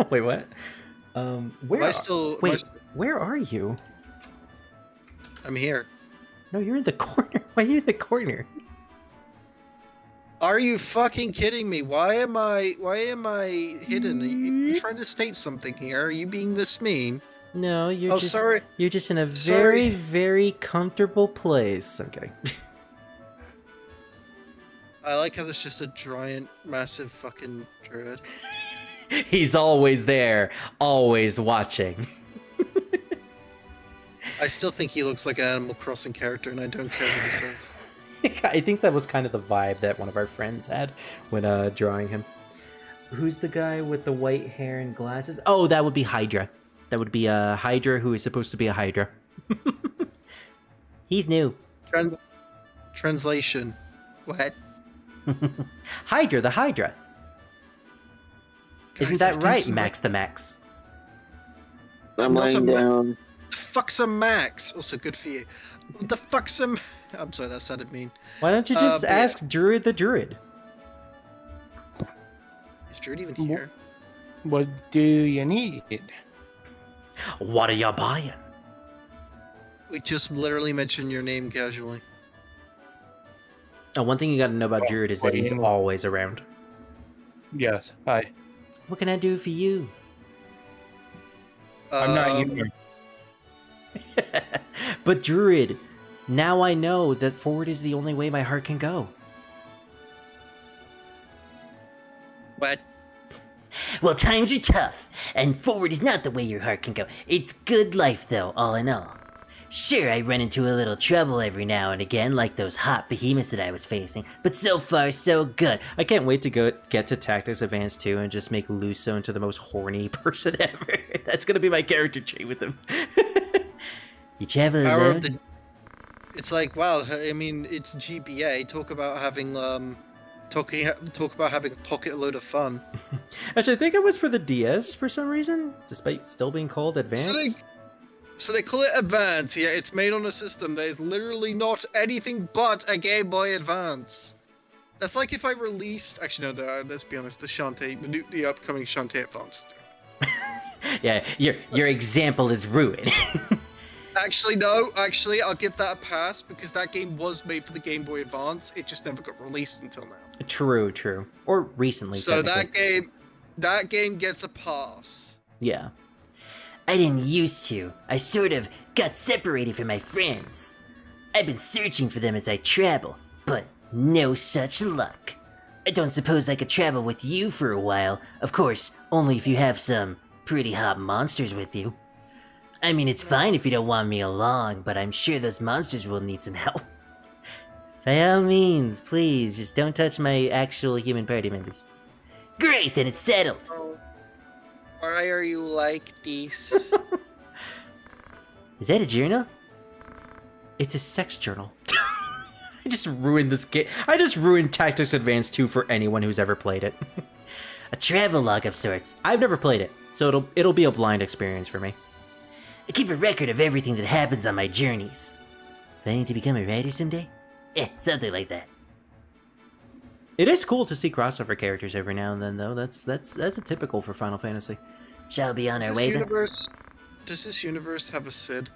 Wait, what? Where are you? I'm here. No, you're in the corner. Why are you in the corner? Are you fucking kidding me? Why am I hidden? Are you trying to state something here? Are you being this mean? No, you're sorry. You're just in a very, very comfortable place. I'm kidding. I like how there's just a giant, massive fucking druid. He's always there, always watching. I still think he looks like an Animal Crossing character, and I don't care what he says. I think that was kind of the vibe that one of our friends had when drawing him. Who's the guy with the white hair and glasses? Oh, that would be Hydra. That would be a Hydra who is supposed to be a Hydra. He's new. Translation. What? Hydra, the Hydra. Guys, isn't that right, Max the Max? I'm laying down. The fuck's a Max? Also, good for you. What the fuck's a... I'm sorry, that sounded mean. Why don't you just ask Druid the Druid? Is Druid even here? What do you need? What are you buying? We just literally mentioned your name casually. Oh, one thing you gotta know about Druid is that he's always around. Yes, hi. What can I do for you? I'm not human. But Druid, now I know that forward is the only way my heart can go. What? Well, times are tough, and forward is not the way your heart can go. It's good life, though, all in all. Sure, I run into a little trouble every now and again, like those hot behemoths that I was facing, but so far, so good. I can't wait to get to Tactics Advance 2 and just make Luso into the most horny person ever. That's gonna be my character trait with him. You travel alone? It's like, wow, I mean, it's GBA. Talk about having, talk about having a pocket load of fun. Actually, I think it was for the DS for some reason, despite still being called Advance. So they call it Advance, yeah, it's made on a system that is literally not anything but a Game Boy Advance. That's like if I released... Actually, no, let's be honest, the upcoming Shantae Advance. Yeah, your example is ruined. Actually, no, I'll give that a pass, because that game was made for the Game Boy Advance, it just never got released until now. True. Or recently, so that game gets a pass. Yeah. I didn't used to. I sort of got separated from my friends. I've been searching for them as I travel, but no such luck. I don't suppose I could travel with you for a while. Of course, only if you have some pretty hot monsters with you. I mean, it's fine if you don't want me along, but I'm sure those monsters will need some help. By all means, please, just don't touch my actual human party members. Great, then it's settled. Why are you like this? Is that a journal? It's a sex journal. I just ruined this game. I just ruined Tactics Advance 2 for anyone who's ever played it. A travel log of sorts. I've never played it, so it'll be a blind experience for me. I keep a record of everything that happens on my journeys. Planning to become a writer someday? Something like that. It is cool to see crossover characters every now and then, though. That's a typical for Final Fantasy. Shall we be on our way then? Does this universe have a Cid?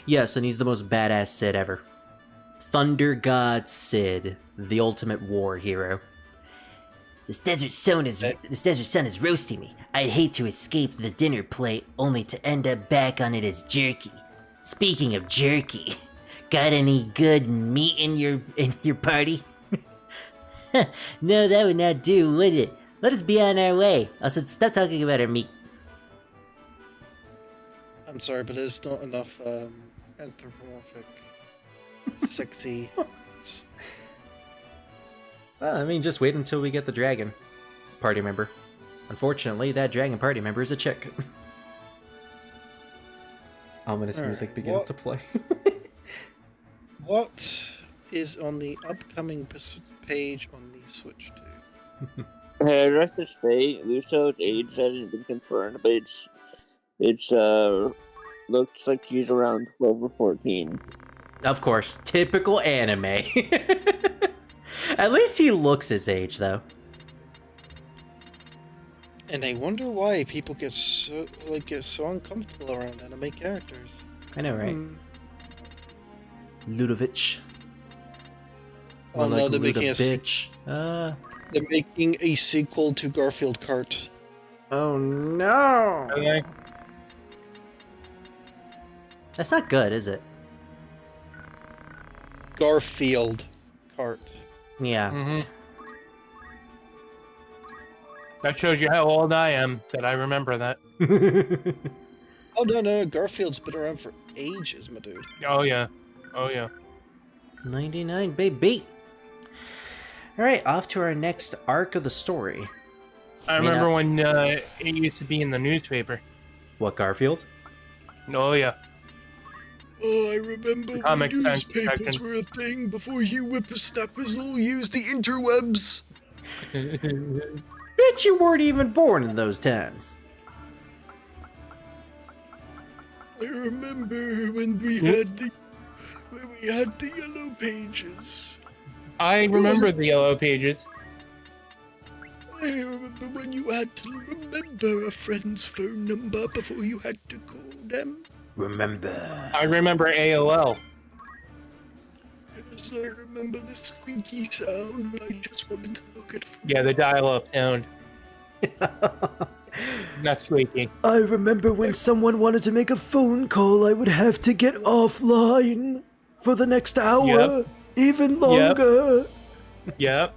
Yes, and he's the most badass Cid ever. Thunder God Cid, the ultimate war hero. This desert sun is roasting me. I'd hate to escape the dinner plate only to end up back on it as jerky. Speaking of jerky, got any good meat in your party? No, that would not do, would it? Let us be on our way. Also, stop talking about our meat. I'm sorry, but there's not enough anthropomorphic, sexy. Well, I mean, just wait until we get the dragon party member. Unfortunately, that dragon party member is a chick. Ominous music begins to play. What is on the upcoming page on the Switch 2? Hey, rest of state, Luso's age hasn't been confirmed, but it's looks like he's around 12 or 14. Of course, typical anime. At least he looks his age, though. And I wonder why people get so uncomfortable around anime characters. I know, right? Ludovic. Oh no, they're making They're making a sequel to Garfield Kart. Oh no! Okay. That's not good, is it? Garfield Kart. Yeah. Mm-hmm. That shows you how old I am, that I remember that. Oh no, Garfield's been around for ages, my dude. Oh yeah. Oh yeah. 99, baby! Alright, off to our next arc of the story. I remember when it used to be in the newspaper. What, Garfield? Oh yeah. Oh, I remember when newspapers were a thing before you whippersnappers all used the interwebs. Bet you weren't even born in those times. I remember when we had the yellow pages. I remember the yellow pages. I remember when you had to remember a friend's phone number before you had to call them. Remember. I remember AOL. Yes, I remember the squeaky sound, but I just wanted to look at. Yeah, the dial-up sound. Not squeaky. I remember when someone wanted to make a phone call, I would have to get offline for the next hour, even longer. Yep.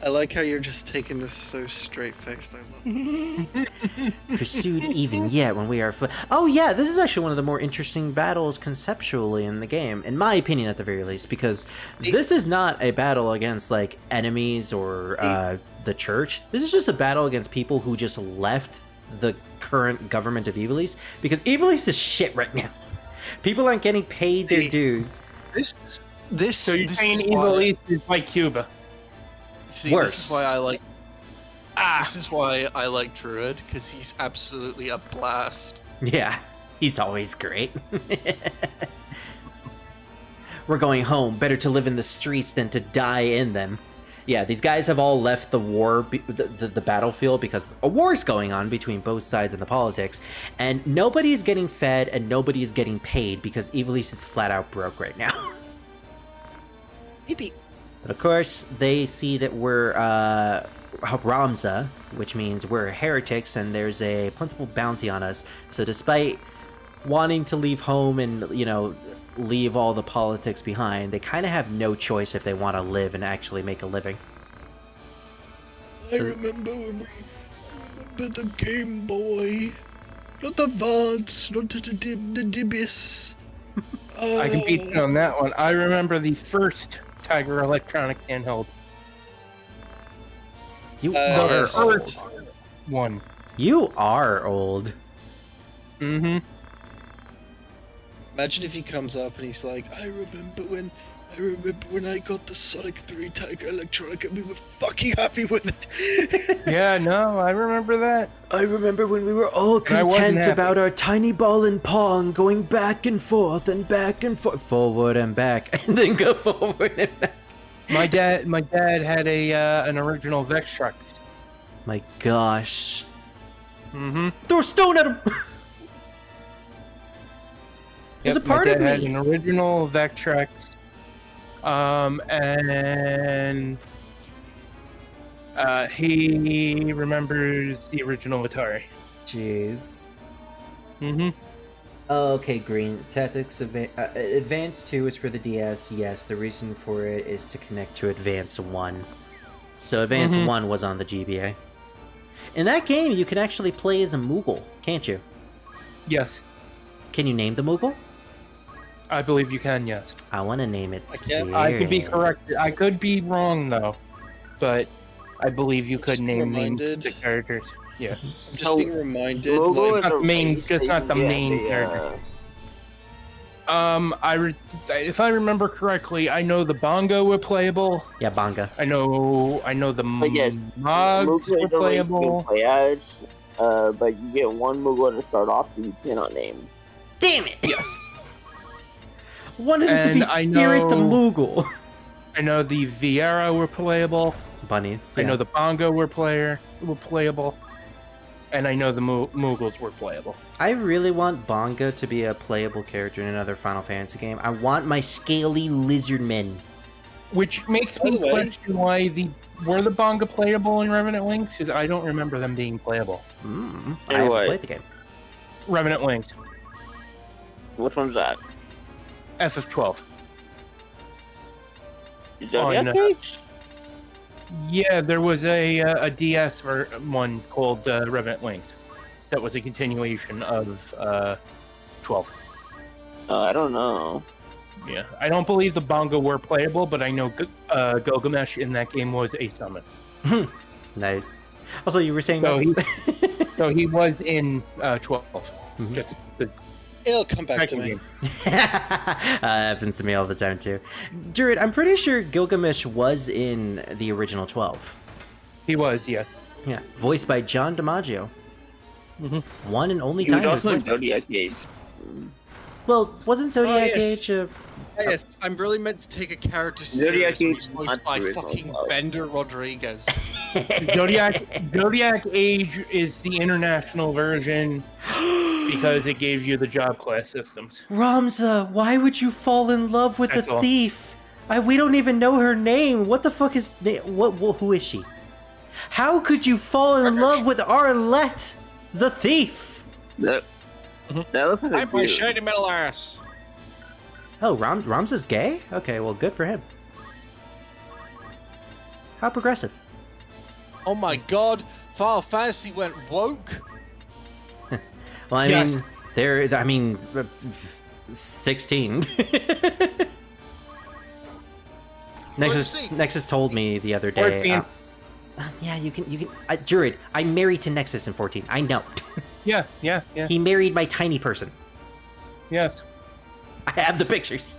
I like how you're just taking this so straight-faced. I love it. Pursued even yet when we are... Oh yeah, this is actually one of the more interesting battles conceptually in the game, in my opinion at the very least, because this is not a battle against, like, enemies or the church. This is just a battle against people who just left the current government of Evil East, because Evil East is shit right now. People aren't getting paid their dues. So you're saying Evil East is like Cuba? See, Worse. This is why I like Druid, because he's absolutely a blast. Yeah, he's always great. We're going home. Better to live in the streets than to die in them. Yeah, these guys have all left the war, the battlefield, because a war's going on between both sides in the politics, and nobody's getting fed and nobody's getting paid because Evil East is flat out broke right now. Maybe. But of course, they see that we're Ramza, which means we're heretics, and there's a plentiful bounty on us. So despite wanting to leave home and, you know, leave all the politics behind, they kind of have no choice if they want to live and actually make a living. I remember when we remember the Game Boy. Not the Vance, not the Dibis. I can beat you on that one. I remember the first Tiger Electronics handheld. You The are first old. one. You are old. Mm-hmm. Imagine if he comes up and he's like, I remember when I got the Sonic 3 Tiger Electronic and we were fucking happy with it. Yeah, no, I remember that. I remember when we were all And I wasn't content happy. about our tiny ball and pong going back and forth, forward and back, and then go forward and back. My dad had an original Vextrex. My gosh. Mm-hmm. Throw a stone at him! There's a part my of dad had me. an original Vectrex, and he remembers the original Atari. Jeez. Mm-hmm. Okay, Green. Tactics Advance 2 is for the DS. Yes, the reason for it is to connect to Advance 1. So Advance 1 was on the GBA. In that game, you can actually play as a Moogle, can't you? Yes, Can you name the Moogle? I believe you can. Yes, I want to name it Spirit. I could be correct. I could be wrong though, but I believe you could name the characters. Yeah, I'm just being reminded. Moogle Like, is a not main, race just that not you the get main the, character. If I remember correctly, I know the Bongo were playable. Yeah, Banga. I know the But yes, Mogs Moogle were is a race you playable. play as, but you get one Moogle to start off that you cannot name. Damn it! Yes. Wanted it to be And I Spirit the know- Moogle. I know the Viera were playable. Bunnies. I yeah. know the Bongo were playable. And I know the Moogles were playable. I really want Bonga to be a playable character in another Final Fantasy game. I want my scaly lizard men. Which makes By me the way- question why were the Bonga playable in Revenant Wings? Because I don't remember them being playable. I haven't Anyway. played the game. Revenant Wings, Which one's that? FF12. Zodiac no. Age? Yeah, there was a DS one called Revenant Wings. That was a continuation of 12. I don't know. Yeah, I don't believe the Bongo were playable, but I know Gilgamesh in that game was a summon. Nice. Also, you were saying So that's... So he was in 12. Just the it'll come back to second me. game. happens to me all the time, too. Jared, I'm pretty sure Gilgamesh was in the original 12. He was, yeah. Yeah, voiced by John DiMaggio. One and only He was time. also in voiced by- Zodiac Age. Well, wasn't Zodiac yes. Age... Yes, I'm really meant to take a character Zodiac seriously. Age He's is voiced not by the original fucking one. Bender Rodriguez. Zodiac Age is the international version because it gave you the job class systems. Ramza, why would you fall in love with That's a all. thief? We don't even know her name. What the fuck is... who is she? How could you fall in love with Arlette, the thief? That looks like a I'm my dude. shiny metal ass. Oh, Ramza's gay? Okay, well, good for him. How progressive. Oh my god, Final Fantasy went woke. Well, I Yes. mean, 16. Nexus told me the other day. 14. Yeah, you can. Jared, I'm married to Nexus in 14. I know. Yeah. He married my tiny person. Yes. I have the pictures.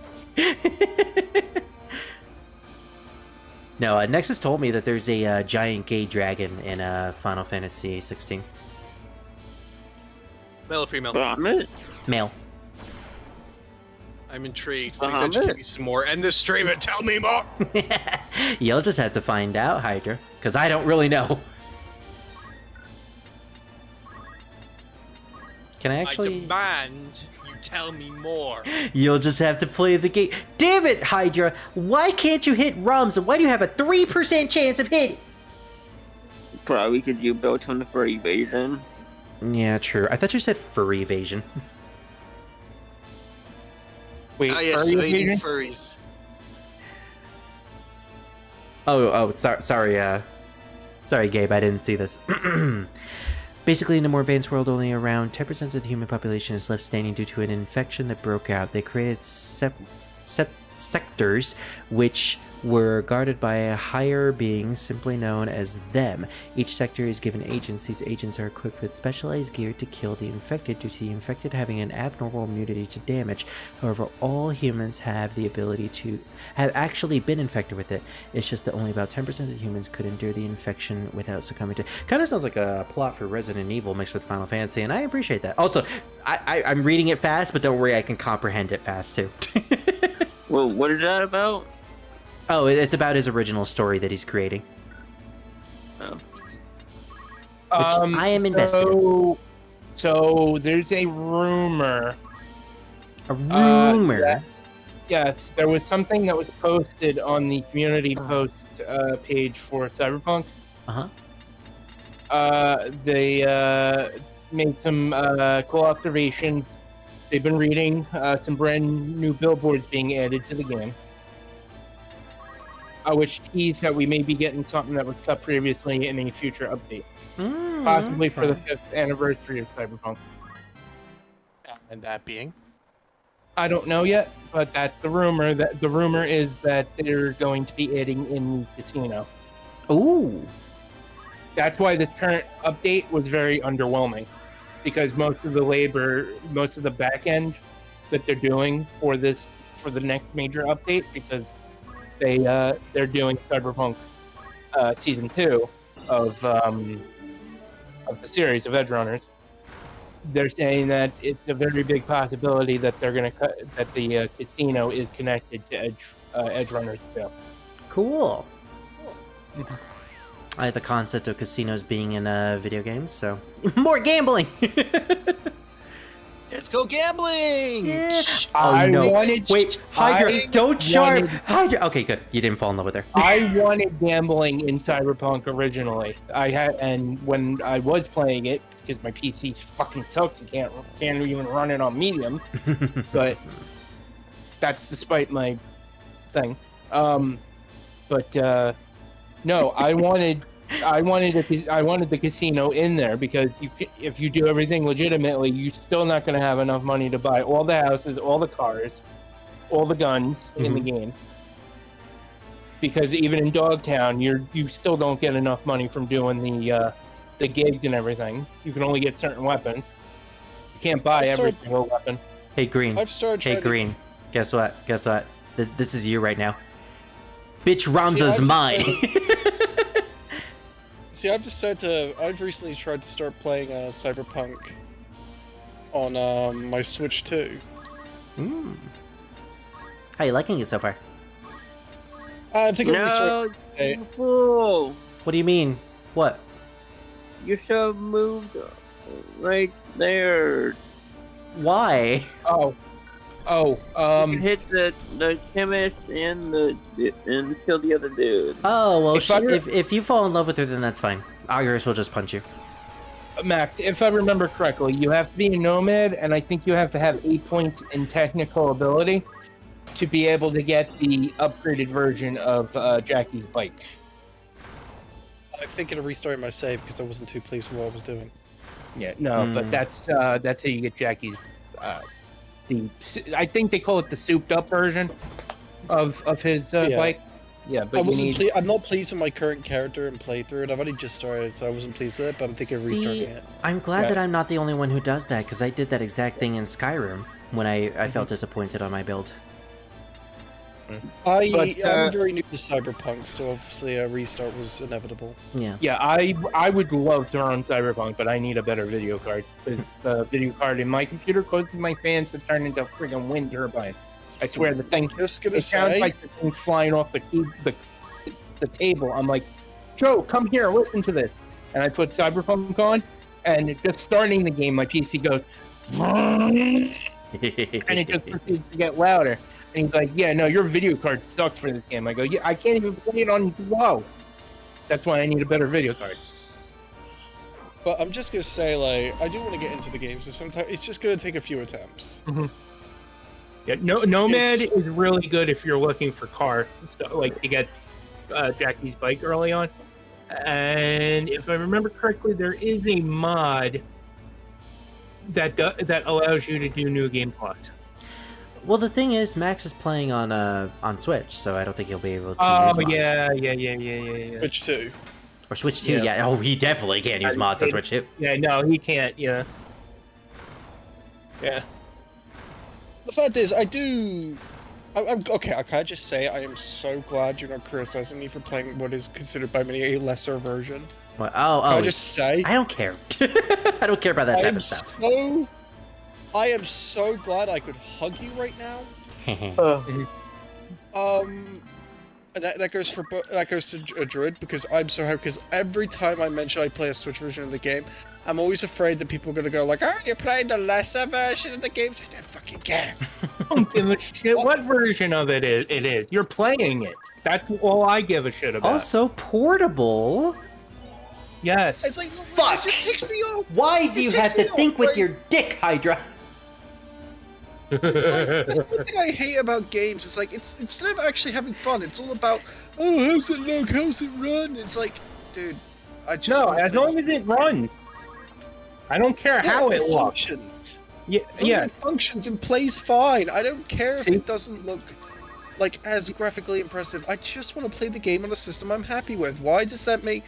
No, Nexus told me that there's a giant gay dragon in Final Fantasy 16. Male or female? Bahamut? Male. I'm intrigued. Please Bahamut? educate me some more. End this stream and tell me more. You'll just have to find out, Hydra, because I don't really know. Can I I actually... demand you tell me more. You'll just have to play the game. Damn it, Hydra! Why can't you hit Ramza? Why do you have a 3% chance of hitting? Probably because you built him for evasion. Yeah, true. I thought you said furry evasion. Wait, Ah, yes, furry evading evasion? furries. Sorry, sorry, Gabe, I didn't see this. Basically, in a more advanced world, only around 10% of the human population is left standing due to an infection that broke out. They created sectors which were guarded by higher beings simply known as them. Each sector is given agents. These agents are equipped with specialized gear to kill the infected due to the infected having an abnormal immunity to damage. However, all humans have the ability to have actually been infected with it. It's just that only about 10% of the humans could endure the infection without succumbing to. Kind of sounds like a plot for Resident Evil mixed with Final Fantasy, and I appreciate that. Also, I'm reading it fast, but don't worry, I can comprehend it fast too. Well, what is that about? Oh, it's about his original story that he's creating. Oh. Which I am invested in. So there's a rumor. A rumor? Yes, there was something that was posted on the community post page for Cyberpunk. They made some cool observations. They've been reading some brand new billboards being added to the game. Which tease that we may be getting something that was cut previously in a future update. Possibly for the 5th anniversary of Cyberpunk. And that being? I don't know yet, but that's the rumor. The rumor is that they're going to be adding in the casino. Ooh. That's why this current update was very underwhelming. Because most of the labor, most of the back end that they're doing for the next major update, because they're doing Cyberpunk season 2 of the series of Edge Runners. They're saying that it's a very big possibility that they're going to cut that the casino is connected to Edge Runners too. Cool. I like the concept of casinos being in video games, so more gambling. Let's go gambling! Yeah. Oh no! Wait, Hydra, don't charm. Hydra. Okay, good. You didn't fall in love with her. I wanted gambling in Cyberpunk originally. And when I was playing it, because my PC fucking sucks, I can't even run it on medium. But that's despite my thing. No, I wanted the casino in there because if you do everything legitimately, you're still not going to have enough money to buy all the houses, all the cars, all the guns in the game. Because even in Dogtown, you still don't get enough money from doing the gigs and everything. You can only get certain weapons. You can't buy every single weapon. Hey Green. Hey Green. Guess what? This is you right now. Bitch, Ramza's mine. See, I've recently tried to start playing Cyberpunk on my Switch too. How you liking it so far? I think fool! What do you mean? What? You should have moved right there. Why? You can hit the chemist and kill the other dude. Oh well, if you fall in love with her, then that's fine. Augurus will just punch you. Max, if I remember correctly, you have to be a nomad, and I think you have to have 8 points in technical ability to be able to get the upgraded version of Jackie's bike. I'm thinking of restarting my save because I wasn't too pleased with what I was doing. Yeah, no, but that's how you get Jackie's. I think they call it the souped-up version of his bike. Yeah, but I'm not pleased with my current character and playthrough, and I've only just started, so I wasn't pleased with it. But I'm thinking of restarting it. I'm glad that I'm not the only one who does that, because I did that exact thing in Skyrim when I felt disappointed on my build. I'm very new to Cyberpunk, so obviously a restart was inevitable. Yeah, I would love to run Cyberpunk, but I need a better video card, because the video card in my computer causes my fans to turn into a friggin' wind turbine. I swear, the thing sounds like the thing flying off the table. I'm like, Joe, come here, listen to this. And I put Cyberpunk on, and just starting the game, my PC goes, and it just proceeds to get louder. And he's like, yeah, no, your video card sucks for this game. I go, yeah, I can't even play it on low. That's why I need a better video card. But I'm just going to say, like, I do want to get into the game, so sometimes it's just going to take a few attempts. Yeah, Nomad is really good if you're looking for car, like to get Jackie's bike early on. And if I remember correctly, there is a mod that allows you to do New Game Plus. Well, the thing is, Max is playing on Switch, so I don't think he'll be able to Oh use mods. yeah. Switch 2. Or Switch 2, yeah. Oh, he definitely can't use mods on Switch 2. Yeah, no, he can't. Yeah. Yeah. The fact is, I'm okay. Can I just say I am so glad you're not criticizing me for playing what is considered by many a lesser version. What? Can I just say? I don't care. I don't care about that type of stuff. I am so glad I could hug you right now. And that goes to a Druid, because I'm so happy, because every time I mention I play a Switch version of the game, I'm always afraid that people are gonna go like, "Oh, you're playing the lesser version of the game." I don't fucking care. Don't give a shit what version of it is. You're playing it. That's all I give a shit about. Also portable. Yes. It's like, fuck. It just takes me off. Why do you have to think with your dick, Hydra? It's like, that's one thing I hate about games. It's like, it's instead of actually having fun, it's all about, oh, how's it look, how's it run? It's like, dude, I just as long as it runs. I don't care how it looks. Functions. Yeah, as long as it functions and plays fine. I don't care if it doesn't look like as graphically impressive. I just want to play the game on a system I'm happy with. Why does that make?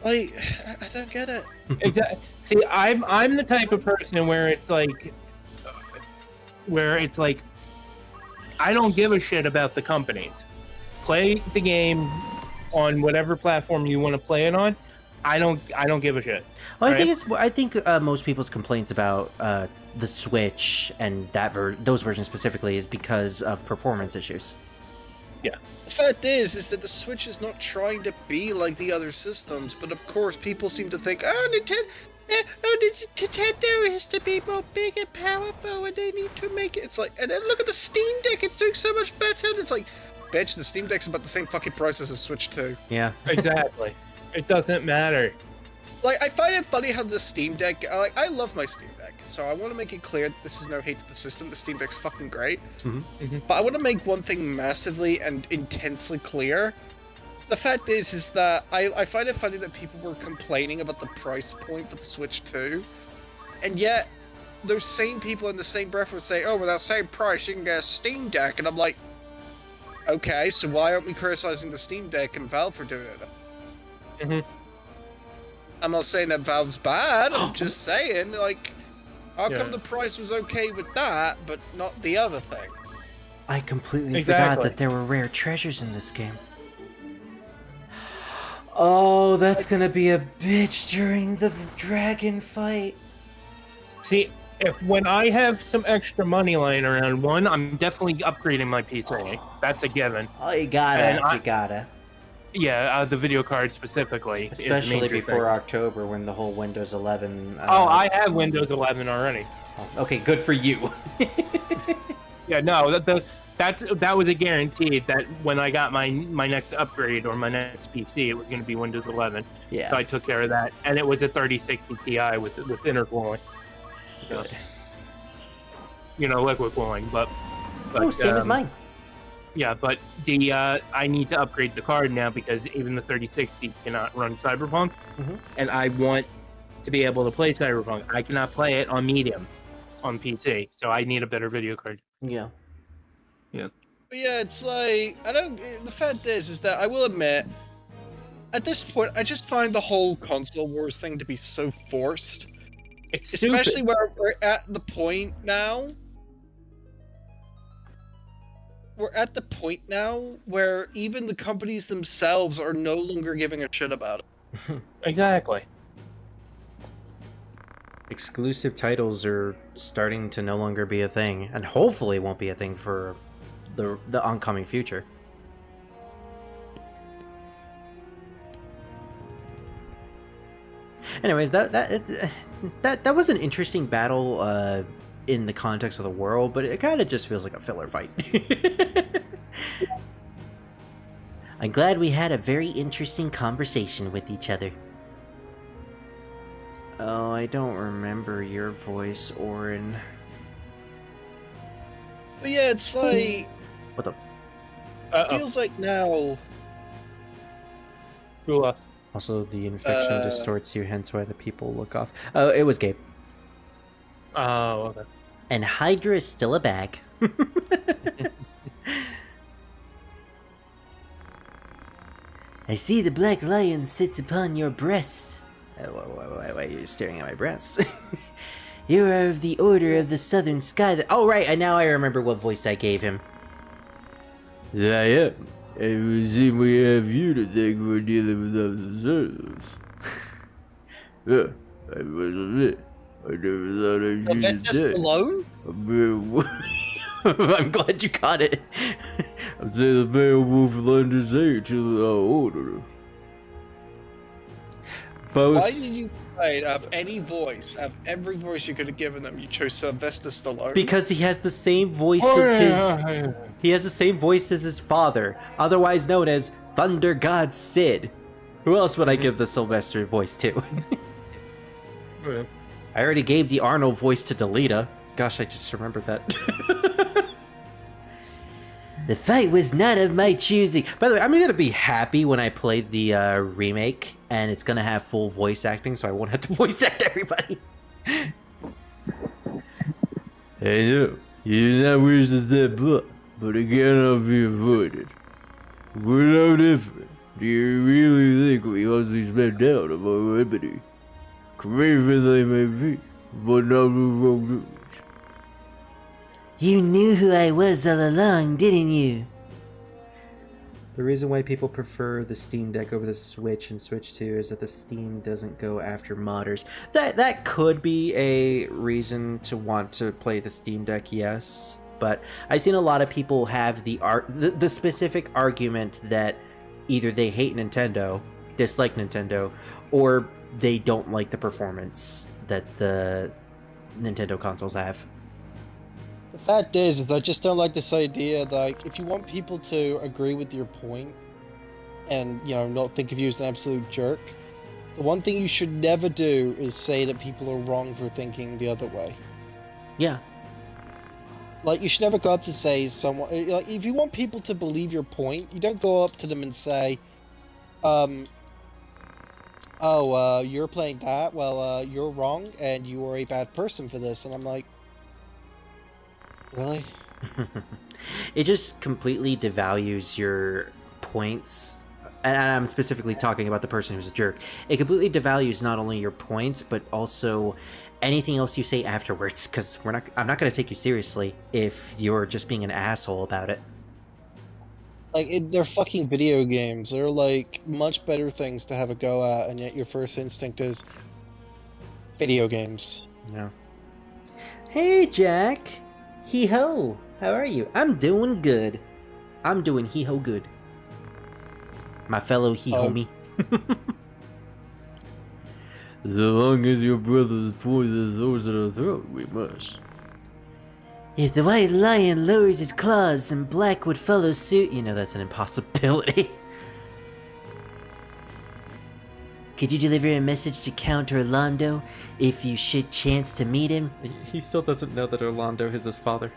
Like, I don't get it. Exactly. See, I'm the type of person where it's like, I don't give a shit about the companies. Play the game on whatever platform you want to play it on. I don't give a shit. Well, I think most people's complaints about the Switch and those versions specifically is because of performance issues. Yeah. The fact is that the Switch is not trying to be like the other systems, but of course people seem to think, Nintendo has to be more big and powerful, and they need to make it. It's like, and then look at the Steam Deck; it's doing so much better. And it's like, bitch, the Steam Deck's about the same fucking price as a Switch 2. Yeah. Exactly. It doesn't matter. Like, I find it funny how the Steam Deck, I love my Steam Deck, so I want to make it clear that this is no hate to the system. The Steam Deck's fucking great. But I want to make one thing massively and intensely clear. The fact is that I find it funny that people were complaining about the price point for the Switch 2, and yet those same people in the same breath would say, oh, with that same price you can get a Steam Deck, and I'm like, okay, so why aren't we criticizing the Steam Deck and Valve for doing it? I'm not saying that Valve's bad, I'm just saying, like, how come the price was okay with that, but not the other thing? I completely forgot that there were rare treasures in this game. Oh, that's gonna be a bitch during the dragon fight. See, when I have some extra money lying around, I'm definitely upgrading my PC. That's a given. Oh, you gotta. Yeah, the video card specifically. Especially before October, when the whole Windows 11... I have Windows 11 already. Okay, good for you. Yeah, no, that was a guaranteed that when I got my next upgrade or my next PC, it was going to be Windows 11. Yeah. So I took care of that, and it was a 3060 Ti with intercooling. So, liquid cooling, but same as mine. Yeah, but I need to upgrade the card now because even the 3060 cannot run Cyberpunk, and I want to be able to play Cyberpunk. I cannot play it on medium on PC, so I need a better video card. Yeah. But yeah, it's like, the fact is that I will admit, at this point, I just find the whole console wars thing to be so forced. It's especially stupid. where we're at the point now. We're at the point now where even the companies themselves are no longer giving a shit about it. Exactly. Exclusive titles are starting to no longer be a thing, and hopefully won't be a thing for the oncoming future. Anyways, that was an interesting battle in the context of the world, but it kind of just feels like a filler fight. I'm glad we had a very interesting conversation with each other. Oh, I don't remember your voice, Orin. But yeah, it's like... What the... It feels like now... Who left? Also, the infection distorts you, hence why the people look off. Oh, it was Gabe. Oh, okay. And Hydra is still a bag. I see the black lion sits upon your breast. Why are you staring at my breast? You are of the Order of the Southern Sky. Oh, right, and now I remember what voice I gave him. I am. And we have you to thank for dealing with ourselves. Yeah, I wasn't it. I never thought I'd use it dead. Alone? I'm glad you caught it. I'm saying the Beowulf Thunder say to our order. Both. Why did you decide of every voice you could have given them, you chose Sylvester Stallone? Because he has the same voice as his... He has the same voice as his father, otherwise known as Thunder God Sid. Who else would I give the Sylvester voice to? I already gave the Arnold voice to Delita. Gosh, I just remembered that. The fight was not of my choosing. By the way, I'm gonna be happy when I play the remake, and it's gonna have full voice acting, so I won't have to voice act everybody. I know, you do not wish to step blood, but it cannot be avoided. We're no different. Do you really think we must be spent down among remedy? Craven they may be, but not with wrong. You knew who I was all along, didn't you? The reason why people prefer the Steam Deck over the Switch and Switch 2 is that the Steam doesn't go after modders. That could be a reason to want to play the Steam Deck, yes. But I've seen a lot of people have the specific argument that either they hate Nintendo, dislike Nintendo, or they don't like the performance that the Nintendo consoles have. The fact is I just don't like this idea, like, if you want people to agree with your point, and, you know, not think of you as an absolute jerk, the one thing you should never do is say that people are wrong for thinking the other way. Yeah. Like, you should never go up to say someone, like, if you want people to believe your point, you don't go up to them and say, you're playing that, well, you're wrong, and you are a bad person for this, and I'm like, really? It just completely devalues your points, and I'm specifically talking about the person who's a jerk. It completely devalues not only your points, but also anything else you say afterwards, because I'm not going to take you seriously if you're just being an asshole about it. Like, they're fucking video games. They're, like, much better things to have a go at, and yet your first instinct is video games. Yeah. Hey, Jack! Hee-ho! How are you? I'm doing good. I'm doing hee-ho good. My fellow hee-ho-me. As long as your brother's poison swords in our throat, we must. If the white lion lowers his claws, then black would follow suit. You know that's an impossibility. Could you deliver a message to Count Orlando if you should chance to meet him? He still doesn't know that Orlando is his father.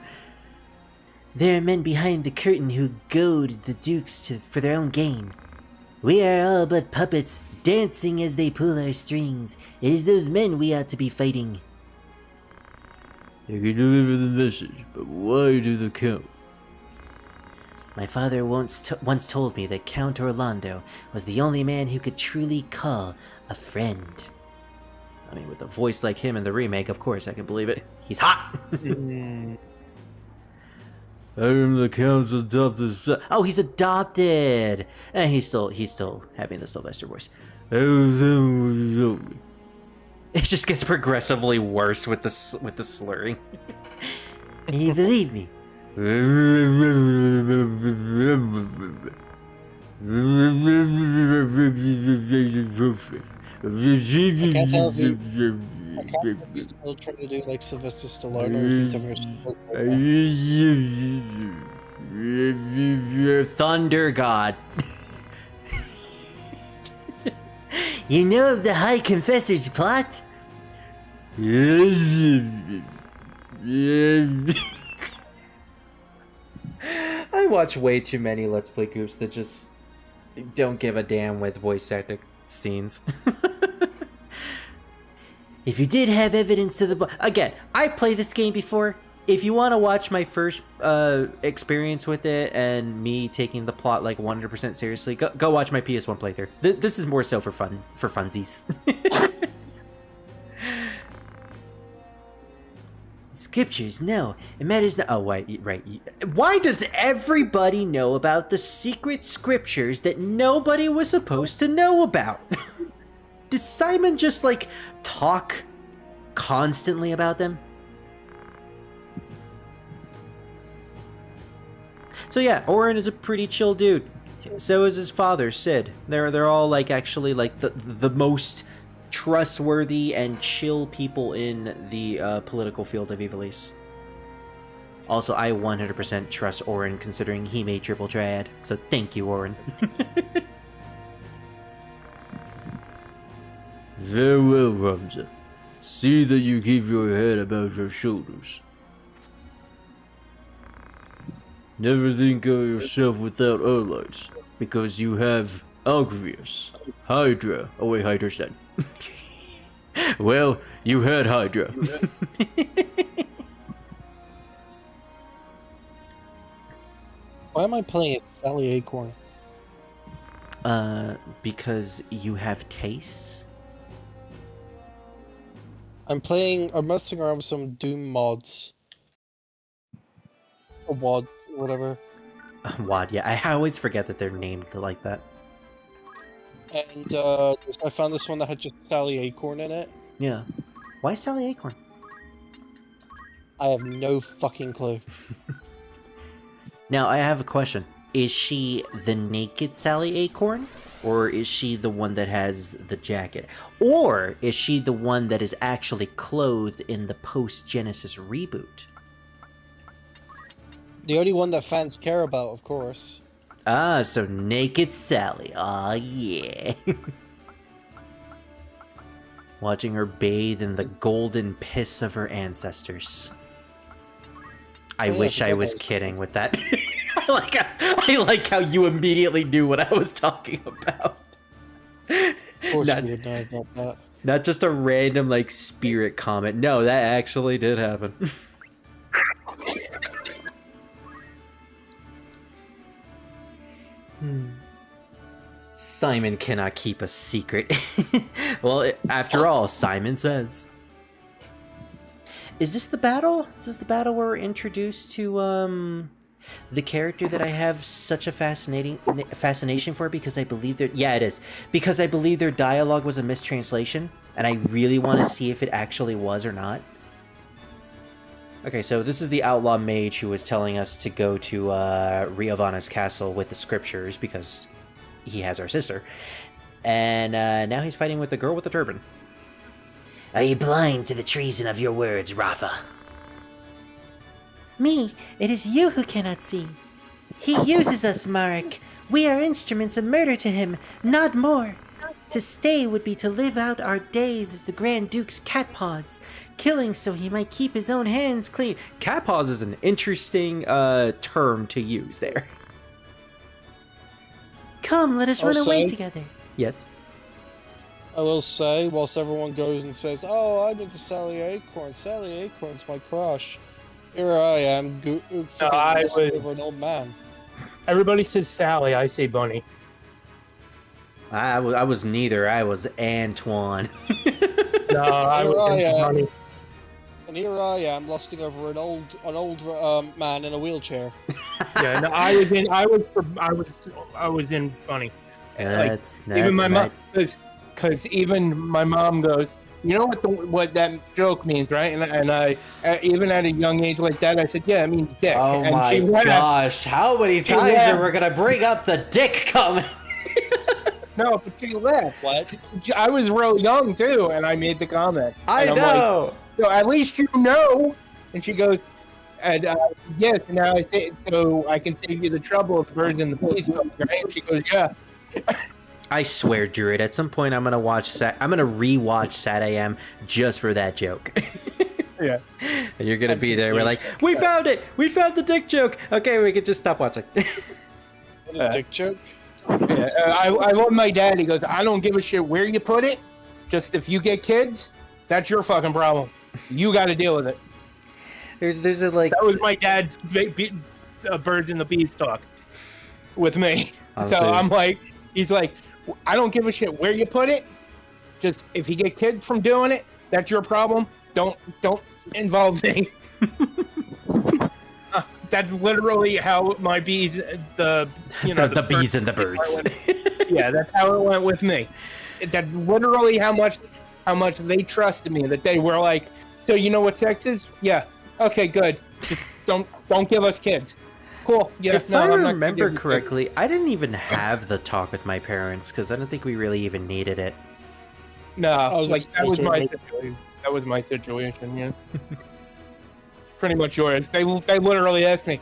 There are men behind the curtain who goad the dukes for their own gain. We are all but puppets, dancing as they pull our strings. It is those men we ought to be fighting. You can deliver the message, but why do the count? My father once told me that Count Orlando was the only man who could truly call a friend. I mean, with a voice like him in the remake, of course I can believe it. He's hot! I am the Count's adopted son. Oh, he's adopted! And he's still having the Sylvester voice. It just gets progressively worse with the slurring. You believe me? I can't tell if he's still trying to do like Sylvester Stallone or if he's ever Thunder God. You know of the High Confessor's plot? I watch way too many Let's Play groups that just don't give a damn with voice acting. scenes. If you did have evidence to the again, I played this game before. If you want to watch my first experience with it and me taking the plot like 100% seriously, go watch my PS1 playthrough. This is more so for funsies. Scriptures, no. It matters not. Oh, right. Why does everybody know about the secret scriptures that nobody was supposed to know about? Does Simon just, like, talk constantly about them? So yeah, Orin is a pretty chill dude. So is his father, Sid. They're all, like, actually, like, the most trustworthy and chill people in the political field of Ivalice. Also, I 100% trust Orin, considering he made Triple Triad. So thank you, Orin. Very well, Ramza. See that you keep your head above your shoulders. Never think of yourself without allies, because you have Agrius, Hydra. Oh wait, Hydra's dead. Well, you had Hydra. Why am I playing it, Sally Acorn? Because you have tastes? I'm messing around with some Doom mods. Or WODs, whatever. WOD, yeah. I always forget that they're named like that. And I found this one that had just Sally Acorn in it. Yeah. Why Sally Acorn? I have no fucking clue. Now, I have a question. Is she the naked Sally Acorn? Or is she the one that has the jacket? Or is she the one that is actually clothed in the post-Genesis reboot? The only one that fans care about, of course. Ah, so naked Sally. Ah, yeah. Watching her bathe in the golden piss of her ancestors. I wish I was kidding with that. I like how you immediately knew what I was talking about. Of course you would know about that. Not just a random, like, spirit comment. No, that actually did happen. Simon cannot keep a secret. Well, after all, Simon says. Is this the battle? Is this the battle where we're introduced to the character that I have such a fascination for because I believe their it is. Because I believe their dialogue was a mistranslation and I really want to see if it actually was or not. Okay, so this is the outlaw mage who was telling us to go to Riovanna's castle with the scriptures because he has our sister. And now he's fighting with the girl with the turban. Are you blind to the treason of your words, Rafa? Me, it is you who cannot see. He uses us, Marek. We are instruments of murder to him, not more. To stay would be to live out our days as the Grand Duke's cat paws, killing so he might keep his own hands clean. Cat paws is an interesting term to use there. Come, let us run away together. Yes. I will say, whilst everyone goes and says, "Oh, I'm into Sally Acorn. Sally Acorn's my crush." Here I am, over an old man. Everybody says Sally. I say Bunny. I was neither. I was Antoine. No, I was Bunny. And here I am, lusting over an old man in a wheelchair. Yeah, no, I was in Bunny. That's even my mom, because even my mom goes, you know what that joke means, right? And I even at a young age like that, I said, yeah, it means dick. Oh and my gosh, how many times are we gonna bring up the dick comment? No, but she laughed. What? I was real young too, and I made the comment. I know. Like, so at least you know. And she goes, and yes. Now I say, so I can save you the trouble of the birds and the bees, right? And she goes, yeah. I swear, Druid, at some point I'm gonna rewatch Sad AM just for that joke. Yeah. And you're gonna be there. We're like, we found it. We found the dick joke. Okay, we can just stop watching. The dick joke? Yeah, I love my dad. He goes, I don't give a shit where you put it. Just if you get kids, that's your fucking problem. You got to deal with it. There's a like. That was my dad's birds and the bees talk with me. Honestly. So I'm like, he's like, I don't give a shit where you put it. Just if you get kids from doing it, that's your problem. Don't involve me. That's literally how my bees, the bees and the birds. Yeah, that's how it went with me. That's literally how much they trusted me. That they were like, so you know what sex is? Yeah. Okay, good. Just don't give us kids. Cool. Yeah. If I remember correctly, I didn't even have the talk with my parents because I don't think we really even needed it. No, that was my situation. That was my situation. Yeah. Pretty much yours. They literally asked me,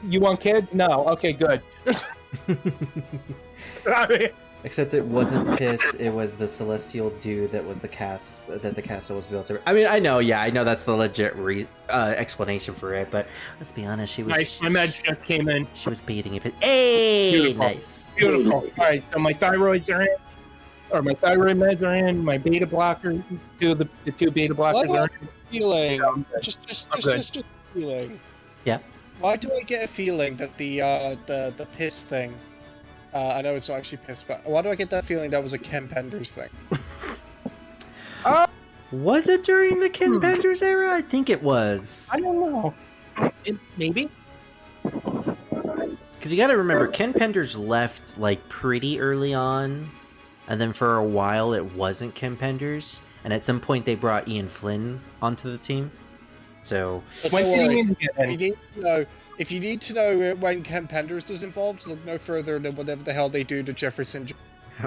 "You want kids?" No. Okay, good. I mean, Except it wasn't Piss, it was the celestial dude that was the castle was built over. I mean, I know that's the legit explanation for it, but let's be honest, she was... Nice, my med just came in. She was beating it. Hey! Beautiful. Nice. Beautiful. Alright, so my thyroids are in, or my thyroid meds are in, my beta blockers, the two beta blockers are in. Feeling, Yeah, just feeling. Yeah. Why do I get a feeling that the piss thing... I know it's not actually piss, but why do I get that feeling that was a Ken Penders thing? Was it during the Ken Penders era? I think it was. I don't know. Maybe. Because you gotta remember, Ken Penders left, like, pretty early on, and then for a while it wasn't Ken Penders, and at some point they brought Ian Flynn onto the team. So... If you need to know when Ken Penders was involved, look no further than whatever the hell they do to Jefferson.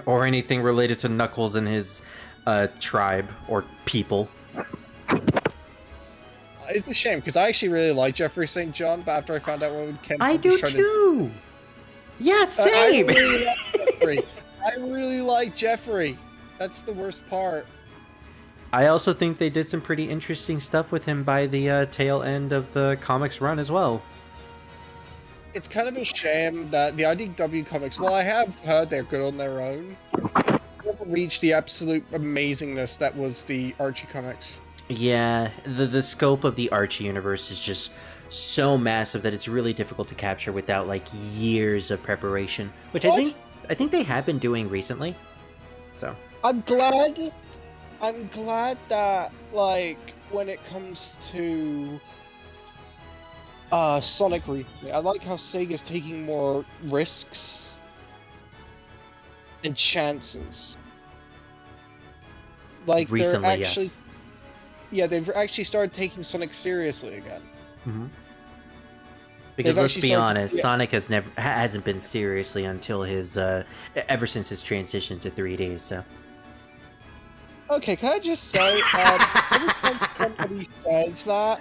Or anything related to Knuckles and his tribe or people. It's a shame because I actually really like Jeffrey St. John, but after I found out what Ken I do too. Yeah, same. I really like Jeffrey. That's the worst part. I also think they did some pretty interesting stuff with him by the tail end of the comics run as well. It's kind of a shame that the IDW comics, well, I have heard they're good on their own, never reached the absolute amazingness that was the Archie comics. Yeah, the scope of the Archie universe is just so massive that it's really difficult to capture without like years of preparation, which I think they have been doing recently. So I'm glad that, like, when it comes to Sonic recently, I like how Sega's taking more risks and chances. Like, recently, they're actually, yes. Yeah, they've actually started taking Sonic seriously again. Mm-hmm. Because let's be honest, Sonic hasn't been seriously until his ever since his transition to 3D. So. Okay, can I just say, every time somebody says that,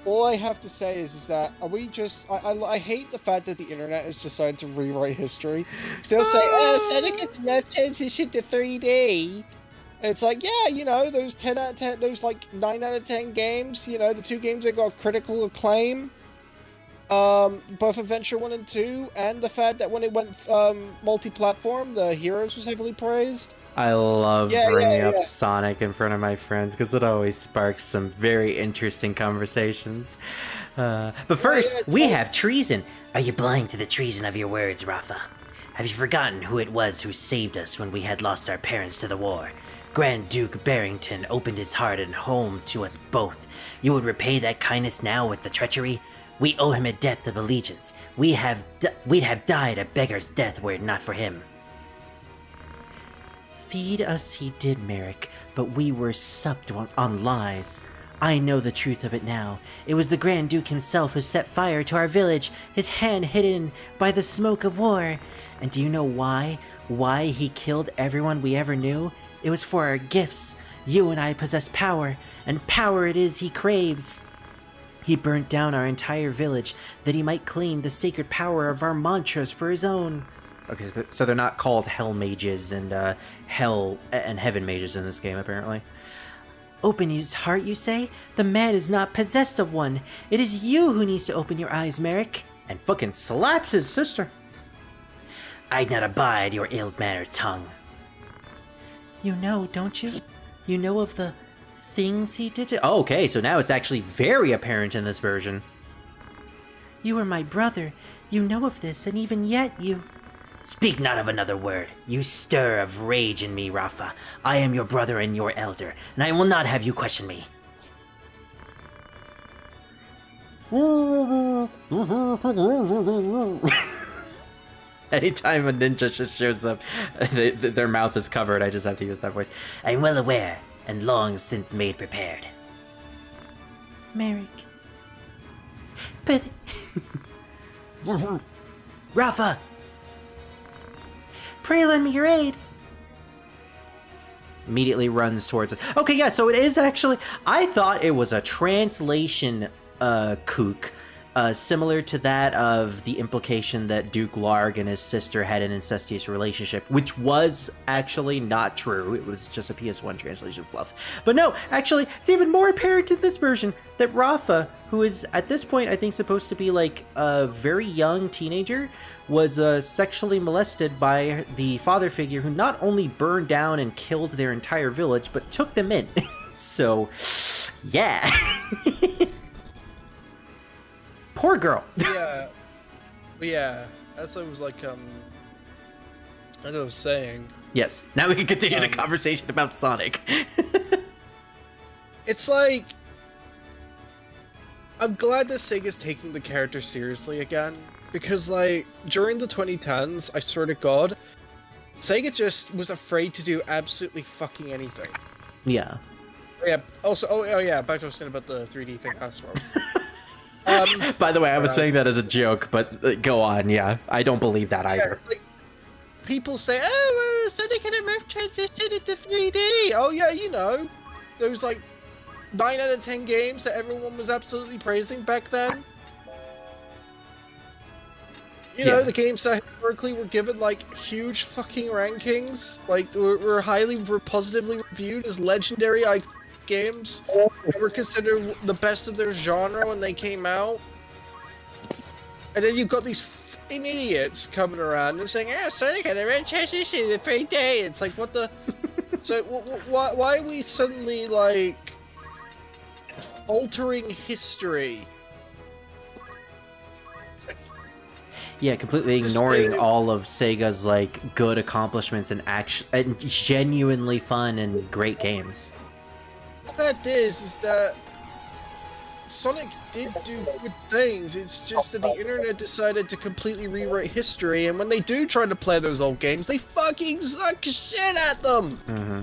all I have to say is that, are we just... I hate the fact that the internet has decided to rewrite history. So they'll say, Sonic has enough transition to 3D. And it's like, yeah, you know, those 10 out of 10, those, like, 9 out of 10 games, you know, the two games that got critical acclaim, both Adventure 1 and 2, and the fact that when it went multi-platform, the Heroes was heavily praised. I love bringing up Sonic in front of my friends because it always sparks some very interesting conversations. But first, we have treason. Are you blind to the treason of your words, Rafa? Have you forgotten who it was who saved us when we had lost our parents to the war? Grand Duke Barrington opened his heart and home to us both. You would repay that kindness now with the treachery? We owe him a debt of allegiance. We'd have died a beggar's death were it not for him. Feed us he did, Merrick, but we were supped on lies. I know the truth of it now. It was the Grand Duke himself who set fire to our village, his hand hidden by the smoke of war. And do you know why? Why he killed everyone we ever knew? It was for our gifts. You and I possess power, and power it is he craves. He burnt down our entire village that he might claim the sacred power of our mantras for his own. Okay, so they're not called Hell Mages and Hell and Heaven Mages in this game, apparently. Open his heart, you say? The man is not possessed of one. It is you who needs to open your eyes, Merrick. And fucking slaps his sister. I'd not abide your ill-mannered tongue. You know, don't you? You know of the things he did to... Oh, okay, so now it's actually very apparent in this version. You are my brother. You know of this, and even yet you... Speak not of another word. You stir of rage in me, Rafa. I am your brother and your elder, and I will not have you question me. Anytime a ninja just shows up, their mouth is covered, I just have to use that voice. I'm well aware, and long since made prepared. Merrick. But... Rafa! Pray lend me your aid. Immediately runs towards it. Okay, yeah, so it is actually... I thought it was a translation kook, similar to that of the implication that Duke Larg and his sister had an incestuous relationship, which was actually not true. It was just a PS1 translation fluff. But no, actually, it's even more apparent in this version that Rafa, who is at this point I think supposed to be like a very young teenager, was sexually molested by the father figure who not only burned down and killed their entire village, but took them in. So, yeah. Poor girl. Yeah. As I was saying. Yes. Now we can continue the conversation about Sonic. It's like, I'm glad that Sega's taking the character seriously again, because like during the 2010s, I swear to God, Sega just was afraid to do absolutely fucking anything. Yeah. Yeah. Also, back to what I was saying about the 3D thing. By the way, I was saying that as a joke, but go on. Yeah, I don't believe that either. Like, people say, "Oh, Sonic and MF transitioned into 3D." Oh yeah, you know, those like 9 out of 10 games that everyone was absolutely praising back then. You know, the games that historically were given like huge fucking rankings, like were positively reviewed as legendary games, and were considered the best of their genre when they came out. And then you've got these fucking idiots coming around and saying, Sonic had a red transition in 3D. It's like, what the... So, why are we suddenly, like, altering history? Yeah, completely ignoring all of Sega's, like, good accomplishments and genuinely fun and great games. The fact is that Sonic did do good things, it's just that the internet decided to completely rewrite history, and when they do try to play those old games, they fucking suck shit at them! Mm-hmm.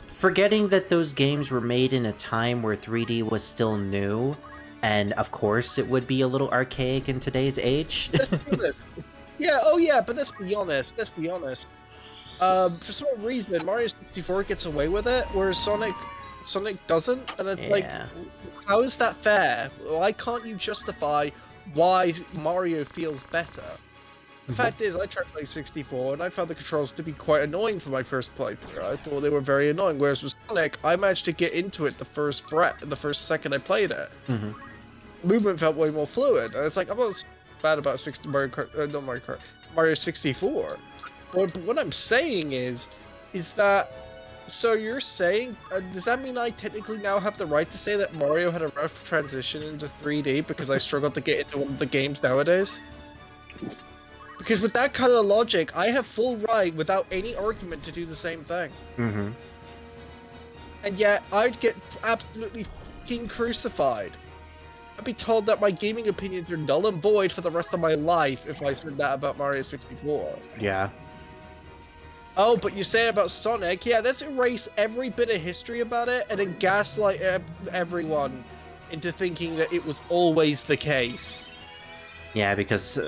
Forgetting that those games were made in a time where 3D was still new, and of course it would be a little archaic in today's age. Let's be honest. But let's be honest. For some reason, Mario 64 gets away with it, whereas Sonic doesn't, and it's like, how is that fair? Why can't you justify why Mario feels better? The fact is, I tried playing 64, and I found the controls to be quite annoying for my first playthrough. I thought they were very annoying, whereas with Sonic, I managed to get into it the first second I played it. Mm-hmm. Movement felt way more fluid, and it's like, I'm not bad about Mario 64. But what I'm saying is that, so you're saying, does that mean I technically now have the right to say that Mario had a rough transition into 3D because I struggled to get into one of the games nowadays? Because with that kind of logic, I have full right, without any argument, to do the same thing. Mm-hmm. And yet, I'd get absolutely fucking crucified. I'd be told that my gaming opinions are null and void for the rest of my life if I said that about Mario 64. Yeah. Oh, but you say about Sonic, yeah, let's erase every bit of history about it and then gaslight everyone into thinking that it was always the case. Yeah, because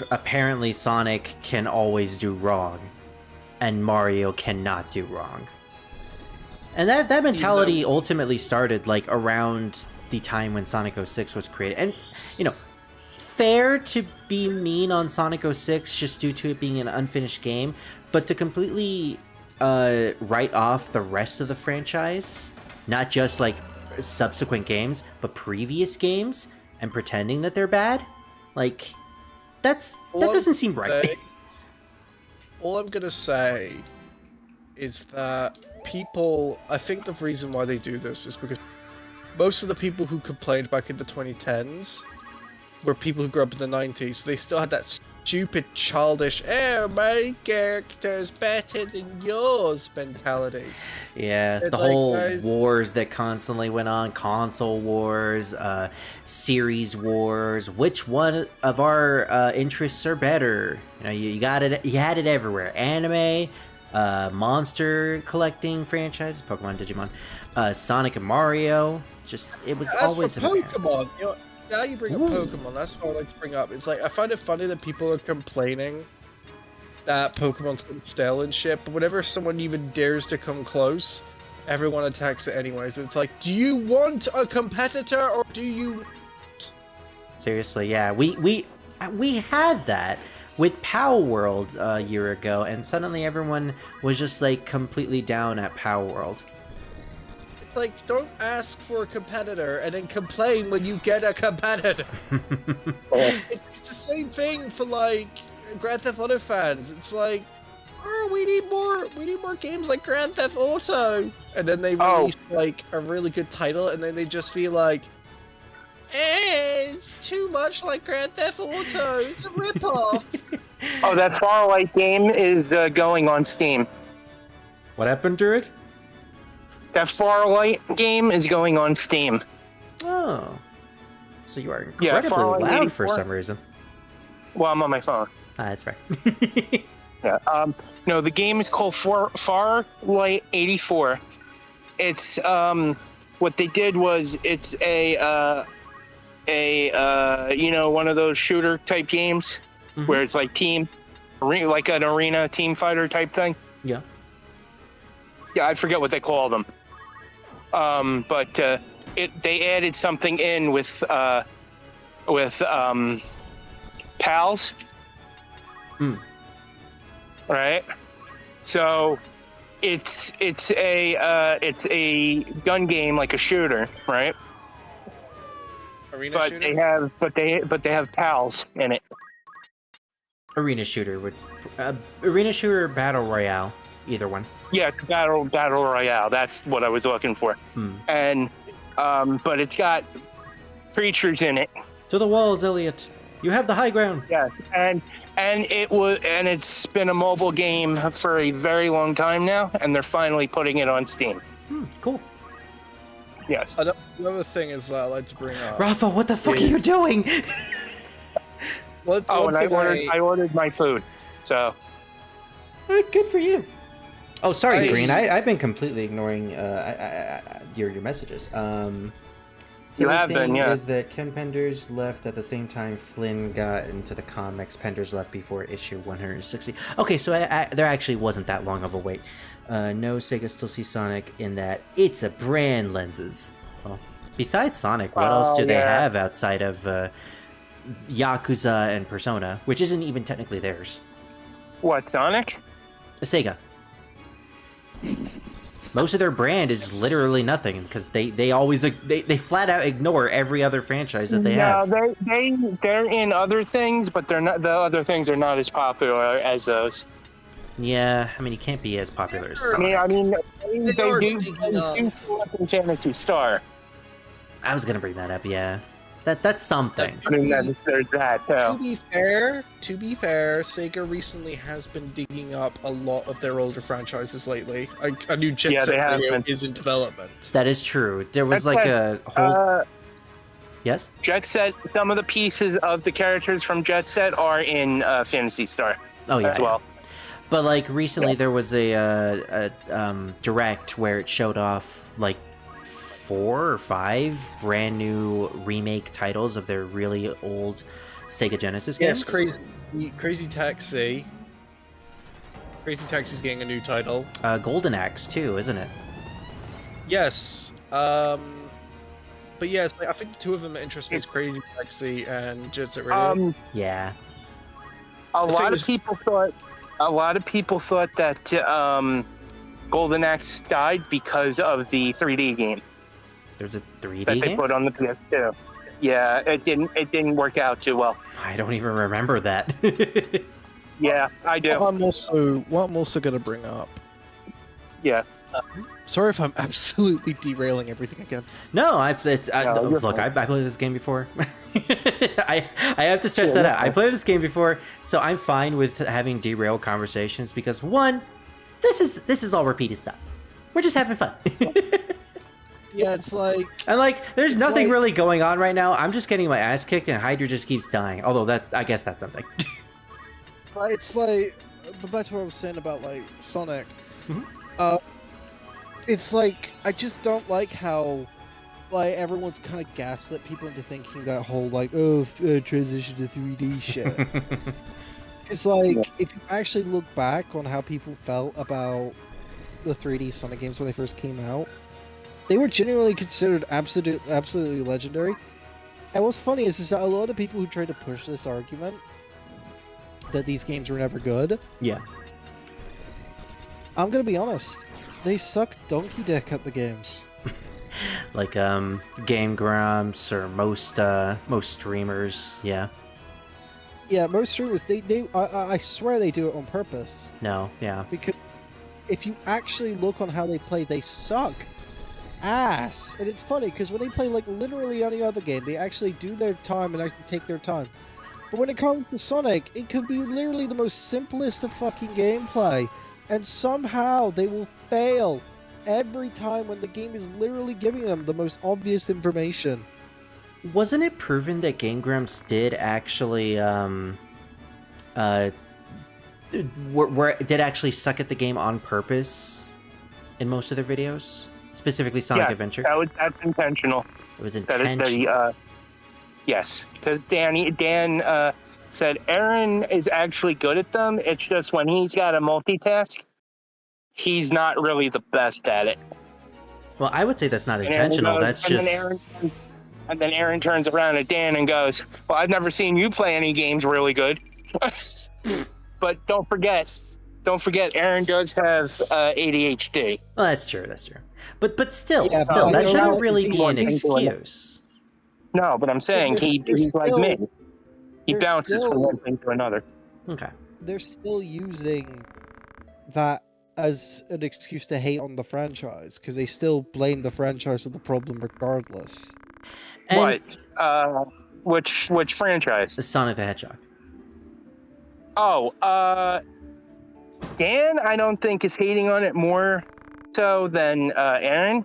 apparently Sonic can always do wrong, and Mario cannot do wrong. And that mentality ultimately started, like, around the time when Sonic 06 was created. And, you know, fair to be mean on Sonic 06 just due to it being an unfinished game, but to completely write off the rest of the franchise, not just, like, subsequent games, but previous games, and pretending that they're bad, like, that doesn't seem right. All I'm gonna say is that I think the reason why they do this is because most of the people who complained back in the 2010s were people who grew up in the 90s. They still had that stupid, childish, my character's better than yours mentality. Yeah, It's the like, whole guys- wars that constantly went on, console wars, series wars. Which one of our interests are better? You know, you got it. You had it everywhere. Anime, monster collecting franchises, Pokemon, Digimon, Sonic and Mario. Just it was As always for an Pokemon, you know, now you bring up Pokemon, that's what I like to bring up. It's like, I find it funny that people are complaining that Pokemon's getting stale and shit, but whenever someone even dares to come close, everyone attacks it anyways. It's like, do you want a competitor or do you... Seriously, yeah. We had that with Power World a year ago, and suddenly everyone was just like completely down at Power World. Like, don't ask for a competitor and then complain when you get a competitor. It's the same thing for, like, Grand Theft Auto fans. It's like, oh, we need more games like Grand Theft Auto. And then they release, like, a really good title, and then they just be like, it's too much like Grand Theft Auto. It's a ripoff. Oh, that Farlight game is going on Steam. What happened to it? That Farlight game is going on Steam. Oh. So you are Yeah, incredibly Farlight loud 84. for some reason. Well, I'm on my phone. Ah, that's fair. Yeah. No, the game is called Farlight 84. It's what they did was it's a one of those shooter type games where it's like like an arena team fighter type thing. Yeah. Yeah, I forget what they call them. But they added something in with pals. Right. So it's a gun game like a shooter, right? Arena shooter? They have pals in it. Arena shooter would arena shooter battle royale, either one. Yeah, it's battle royale. That's what I was looking for. And but it's got creatures in it. To the walls, Elliot. You have the high ground. Yeah, and it's been a mobile game for a very long time now, and they're finally putting it on Steam. Cool. Yes. Another thing is that I like to bring up. Rafa, what the fuck are you doing? I ordered my food, so. Good for you. Oh, sorry, Green. I've been completely ignoring your messages. You have been, yeah. Is that Ken Penders left at the same time Flynn got into the comics. Penders left before issue 160. Okay, so there actually wasn't that long of a wait. No, Sega still sees Sonic in that it's a brand lenses. Well, besides Sonic, what else do they have outside of Yakuza and Persona, which isn't even technically theirs? What, Sonic? Sega. Most of their brand is literally nothing because they always they flat out ignore every other franchise that they have. They're in other things, but they're not. The other things are not as popular as those. Yeah, I mean you can't be as popular as Sonic. I mean they do Fantasy Star. I was gonna bring that up. Yeah, that's something. I mean there's that too. To be fair, Sega recently has been digging up a lot of their older franchises lately. A new Jet Set video is in development. That is true. There was a whole. Yes? Jet Set, some of the pieces of the characters from Jet Set are in Fantasy Star. Oh, yeah. As well. But like recently there was a direct where it showed off like 4 or 5 brand new remake titles of their really old Sega Genesis games. Yes, Crazy Taxi. Crazy Taxi's getting a new title. Golden Axe too, isn't it? Yes. But yes, I think the two of them that interest me is Crazy Taxi and Jet Set Radio. Yeah. A lot of people thought that Golden Axe died because of the 3D game. There's a 3D that they game? put on the PS2. Yeah, it didn't work out too well. I don't even remember that. Yeah, I do. What I'm also gonna bring up. Yeah. Sorry if I'm absolutely derailing everything again. No, you're look, fine. I played this game before. I have to stress Yeah, that you're out. I fine. played this game before, so I'm fine with having derailed conversations because one, this is all repeated stuff. We're just having fun. Yeah, it's like... And like, there's nothing like- really going on right now. I'm just getting my ass kicked, and Hydra just keeps dying. Although I guess that's something. It's like, but back to what I was saying about like Sonic. Mhm. It's like I just don't like how like everyone's kind of gaslit people into thinking that whole like transition to 3D shit. It's like if you actually look back on how people felt about the 3D Sonic games when they first came out, they were genuinely considered absolutely legendary. And what's funny is that a lot of people who try to push this argument that these games were never good. Yeah. I'm gonna be honest. They suck donkey dick at the games. Like Game Grumps or most streamers, yeah. Yeah, most streamers I swear they do it on purpose. No, yeah. Because if you actually look on how they play, they suck ass. And it's funny because when they play like literally any other game, they actually do their time and actually take their time. But when it comes to Sonic, it could be literally the most simplest of fucking gameplay, and somehow they will fail every time when the game is literally giving them the most obvious information. Wasn't it proven that Game Grumps did actually did actually suck at the game on purpose in most of their videos? Specifically Sonic Adventure? That's intentional. It was intentional. Yes, because Dan said Aaron is actually good at them. It's just when he's got to multitask, he's not really the best at it. Well, I would say that's not intentional. That's just... And then Aaron turns around at Dan and goes, well, I've never seen you play any games really good. But don't forget, Aaron does have ADHD. Well, that's true. But still, Yeah, that shouldn't really be an excuse. No, but I'm saying he's like me. He bounces from one thing to another. Okay. They're still using that as an excuse to hate on the franchise, because they still blame the franchise for the problem regardless. And Which franchise? Sonic the Hedgehog. Oh, Dan, I don't think is hating on it more so than Aaron.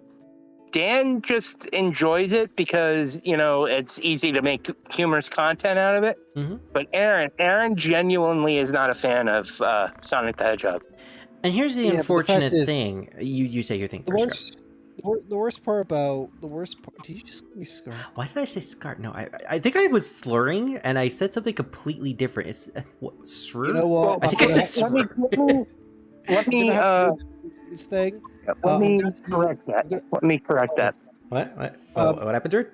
Dan just enjoys it because, it's easy to make humorous content out of it. Mm-hmm. But Aaron genuinely is not a fan of Sonic the Hedgehog. And here's the unfortunate thing. You say your thing first. The worst part. Did you just call me Scar? Why did I say Scar? No, I think I was slurring and I said something completely different. It's what, Srur? You know what? I think I said Srur. Let me correct that. Let me correct that. What? What happened, Drew?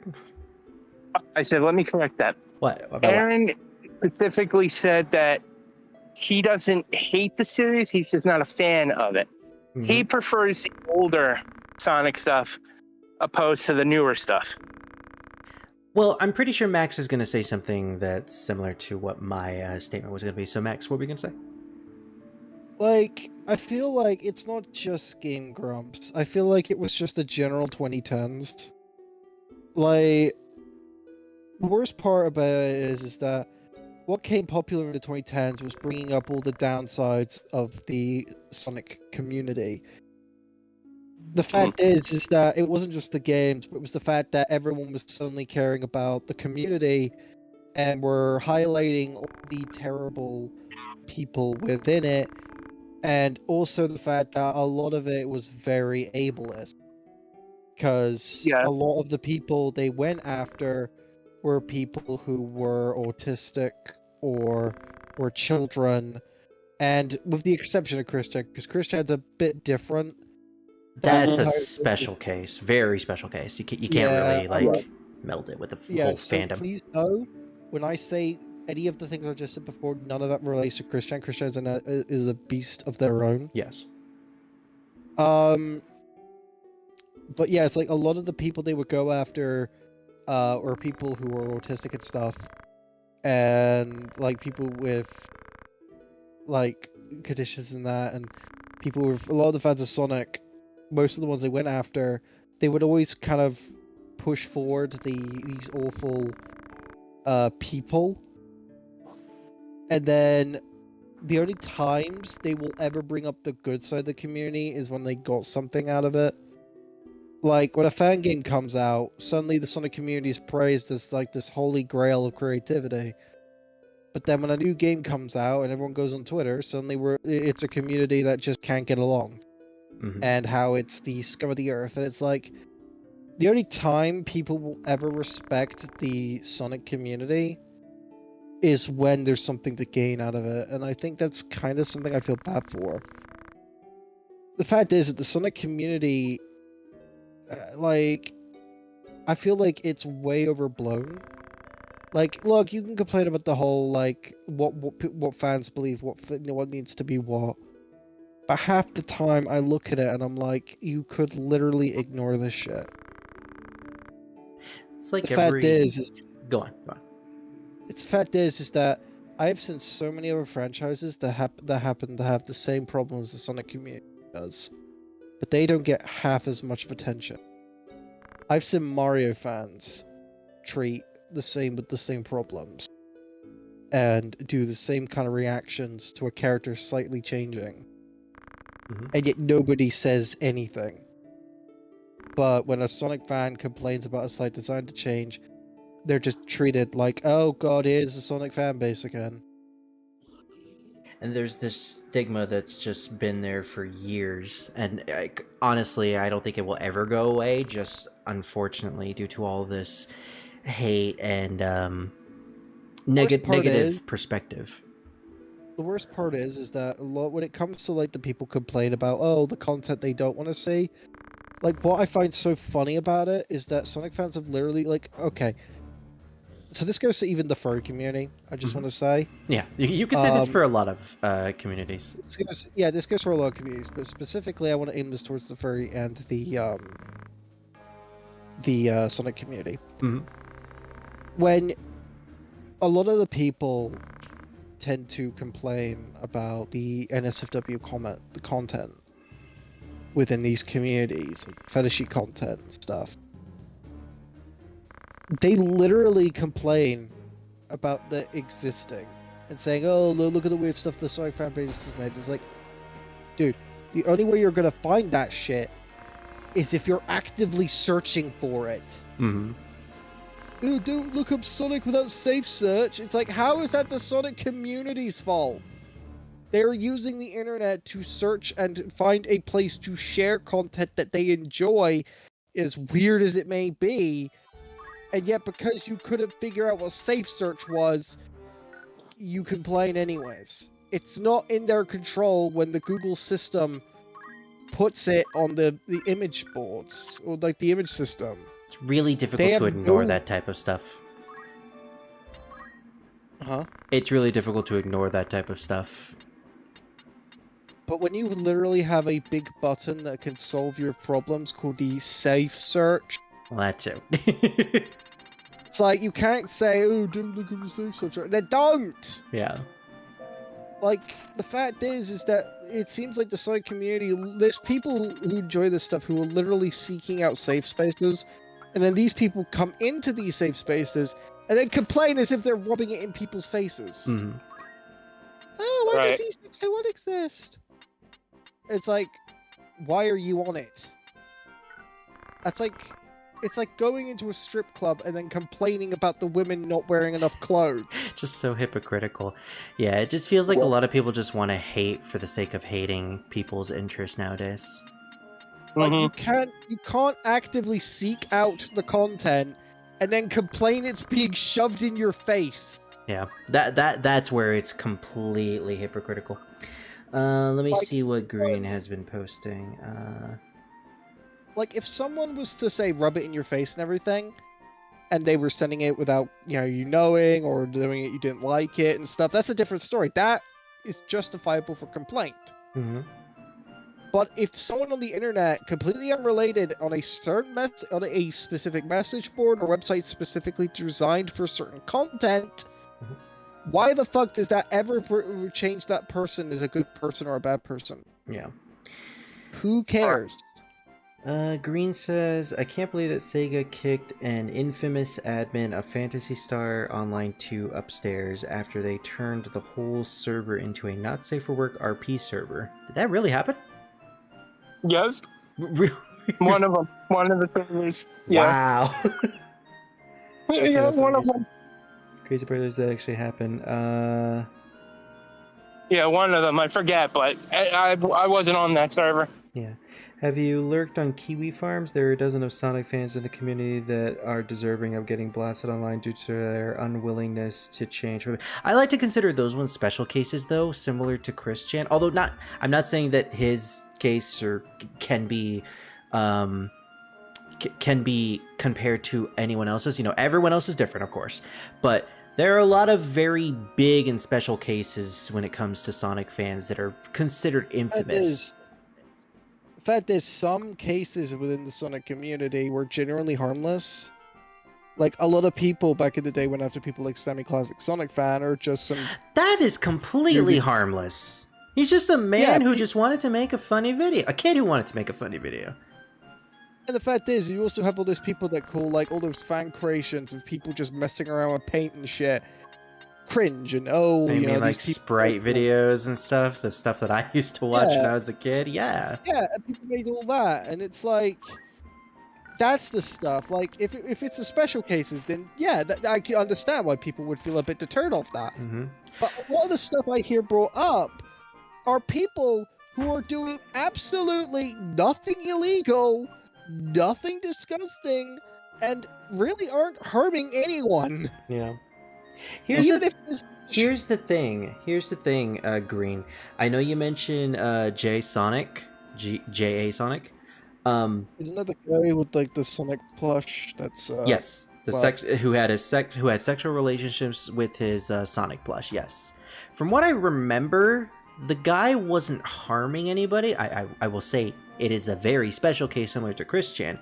I said, let me correct that. What? Aaron specifically said that he doesn't hate the series. He's just not a fan of it. Mm-hmm. He prefers the older Sonic stuff opposed to the newer stuff. Well, I'm pretty sure Max is going to say something that's similar to what my statement was going to be. So, Max, what were we going to say? Like, I feel like it's not just Game Grumps. I feel like it was just a general 2010s. Like, the worst part about it is that what became popular in the 2010s was bringing up all the downsides of the Sonic community. The fact is that it wasn't just the games, but it was the fact that everyone was suddenly caring about the community and were highlighting all the terrible people within it, and also the fact that a lot of it was very ableist. Because a lot of the people they went after were people who were autistic or were children, and with the exception of Christian, because Christian's a bit different. That's a special case, very special case. You can't really meld it with the whole fandom. Please know, when I say any of the things I just said before, none of that relates to Christian. Christian is a beast of their own. Yes. But yeah, it's like a lot of the people they would go after were people who were autistic and stuff, and like people with like conditions and that, and people were a lot of the fans of Sonic, most of the ones they went after, they would always kind of push forward these awful people, and then the only times they will ever bring up the good side of the community is when they got something out of it. Like, when a fan game comes out, suddenly the Sonic community is praised as, like, this holy grail of creativity. But then when a new game comes out and everyone goes on Twitter, suddenly it's a community that just can't get along. And how it's the scum of the earth. And it's like, the only time people will ever respect the Sonic community is when there's something to gain out of it. And I think that's kind of something I feel bad for. The fact is that the Sonic community, like, I feel like it's way overblown. Like, look, you can complain about the whole, like, what fans believe, what needs to be what. But half the time I look at it and I'm like, you could literally ignore this shit. It's like the fact is go on. The fact is that I've seen so many other franchises that happen to have the same problems the Sonic community does, but they don't get half as much of attention. I've seen Mario fans treat the same with the same problems, and do the same kind of reactions to a character slightly changing, and yet nobody says anything. But when a Sonic fan complains about a slight design to change, they're just treated like, oh god, here's the Sonic fan base again. And there's this stigma that's just been there for years, and honestly, I don't think it will ever go away, just unfortunately due to all this hate and negative perspective. The worst part is that a lot, when it comes to like the people complain about, oh, the content they don't want to see, like what I find so funny about it is that Sonic fans have literally, like, okay, so this goes to even the furry community, I just want to say. Yeah, you can say this for a lot of communities. This goes for a lot of communities, but specifically I want to aim this towards the furry and the Sonic community. When a lot of the people tend to complain about the NSFW content within these communities, like fetishy content and stuff, they literally complain about the existing and saying, oh, look at the weird stuff the Sonic fan base has made. It's like, dude, the only way you're gonna find that shit is if you're actively searching for it. Oh, don't look up Sonic without safe search. It's like, how is that the Sonic community's fault? They're using the internet to search and find a place to share content that they enjoy, as weird as it may be, and yet because you couldn't figure out what safe search was, you complain anyways. It's not in their control when the Google system puts it on the image boards, or like the image system. It's really difficult to ignore that type of stuff. It's really difficult to ignore that type of stuff. But when you literally have a big button that can solve your problems called the safe search... Well, that too. It's like, you can't say, oh, don't look at the safe search. They don't! Yeah. Like, the fact is that it seems like the Sonic community, there's people who enjoy this stuff who are literally seeking out safe spaces, and then these people come into these safe spaces and then complain as if they're rubbing it in people's faces. Oh, why does E621 exist? It's like, why are you on it? It's like going into a strip club and then complaining about the women not wearing enough clothes. Just so hypocritical. Yeah, it just feels like a lot of people just want to hate for the sake of hating people's interests nowadays. Like, you can't actively seek out the content and then complain it's being shoved in your face. Yeah, that's where it's completely hypocritical. Let me see what Green has been posting. Like, if someone was to say rub it in your face and everything, and they were sending it without, you knowing, or doing it you didn't like it and stuff, that's a different story. That is justifiable for complaint. But if someone on the internet, completely unrelated, on a certain on a specific message board or website specifically designed for certain content, Why the fuck does that ever change that person as a good person or a bad person? Yeah. Who cares? Green says, I can't believe that Sega kicked an infamous admin of Phantasy Star Online 2 upstairs after they turned the whole server into a not safe for work RP server. Did that really happen? Yes. Really? One of them. One of the servers. Yeah. Wow. Okay, Yeah, that's one of amazing. them. Crazy Brothers, that actually happened. Yeah, one of them. I forget, but I wasn't on that server. Yeah. Have you lurked on Kiwi Farms? There are a dozen of Sonic fans in the community that are deserving of getting blasted online due to their unwillingness to change. I like to consider those ones special cases, though, similar to Christian. Although I'm not saying that his case can be compared to anyone else's. You know, everyone else is different, of course, but there are a lot of very big and special cases when it comes to Sonic fans that are considered infamous. In fact, there's some cases within the Sonic community were genuinely harmless. Like, a lot of people back in the day went after people like Sammy Classic Sonic Fan or just some... That is completely harmless. He's just a man who just wanted to make a funny video. A kid who wanted to make a funny video. And the fact is, you also have all those people that call, like, all those fan creations of people just messing around with paint and shit cringe, and you mean like Sprite videos and stuff? The stuff that I used to watch when I was a kid? Yeah. Yeah, and people made all that, and it's like, that's the stuff. Like, if it's the special cases, then yeah, I can understand why people would feel a bit deterred off that. Mm-hmm. But a lot of the stuff I hear brought up are people who are doing absolutely nothing illegal, nothing disgusting, and really aren't harming anyone. Yeah. Here's the thing, Green. I know you mentioned J Sonic, J.A. Sonic. Isn't that the guy with like the Sonic plush? That's yes, who had sexual relationships with his Sonic plush. Yes, from what I remember, the guy wasn't harming anybody. I will say it is a very special case similar to Christian,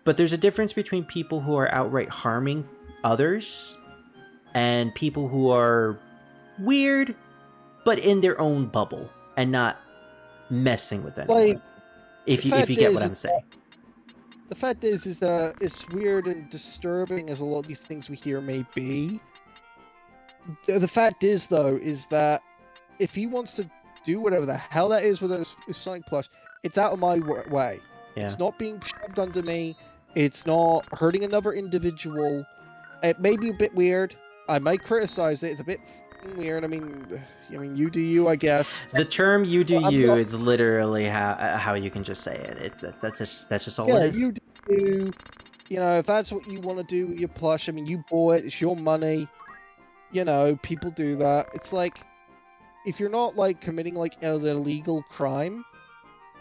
but there's a difference between people who are outright harming others and people who are weird, but in their own bubble and not messing with anyone. Like, if you get what I'm saying. The fact is that it's weird and disturbing as a lot of these things we hear may be. The fact is, though, is that if he wants to do whatever the hell that is with his Sonic plush, it's out of my way. Yeah. It's not being shoved under me. It's not hurting another individual. It may be a bit weird. I might criticize it. It's a bit weird. I mean, you do you, I guess. The term "you do you" is literally how you can just say it. That's just all it is. You do you. You know, if that's what you want to do with your plush, I mean, you bought it. It's your money. You know, people do that. It's like, if you're not like committing like an illegal crime,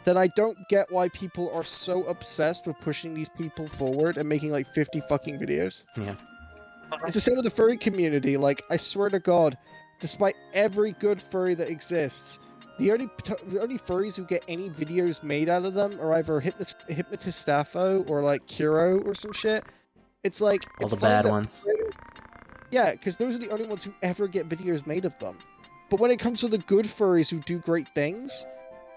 then I don't get why people are so obsessed with pushing these people forward and making like 50 fucking videos. Yeah. It's the same with the furry community. Like, I swear to God, despite every good furry that exists, the only furries who get any videos made out of them are either Hypnotist Staffo or like Kuro or some shit. It's like all the bad ones. Yeah, because those are the only ones who ever get videos made of them. But when it comes to the good furries who do great things,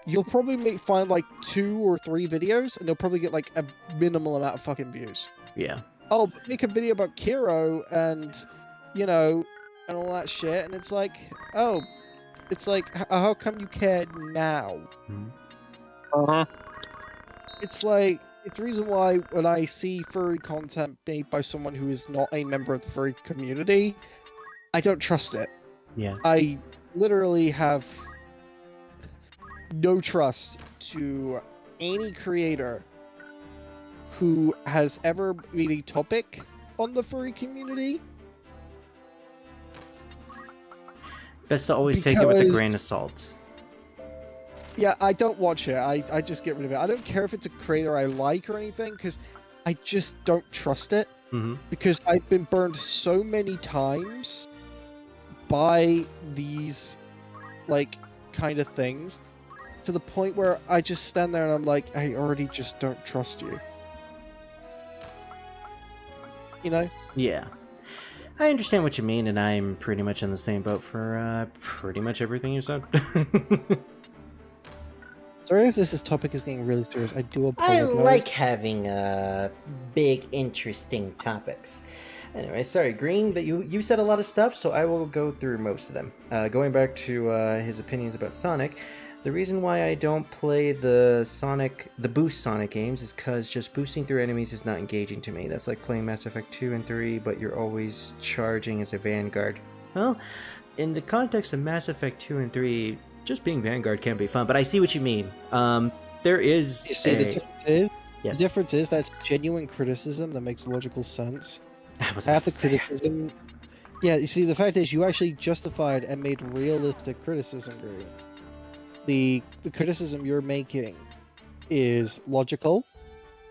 you'll probably find like 2 or 3 videos, and they'll probably get like a minimal amount of fucking views. Yeah. Oh, but make a video about Kiro and, you know, and all that shit, and it's like, oh, it's like, how come you cared now? Mm-hmm. It's like, it's the reason why when I see furry content made by someone who is not a member of the furry community, I don't trust it. Yeah. I literally have no trust to any creator who has ever made a topic on the furry community. Best to always take it with a grain of salt. Yeah, I don't watch it. I just get rid of it. I don't care if it's a creator I like or anything, because I just don't trust it. Mm-hmm. Because I've been burned so many times by these, like, kind of things, to the point where I just stand there and I'm like, I already just don't trust you. You know? Yeah. I understand what you mean, and I'm pretty much in the same boat for pretty much everything you said. Sorry if this topic is getting really serious. I do I apologize. like having big, interesting topics. Anyway, sorry, Green, but you said a lot of stuff, so I will go through most of them. Going back to his opinions about Sonic, the reason why I don't play the Boost Sonic games is because just boosting through enemies is not engaging to me. That's like playing Mass Effect 2 and 3, but you're always charging as a Vanguard. Well, in the context of Mass Effect 2 and 3, just being Vanguard can be fun, but I see what you mean. There is You see, the difference is, Yes. the difference is that's genuine criticism that makes logical sense. I was Half about the to say it. criticism. Yeah, you see, the fact is, you actually justified and made realistic criticism, Green. The criticism you're making is logical.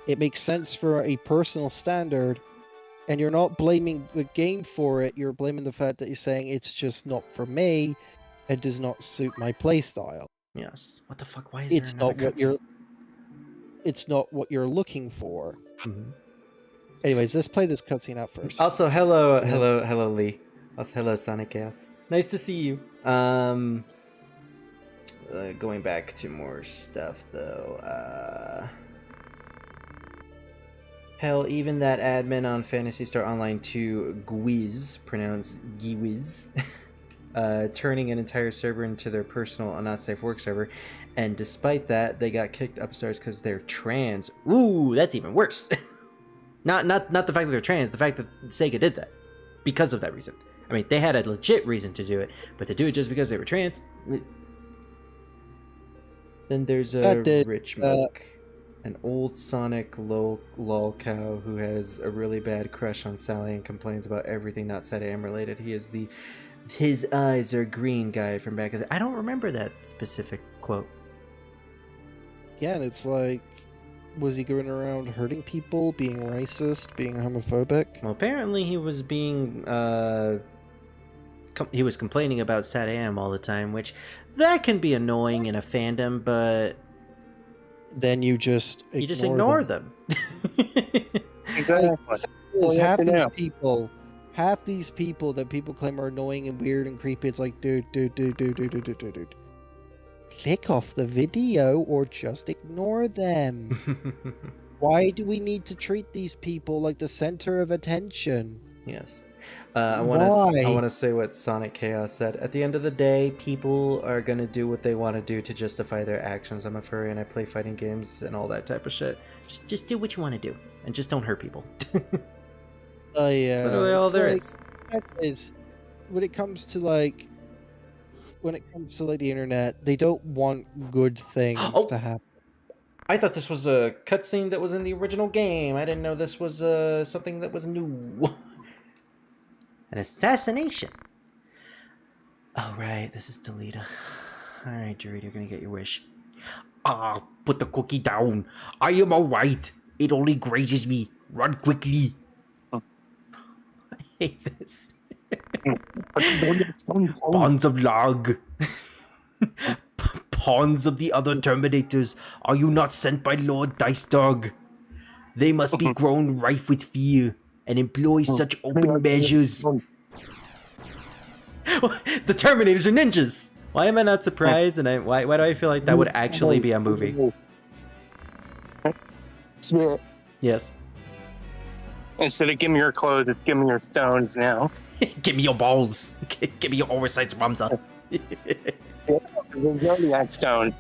It makes sense for a personal standard, and you're not blaming the game for it. You're blaming the fact that you're saying it's just not for me. It does not suit my playstyle. Yes. What the fuck? Why is It's there another not what cutscene? you're. It's not what you're looking for. Mhm. Anyways, let's play this cutscene out first. Also, hello, Lee. Also, hello, Sonic Chaos. Nice to see you. Going back to more stuff though. Hell, even that admin on Phantasy Star Online 2, Gwiz, pronounced Gwiz, turning an entire server into their personal and not safe work server, and despite that, they got kicked upstairs because they're trans. Ooh, that's even worse. Not the fact that they're trans, the fact that Sega did that because of that reason. I mean, they had a legit reason to do it, but to do it just because they were trans. Then there's a Rich Mook, an old Sonic lol cow who has a really bad crush on Sally and complains about everything not SATAM related. He is the "his eyes are green" guy from back of the. I don't remember that specific quote. Yeah, and it's like, was he going around hurting people, being racist, being homophobic? Well, apparently he was being he was complaining about SATAM all the time, which that can be annoying in a fandom, but then you just ignore them. Half these people that people claim are annoying and weird and creepy, it's like, dude. Click off the video or just ignore them. Why do we need to treat these people like the center of attention? Yes. I want to say what Sonic Chaos said. At the end of the day, people are going to do what they want to do to justify their actions. I'm a furry and I play fighting games and all that type of shit. Just do what you want to do and just don't hurt people. Yeah. That's literally all there is. When it comes to the internet, they don't want good things to happen. I thought this was a cutscene that was in the original game. I didn't know this was something that was new. An assassination. Oh, right. This is Delita. Alright, Jared, you're gonna get your wish. Put the cookie down. I am alright. It only grazes me. Run quickly. I hate this. Bonds of Log. Pawns of the other Terminators, are you not sent by Lord Dice Dog? They must be grown rife with fear and employ such open measures. The Terminators are ninjas! Why am I not surprised? And why do I feel like that would actually be a movie? Yes. Instead of give me your clothes, it's give me your stones now. Give me your balls. Give me your oversights, Ramza. The Zodiac stone.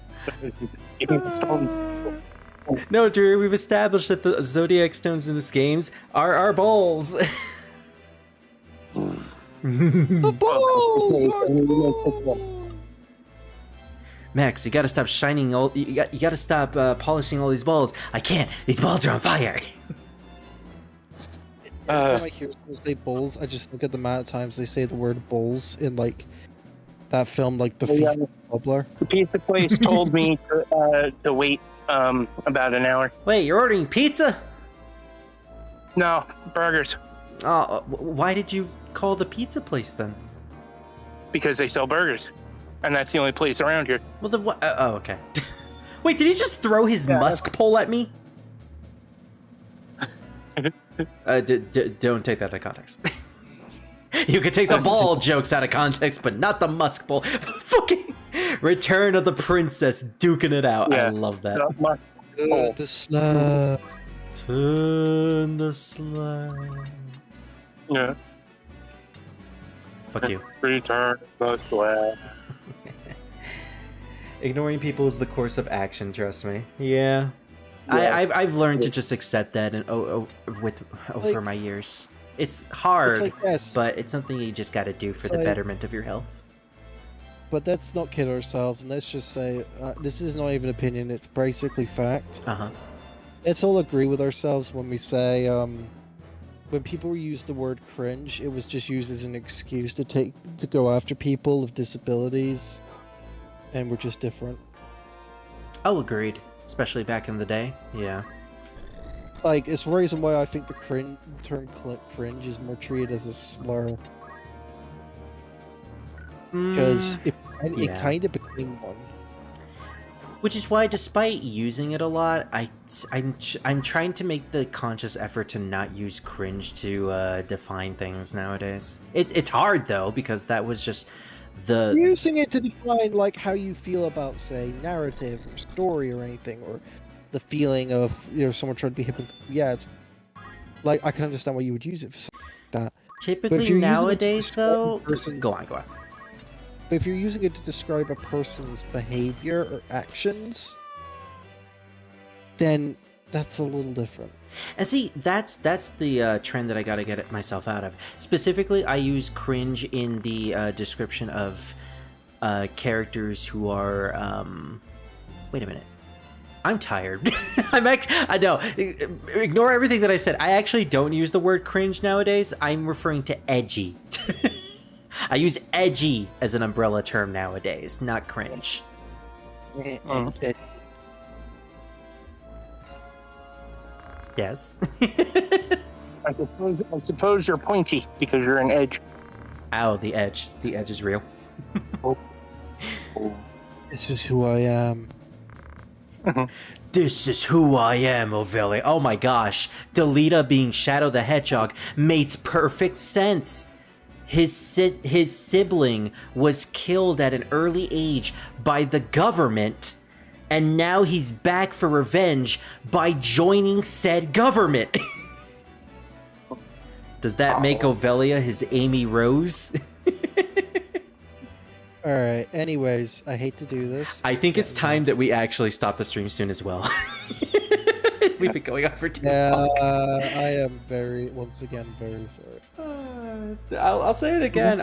Give me the stones. No, Drew, we've established that the Zodiac stones in this games are our balls. The balls are balls. Max, you gotta stop shining all. You gotta stop polishing all these balls. I can't. These balls are on fire. Every time I hear someone say balls, I just think of the amount of times they say the word balls in like that film, like the FIFA Bubbler. The pizza place told me to wait about an hour. Wait, you're ordering pizza? No, burgers. Oh, why did you call the pizza place then? Because they sell burgers, and that's the only place around here. Well, then what? Oh, okay. Wait, did he just throw his musk pole at me? Don't take that out of context. You could take the ball jokes out of context, but not the musk ball. Fucking Return of the Princess duking it out. I love that. The slab. Turn the slab. Yeah. Fuck you. Return the slab. Ignoring people is the course of action, trust me. Yeah. I've learned to just accept that and over my years. It's hard, but it's something you just gotta do for the betterment of your health. But let's not kid ourselves, and let's just say, this is not even opinion, it's basically fact. Let's all agree with ourselves when we say, when people use the word cringe, it was just used as an excuse to go after people with disabilities, and we're just different. Oh, agreed. Especially back in the day, yeah. Like, it's the reason why I think the term cringe is more treated as a slur. Because it kind of became one. Which is why, despite using it a lot, I'm trying to make the conscious effort to not use cringe to define things nowadays. It's hard though, because that was just the using it to define like how you feel about, say, narrative or story or anything, or the feeling of someone trying to be hip. Yeah, it's like I can understand why you would use it for something like that. Typically nowadays, though, go on. But if you're using it to describe a person's behavior or actions, then that's a little different. And see, that's the trend that I gotta get myself out of. Specifically, I use cringe in the description of characters who are. Wait a minute. I'm tired. I know. Ignore everything that I said. I actually don't use the word cringe nowadays. I'm referring to edgy. I use edgy as an umbrella term nowadays, not cringe. Yes. I suppose you're pointy because you're an edge. Ow, the edge. The edge is real. This is who I am. This is who I am, Oveli. Oh my gosh. Delita being Shadow the Hedgehog makes perfect sense. His sibling was killed at an early age by the government, and now he's back for revenge by joining said government. Does that make Ovelia his Amy Rose? Alright, anyways, I hate to do this. I think it's time that we actually stop the stream soon as well. We've been going on for too long. I am once again very sorry. I'll say it again.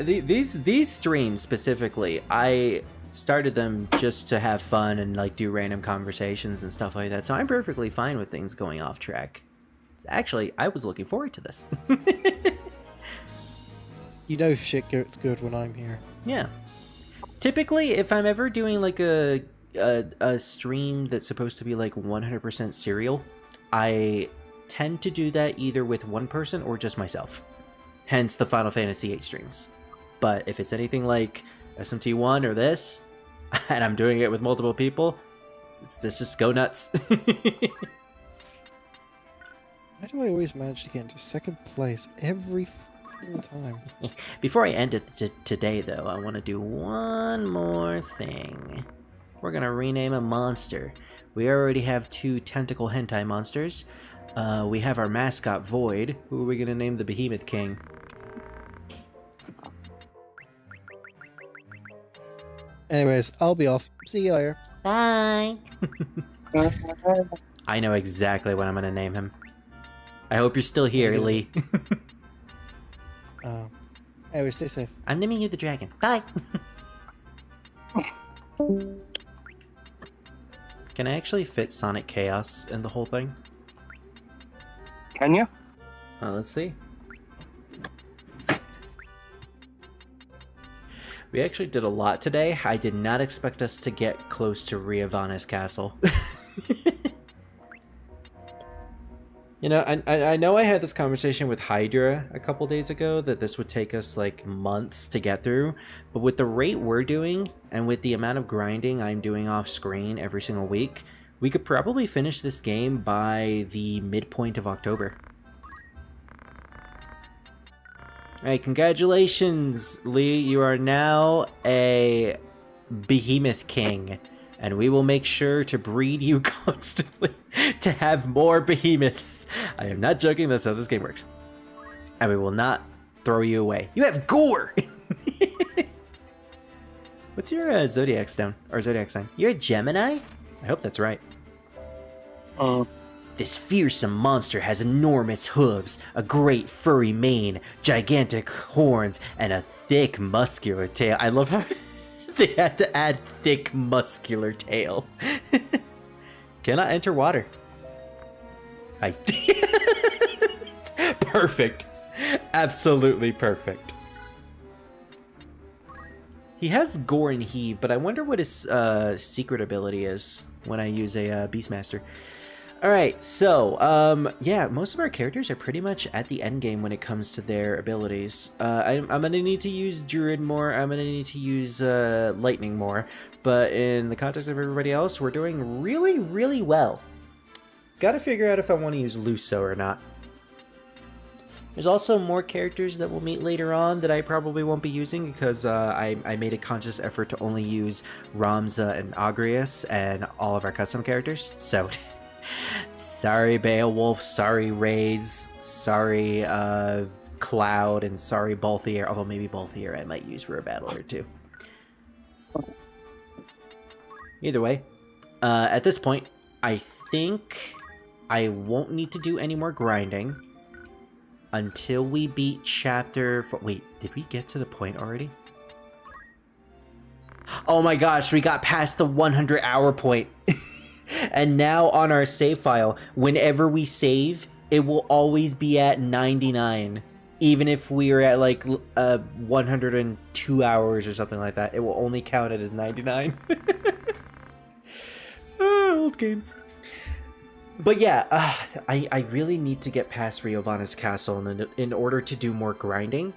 These streams specifically, I started them just to have fun and like do random conversations and stuff like that. So I'm perfectly fine with things going off track. Actually, I was looking forward to this. You know shit gets good when I'm here. Yeah. Typically, if I'm ever doing like a stream that's supposed to be like 100% serial, I tend to do that either with one person or just myself. Hence the Final Fantasy VIII streams. But if it's anything like SMT1 or this, and I'm doing it with multiple people, let's just go nuts. Why do I always manage to get into second place every time? Before I end it today, though, I want to do one more thing. We're gonna rename a monster. We already have 2 tentacle hentai monsters. We have our mascot Void. Who are we gonna name the Behemoth King? Anyways, I'll be off. See you later. Bye. I know exactly what I'm gonna name him. I hope you're still here, Lee. Anyway, stay safe. I'm naming you the dragon. Bye. Can I actually fit Sonic Chaos in the whole thing? Can you? Let's see. We actually did a lot today. I did not expect us to get close to Riavana's castle. You know, I know I had this conversation with Hydra a couple days ago that this would take us like months to get through, but with the rate we're doing and with the amount of grinding I'm doing off screen every single week, we could probably finish this game by the midpoint of October. Alright, congratulations, Lee. You are now a behemoth king. And we will make sure to breed you constantly to have more behemoths. I am not joking, that's how this game works. And we will not throw you away. You have gore! What's your zodiac stone? Or zodiac sign? You're a Gemini? I hope that's right. This fearsome monster has enormous hooves, a great furry mane, gigantic horns, and a thick muscular tail. I love how they had to add thick muscular tail. Cannot enter water. Perfect. Absolutely perfect. He has gore and heave, but I wonder what his secret ability is when I use a Beastmaster. Alright, so, yeah, most of our characters are pretty much at the end game when it comes to their abilities. I'm gonna need to use Druid more, I'm gonna need to use Lightning more, but in the context of everybody else, we're doing really, really well. Gotta figure out if I want to use Luso or not. There's also more characters that we'll meet later on that I probably won't be using because I made a conscious effort to only use Ramza and Agrius and all of our custom characters, so... Sorry Beowulf, sorry Raze, sorry Cloud, and sorry Balthier, although maybe Balthier I might use for a battle or two. Either way, at this point, I think I won't need to do any more grinding until we beat chapter... Wait, did we get to the point already? Oh my gosh, we got past the 100-hour point. And now on our save file, whenever we save, it will always be at 99. Even if we are at like 102 hours or something like that, it will only count it as 99. Old games. But yeah, I really need to get past Riovanna's castle in order to do more grinding.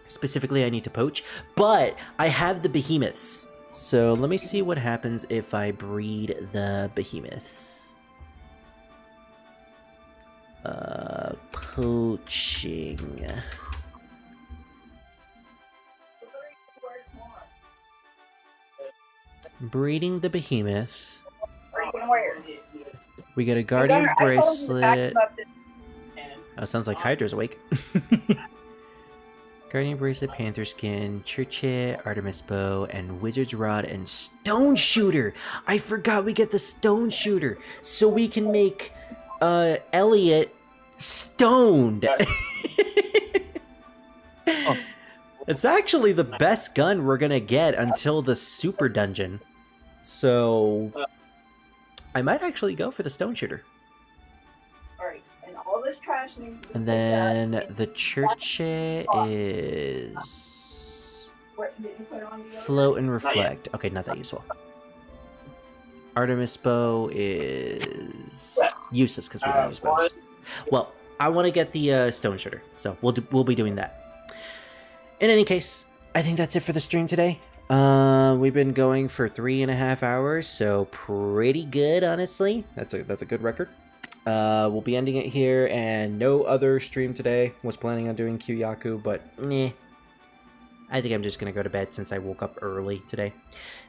Specifically, I need to poach, but I have the behemoths. So let me see what happens if I breed the behemoths. Poaching. Breeding the behemoth. We get a guardian bracelet. Oh, sounds like Hydra's awake. Guardian Bracelet, Panther Skin, Churchit, Artemis Bow, and Wizard's Rod, and Stone Shooter! I forgot we get the Stone Shooter! So we can make, Elliot stoned! It's actually the best gun we're gonna get until the Super Dungeon. So... I might actually go for the Stone Shooter. And then the Churchit is Float and Reflect. Okay, not that useful. Artemis Bow is useless because we don't use bows. Well, I want to get the Stone Shooter, so we'll be doing that. In any case, I think that's it for the stream today. We've been going for 3.5 hours, so pretty good, honestly. That's a good record. We'll be ending it here, and no other stream today. Was planning on doing Kyoyaku, but meh. I think I'm just gonna go to bed since I woke up early today.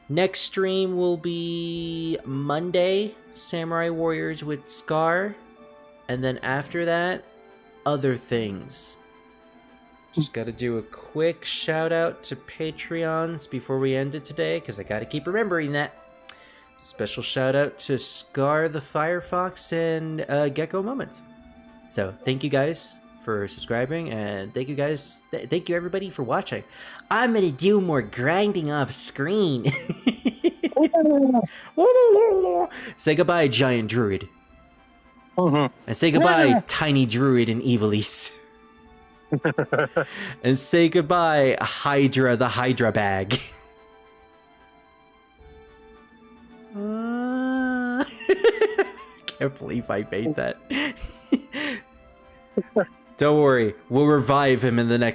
Next stream will be Monday, Samurai Warriors with Scar, and then after that, other things. Just gotta do a quick shout out to Patreons before we end it today, because I gotta keep remembering that. Special shout out to Scar the Firefox and Gecko Moments. So thank you guys for subscribing, and thank you guys, thank you everybody for watching. I'm gonna do more grinding off screen. Say goodbye, Giant Druid. And say goodbye, Tiny Druid and Evilise. And say goodbye, Hydra the Hydra Bag. Can't believe I made that. Don't worry, we'll revive him in the next